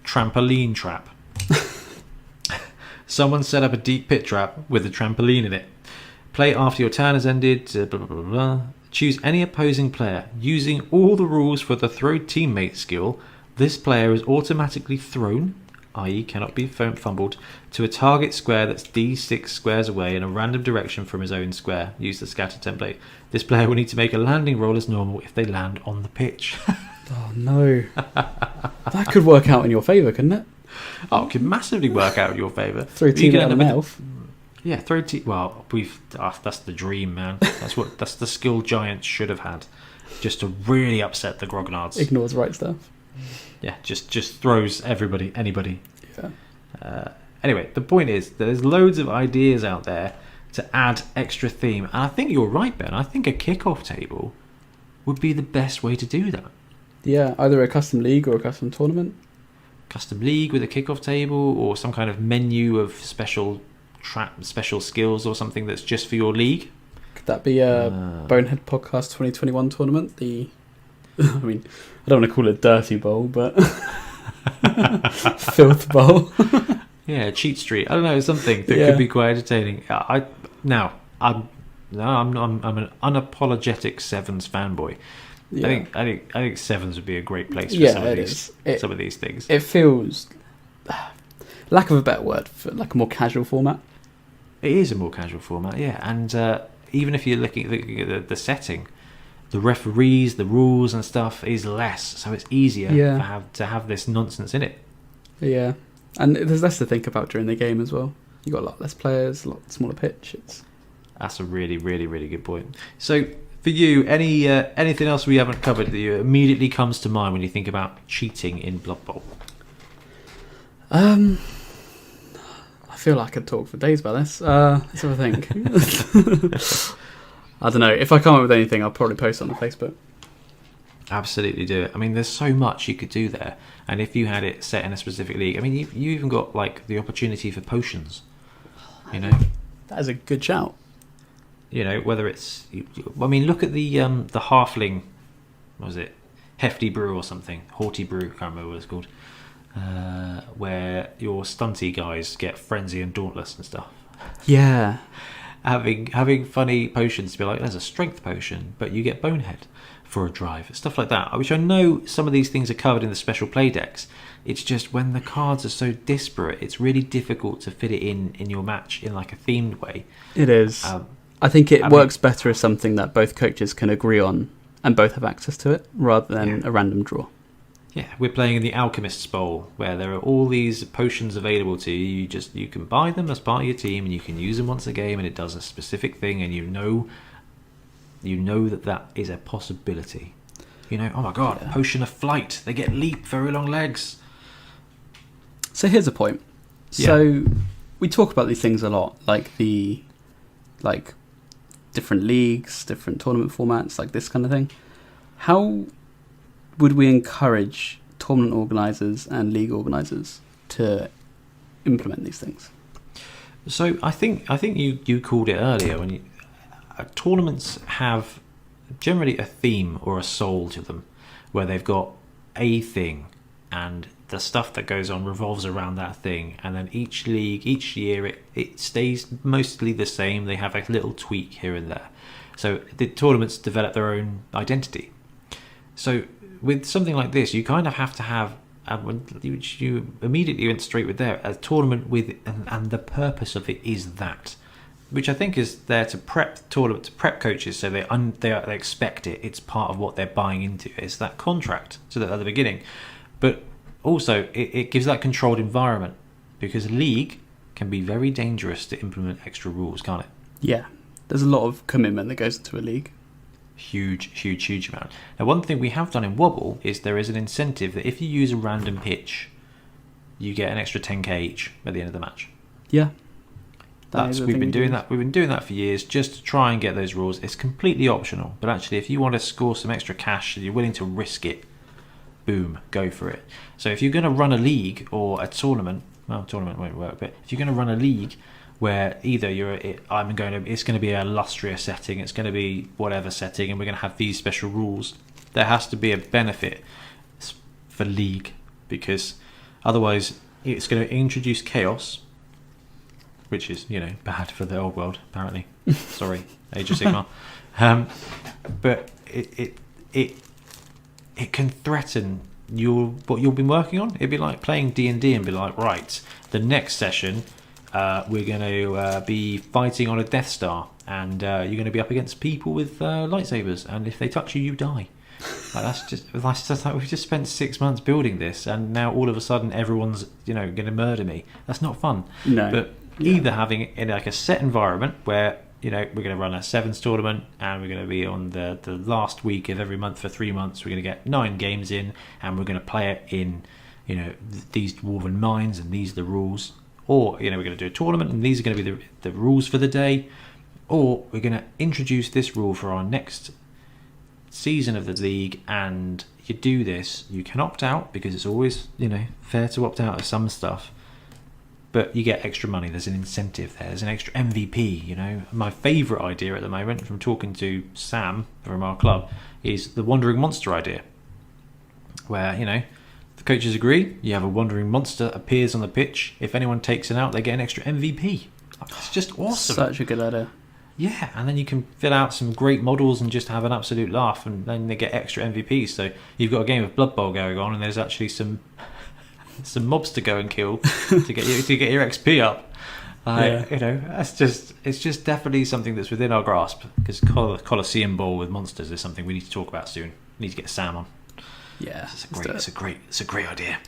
Trampoline trap. Someone set up a deep pit trap with a trampoline in it. Play after your turn has ended. Blah, blah, blah, blah. Choose any opposing player. Using all the rules for the throw teammate skill, this player is automatically thrown, i.e. cannot be fumbled, to a target square that's D6 squares away in a random direction from his own square. Use the scatter template. This player will need to make a landing roll as normal if they land on the pitch. Oh no. That could work out in your favour, couldn't it? Oh, it could massively work out in your favour. Throw teammate on an elf. Yeah, well, that's the dream, man. That's the skill giants should have had, just to really upset the grognards. Ignores right stuff. Yeah, just throws anybody. Yeah. Anyway, the point is that there's loads of ideas out there to add extra theme, and I think you're right, Ben. I think a kickoff table would be the best way to do that. Yeah, either a custom league or a custom tournament. Custom league with a kickoff table, or some kind of menu of special skills, or something that's just for your league. Could that be a Bonehead Podcast 2021 tournament? I mean, I don't want to call it Dirty Bowl, but Filth Bowl. Yeah, Cheat Street. I don't know, something that could be quite entertaining. I'm an unapologetic Sevens fanboy. Yeah. I think Sevens would be a great place for some of these things. It feels, lack of a better word, for like a more casual format. It is a more casual format, yeah. And even if you're looking at the setting, the referees, the rules and stuff is less, so it's easier to have this nonsense in it. Yeah, and there's less to think about during the game as well. You got a lot less players, a lot smaller pitch. That's a really, really, really good point. So for you, anything else we haven't covered that you immediately comes to mind when you think about cheating in Blood Bowl? I feel like I could talk for days about this. Let's have a think. I don't know. If I come up with anything, I'll probably post it on the Facebook. Absolutely do it. I mean, there's so much you could do there. And if you had it set in a specific league, I mean, you even got like the opportunity for potions. You know, that is a good shout. You know, whether it's, I mean, look at the halfling, what was it, hefty brew or something, haughty brew, can't remember what it's called, where your stunty guys get frenzy and dauntless and stuff. Yeah. Having funny potions to be like, there's a strength potion, but you get Bonehead for a drive, stuff like that. Which I know some of these things are covered in the special play decks. It's just when the cards are so disparate, it's really difficult to fit it in your match in like a themed way. It is. I think it works better as something that both coaches can agree on and both have access to it, rather than a random draw. Yeah, we're playing in the Alchemist's Bowl, where there are all these potions available to you. You can buy them as part of your team, and you can use them once a game, and it does a specific thing, and you know that is a possibility. You know, oh my god, potion of flight. They get leap, very long legs. So here's a point. Yeah. So we talk about these things a lot, like different leagues, different tournament formats, like this kind of thing. How would we encourage tournament organisers and league organisers to implement these things? So I think you called it earlier when tournaments have generally a theme or a soul to them, where they've got a thing and the stuff that goes on revolves around that thing, and then each year it stays mostly the same. They have a little tweak here and there, so the tournaments develop their own identity. So with something like this, you kind of have to have, which you immediately went straight with there, a tournament with, and the purpose of it is that, which I think is there to prep coaches, so they expect it. It's part of what they're buying into. It's that contract at the beginning, but also it gives that controlled environment, because a league can be very dangerous to implement extra rules, can't it? Yeah, there's a lot of commitment that goes into a league. Huge amount. Now, one thing we have done in Wobble is there is an incentive that if you use a random pitch, you get an extra 10k each at the end of the match. Yeah. We've been doing that. We've been doing that for years, just to try and get those rules. It's completely optional, but actually, if you want to score some extra cash and you're willing to risk it, boom, go for it. So if you're going to run a league or a tournament, well, tournament won't work, but if you're going to run a league where either it's going to be a illustrious setting, it's going to be whatever setting, and we're going to have these special rules, there has to be a benefit for league, because otherwise it's going to introduce chaos, which is, bad for the old world, apparently. Sorry, Age of Sigmar. But it can threaten what you've been working on. It'd be like playing D&D and be like, right, the next session we're going to be fighting on a Death Star, and you're going to be up against people with lightsabers, and if they touch you, you die. That's just like we've just spent 6 months building this, and now all of a sudden everyone's going to murder me. That's not fun. No. But either having it in like a set environment where we're going to run a sevens tournament, and we're going to be on the last week of every month for 3 months. We're going to get 9 games in, and we're going to play it in these dwarven mines, and these are the rules. Or we're going to do a tournament, and these are going to be the rules for the day. Or we're going to introduce this rule for our next season of the league, and you do this, you can opt out, because it's always fair to opt out of some stuff, but you get extra money. There's an incentive there. There's an extra MVP. My favourite idea at the moment, from talking to Sam from our club, is the Wandering Monster idea, where the coaches agree, you have a wandering monster appears on the pitch. If anyone takes it out, they get an extra MVP. It's just awesome. Such a good idea. Yeah, and then you can fill out some great models and just have an absolute laugh, and then they get extra MVPs. So you've got a game of Blood Bowl going on, and there's actually some mobs to go and kill to get your XP up. It's just definitely something that's within our grasp, because Colosseum Bowl with monsters is something we need to talk about soon. We need to get Sam on. Yeah, it's a great idea.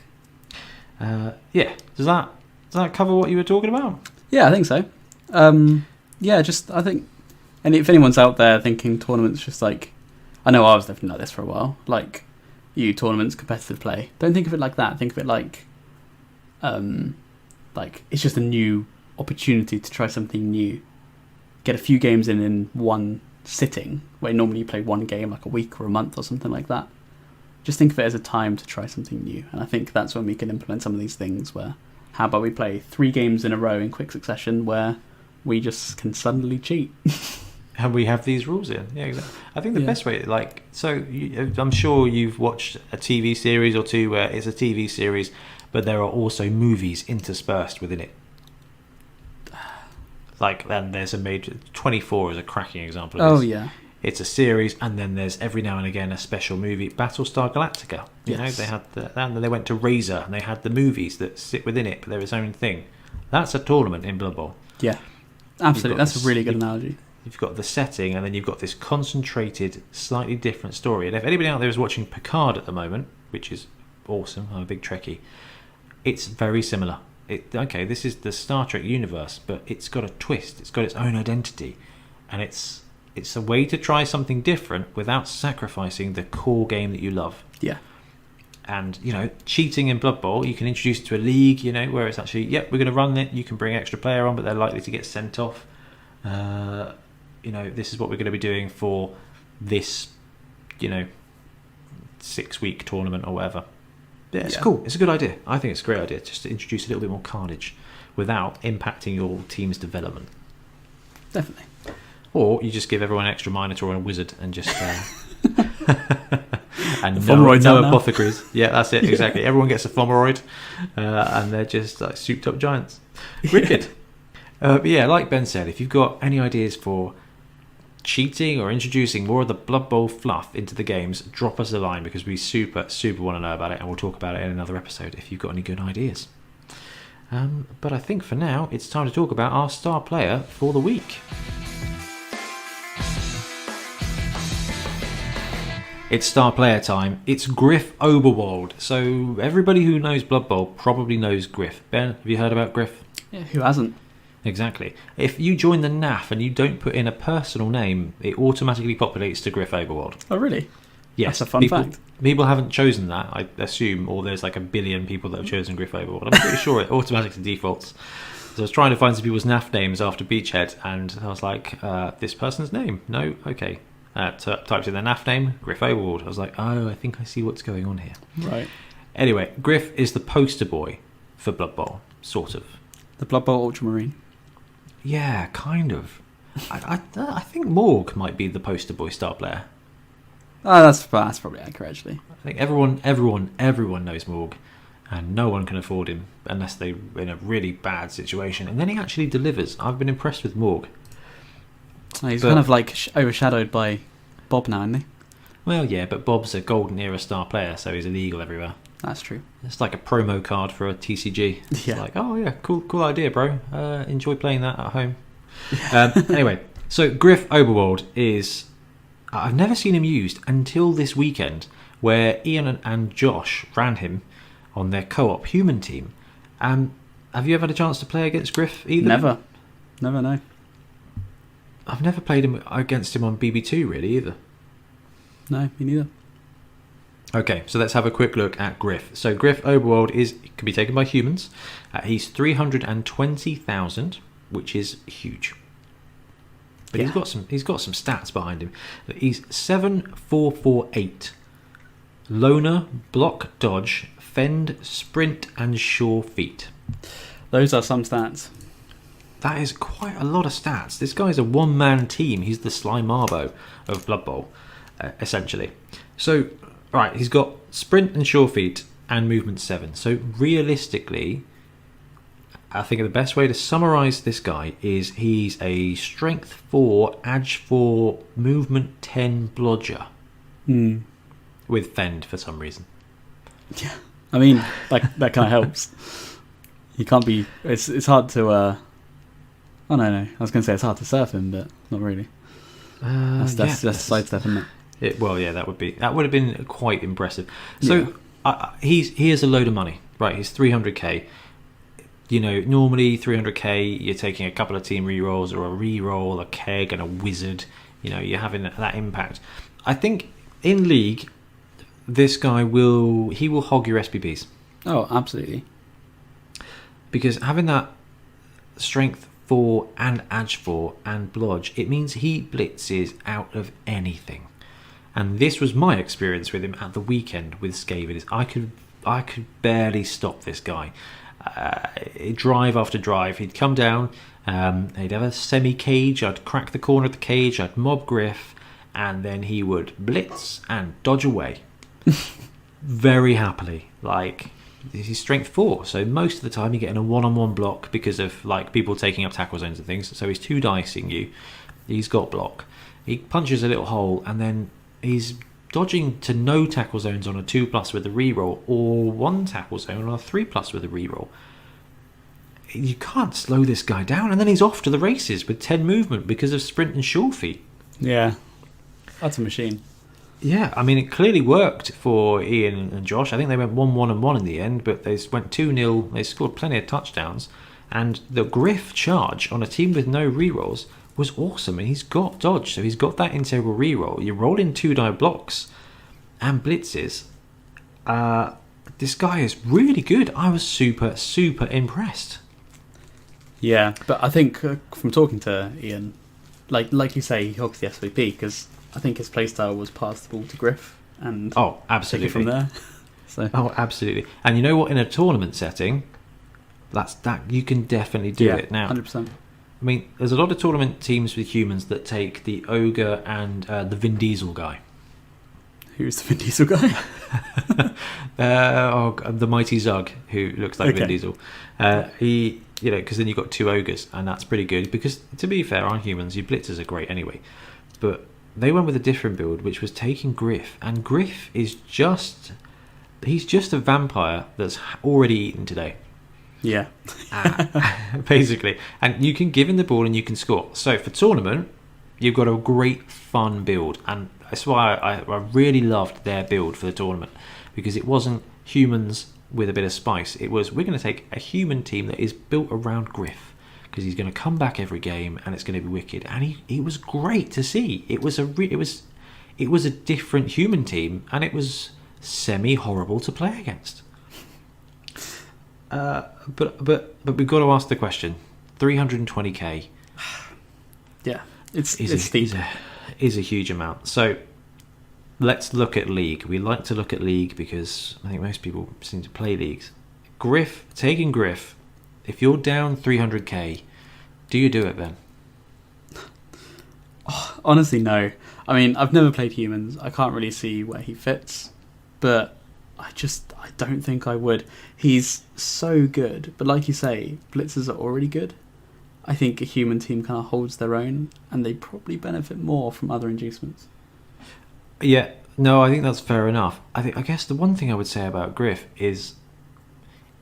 Does that cover what you were talking about? Yeah, I think so. I think, and if anyone's out there thinking tournaments just like, I know I was definitely like this for a while, like tournaments, competitive play, don't think of it like that. Think of it like it's just a new opportunity to try something new, get a few games in one sitting, where normally you play one game like a week or a month or something like that. Just think of it as a time to try something new, and I think that's when we can implement some of these things, where how about we play 3 games in a row in quick succession where we just can suddenly cheat. And we have these rules in. Yeah, exactly. I think the best way, I'm sure you've watched a TV series or two where it's a TV series, but there are also movies interspersed within it. Then there's a major 24 is a cracking example of this. Oh yeah. It's a series, and then there's every now and again a special movie. Battlestar Galactica. They had and then they went to Razor, and they had the movies that sit within it, but they're its own thing. That's a tournament in Blood Bowl. Yeah, absolutely. That's a really good analogy. You've got the setting, and then you've got this concentrated, slightly different story. And if anybody out there is watching Picard at the moment, which is awesome, I'm a big Trekkie, it's very similar. This is the Star Trek universe, but it's got a twist. It's got its own identity, and it's a way to try something different without sacrificing the core game that you love. Yeah. And, cheating in Blood Bowl, you can introduce it to a league, where it's actually, we're going to run it. You can bring extra player on, but they're likely to get sent off. This is what we're going to be doing for this, 6-week tournament or whatever. Yeah, it's cool. It's a good idea. I think it's a great idea, just to introduce a little bit more carnage without impacting your team's development. Definitely. Or you just give everyone an extra Minotaur and a Wizard and just... and no apothecaries. Yeah, that's it, exactly. Everyone gets a Fomeroid, and they're just like souped up giants. Wicked. But like Ben said, if you've got any ideas for cheating or introducing more of the Blood Bowl fluff into the games, drop us a line, because we super want to know about it, and we'll talk about it in another episode if you've got any good ideas. But I think for now, it's time to talk about our star player for the week. It's star player time. It's Griff Oberwald. So everybody who knows Blood Bowl probably knows Griff. Ben, have you heard about Griff? Yeah, who hasn't? Exactly. If you join the NAF and you don't put in a personal name, it automatically populates to Griff Oberwald. Oh, really? Yes. That's a fun fact. People haven't chosen that, I assume, or there's like a billion people that have chosen Griff Oberwald. I'm pretty sure it automatically defaults. So I was trying to find some people's NAF names after Beachhead, and I was like, this person's name? No? Okay. Typed in their NAF name, Griff Oberwald. I was like, oh, I think I see what's going on here. Right. Anyway, Griff is the poster boy for Blood Bowl, sort of. The Blood Bowl Ultramarine. Yeah, kind of. I think Morg might be the poster boy star player. Oh, that's probably accurate, actually. I think everyone knows Morg, and no one can afford him unless they're in a really bad situation. And then he actually delivers. I've been impressed with Morg. Oh, he's kind of like overshadowed by Bob now, isn't he? Well, yeah, but Bob's a golden era star player, so he's illegal everywhere. That's true. It's like a promo card for a TCG. It's like, oh yeah, cool idea, bro. Enjoy playing that at home. Anyway, so Griff Oberwald is... I've never seen him used until this weekend, where Ian and Josh ran him on their co-op human team. Have you ever had a chance to play against Griff either? Never, no. I've never played against him on BB2 really either. No, me neither. Okay, so let's have a quick look at Griff. So Griff Oberwald can be taken by humans. He's 320,000, which is huge. But yeah. he's got some stats behind him. He's 7,448. Loner, block, dodge, fend, sprint, and sure feet. Those are some stats. That is quite a lot of stats. This guy's a one-man team. He's the Sly Marbo of Blood Bowl, essentially. So, right, he's got sprint and sure feet and movement 7. So, realistically, I think the best way to summarise this guy is he's a strength 4, edge 4, movement 10 blodger. With fend for some reason. Yeah, I mean, that kind of helps. You can't be... It's hard to... Oh, no. I was going to say it's hard to surf him, but not really. That's a sidestep, isn't it? Well, yeah, that would have been quite impressive. So he has a load of money, right? He's 300k. You know, normally 300k, you're taking a couple of team rerolls or a reroll, a keg, and a wizard. You know, you're having that impact. I think in League, this guy will hog your SPPs. Oh, absolutely. Because having that strength 4 and edge 4 and blodge, it means he blitzes out of anything. And this was my experience with him at the weekend with Skaven. I could barely stop this guy. Drive after drive, he'd come down, he'd have a semi-cage, I'd crack the corner of the cage, I'd mob Griff, and then he would blitz and dodge away. Very happily. Like, he's strength 4, so most of the time you're getting a one-on-one block because of like people taking up tackle zones and things. So he's 2-dicing you. He's got block. He punches a little hole, and then he's dodging to no tackle zones on a 2+ with a reroll, or 1 tackle zone on a 3+ with a reroll. You can't slow this guy down, and then he's off to the races with 10 movement because of sprint and sure feet. Yeah, that's a machine. Yeah, I mean, it clearly worked for Ian and Josh. I think they went 1-1-1 in the end, but they went 2-0. They scored plenty of touchdowns. And the Griff charge on a team with no rerolls was awesome. And he's got dodge, so he's got that integral reroll. You roll in 2-die blocks and blitzes. This guy is really good. I was super, super impressed. Yeah, but I think from talking to Ian, like you say, he hogs the SVP because I think his playstyle was passable to Griff, and absolutely take it from there. So. Oh, absolutely. And you know what? In a tournament setting, that you can definitely do it now. 100%. I mean, there's a lot of tournament teams with humans that take the ogre and the Vin Diesel guy. Who's the Vin Diesel guy? The mighty Zug, who looks like Vin Diesel. He, because then you've got 2 ogres, and that's pretty good. Because to be fair, on humans, your blitzers are great anyway. But they went with a different build, which was taking Griff, and Griff is he's just a vampire that's already eaten today. Yeah. Basically. And you can give him the ball and you can score. So for tournament, you've got a great fun build, and that's why I really loved their build for the tournament, because it wasn't humans with a bit of spice. It was, we're going to take a human team that is built around Griff, because he's going to come back every game and it's going to be wicked. And he was great to see. It was a different human team, and it was semi-horrible to play against. But we've got to ask the question: 320k. Yeah, it's steep. Is a huge amount. So let's look at League. We like to look at League because I think most people seem to play leagues. Taking Griff, if you're down 300k, do you do it, Ben? Oh, honestly, no. I mean, I've never played humans. I can't really see where he fits, but I don't think I would. He's so good, but like you say, blitzers are already good. I think a human team kind of holds their own, and they probably benefit more from other inducements. Yeah, no, I think that's fair enough. I guess the one thing I would say about Griff is,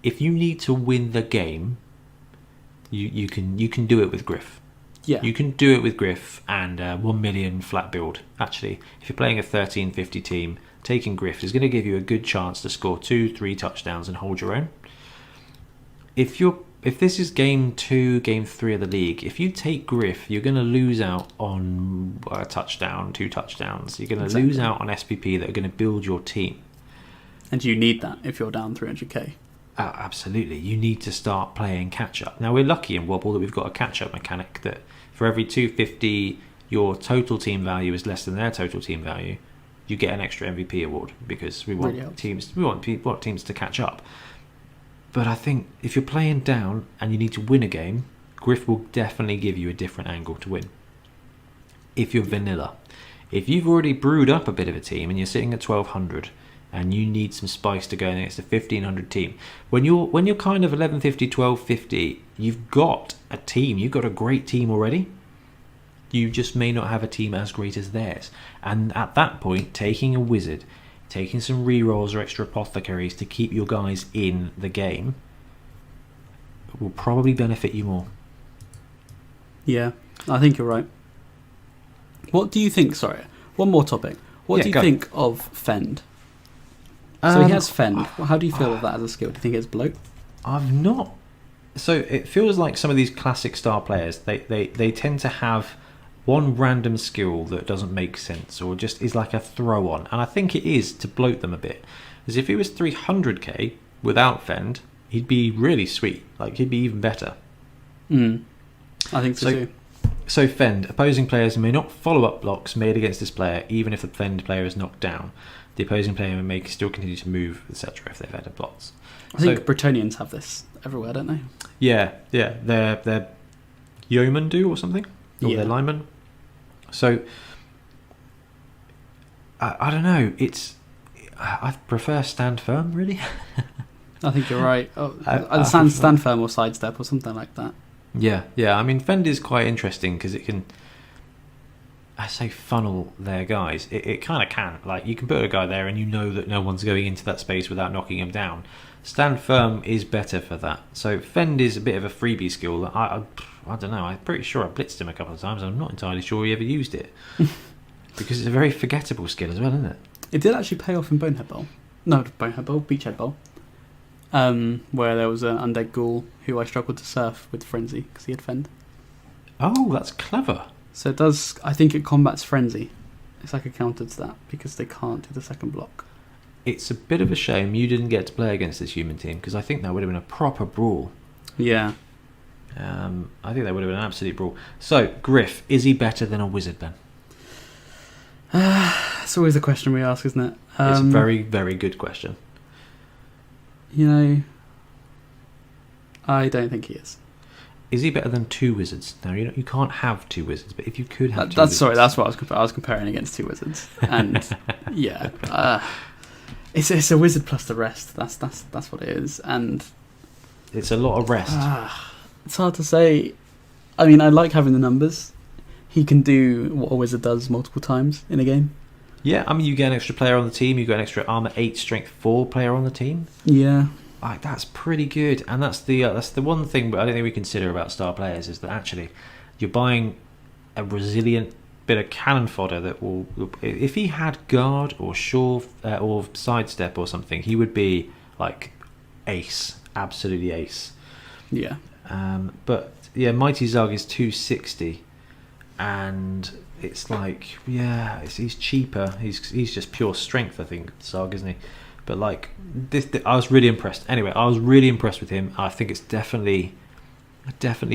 if you need to win the game, you can do it with Griff. Yeah, you can do it with Griff and 1 million flat build. Actually, if you're playing a 1350 team, taking Griff is going to give you a good chance to score 2-3 touchdowns and hold your own. If this is game 2, game 3 of the league, if you take Griff, you're going to lose out on a touchdown, 2 touchdowns. You're going to lose out on SPP that are going to build your team. And you need that if you're down 300k. Absolutely. You need to start playing catch-up. Now, we're lucky in Wobble that we've got a catch-up mechanic that for every 250, your total team value is less than their total team value. You get an extra MVP award because we want really teams to catch up. But I think if you're playing down and you need to win a game, Griff will definitely give you a different angle to win. If you're vanilla. If you've already brewed up a bit of a team and you're sitting at 1200 and you need some spice to go against a 1500 team, when you're kind of 1150, 1250, you've got a team. You've got a great team already. You just may not have a team as great as theirs. And at that point, taking a wizard, taking some rerolls or extra apothecaries to keep your guys in the game will probably benefit you more. Yeah, I think you're right. What do you think? Sorry, one more topic. What do you think of Fend? So he has Fend. How do you feel of that as a skill? Do you think it's bloat? I've not. So it feels like some of these classic star players, they tend to have one random skill that doesn't make sense or just is like a throw on, and I think it is to bloat them a bit. Because if he was 300k without Fend, he'd be really sweet. Like, he'd be even better. I think so too. So Fend, opposing players may not follow up blocks made against this player even if the Fend player is knocked down. The opposing player may still continue to move, etc. if they've had a blots. I think Bretonians have this everywhere, don't they? Yeah. They're yeomen do or something, or they're linemen. So I don't know. I prefer stand firm, really. I think you're right. Stand firm or sidestep or something like that. Yeah. I mean, Fend is quite interesting because it can, I say, funnel their guys. It kind of can. Like, you can put a guy there and you know that no one's going into that space without knocking him down. Stand firm is better for that. So Fend is a bit of a freebie skill that I don't know. I'm pretty sure I blitzed him a couple of times. I'm not entirely sure he ever used it because it's a very forgettable skill as well, isn't it? It did actually pay off in Bonehead Bowl. No, Bonehead Bowl, Beachhead Bowl. Where there was an undead ghoul who I struggled to surf with Frenzy because he had Fend. Oh, that's clever. So it does. I think it combats Frenzy. It's like a counter to that because they can't do the second block. It's a bit of a shame you didn't get to play against this human team because I think that would have been a proper brawl. Yeah. I think that would have been an absolute brawl. So, Griff, is he better than a wizard then? It's always a question we ask, isn't it? It's a very, very good question. You know, I don't think he is. Is he better than 2 wizards? Now, you can't have 2 wizards, but if you could have 2 that's wizards... Sorry, that's what I was comparing against 2 wizards. And, yeah, it's a wizard plus the rest. That's what it is. And it's a lot of rest. It's hard to say. I mean, I like having the numbers. He can do what a wizard does multiple times in a game. Yeah, I mean, you get an extra player on the team. You get an extra armor 8, strength 4 player on the team. Yeah, like, that's pretty good. And that's the one thing. But I don't think we consider about star players is that actually you're buying a resilient bit of cannon fodder that will. If he had guard or shore or sidestep or something, he would be like ace, absolutely ace. Yeah. But yeah, Mighty Zug is 260, and it's like, yeah, he's cheaper. He's just pure strength, I think, Zug, isn't he? But like this, I was really impressed. Anyway, I was really impressed with him. I think it's definitely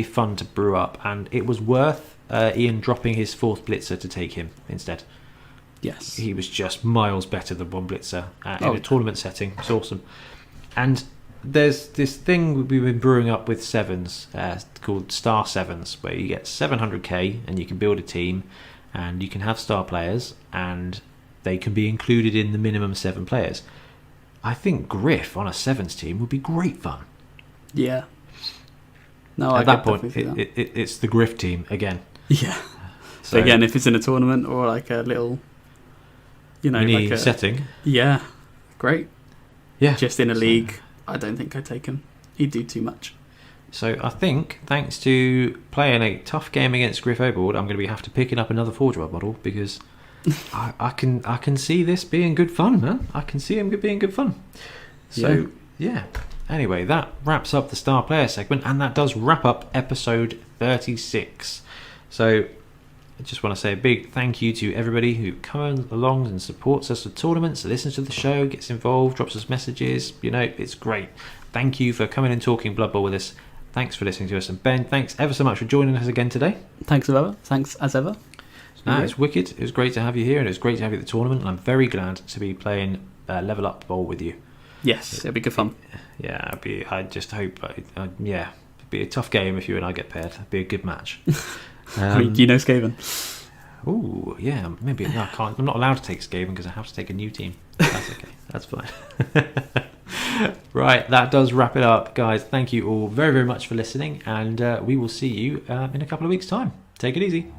fun to brew up, and it was worth Ian dropping his 4th blitzer to take him instead. Yes. He was just miles better than one blitzer in a tournament setting. It's awesome. And there's this thing we've been brewing up with sevens called Star Sevens, where you get 700k and you can build a team, and you can have star players, and they can be included in the minimum 7 players. I think Griff on a sevens team would be great fun. Yeah. No, at that point, it's the Griff team again. Yeah. So again, if it's in a tournament or like a little, mini like a setting. Yeah. Great. Yeah. Just in a league, I don't think I'd take him. He'd do too much. So I think, thanks to playing a tough game against Griff Oberwald, I'm going to be have to picking up another Forge World model, because I can see this being good fun, man. I can see him being good fun. So yeah. Anyway, that wraps up the star player segment, and that does wrap up episode 36. So I just want to say a big thank you to everybody who comes along and supports us at tournaments, listens to the show, gets involved, drops us messages. It's great. Thank you for coming and talking Blood Bowl with us. Thanks for listening to us. And Ben, thanks ever so much for joining us again today. Thanks as ever. It's wicked. It was great to have you here, and it was great to have you at the tournament. And I'm very glad to be playing Level Up Bowl with you. Yes, it'll be good fun. Yeah, I just hope. It'd be a tough game if you and I get paired. It'd be a good match. Do you know Skaven? Oh, yeah. Maybe no, I can't. I'm not allowed to take Skaven because I have to take a new team. That's okay. That's fine. Right, that does wrap it up, guys. Thank you all very, very much for listening, and we will see you in a couple of weeks' time. Take it easy.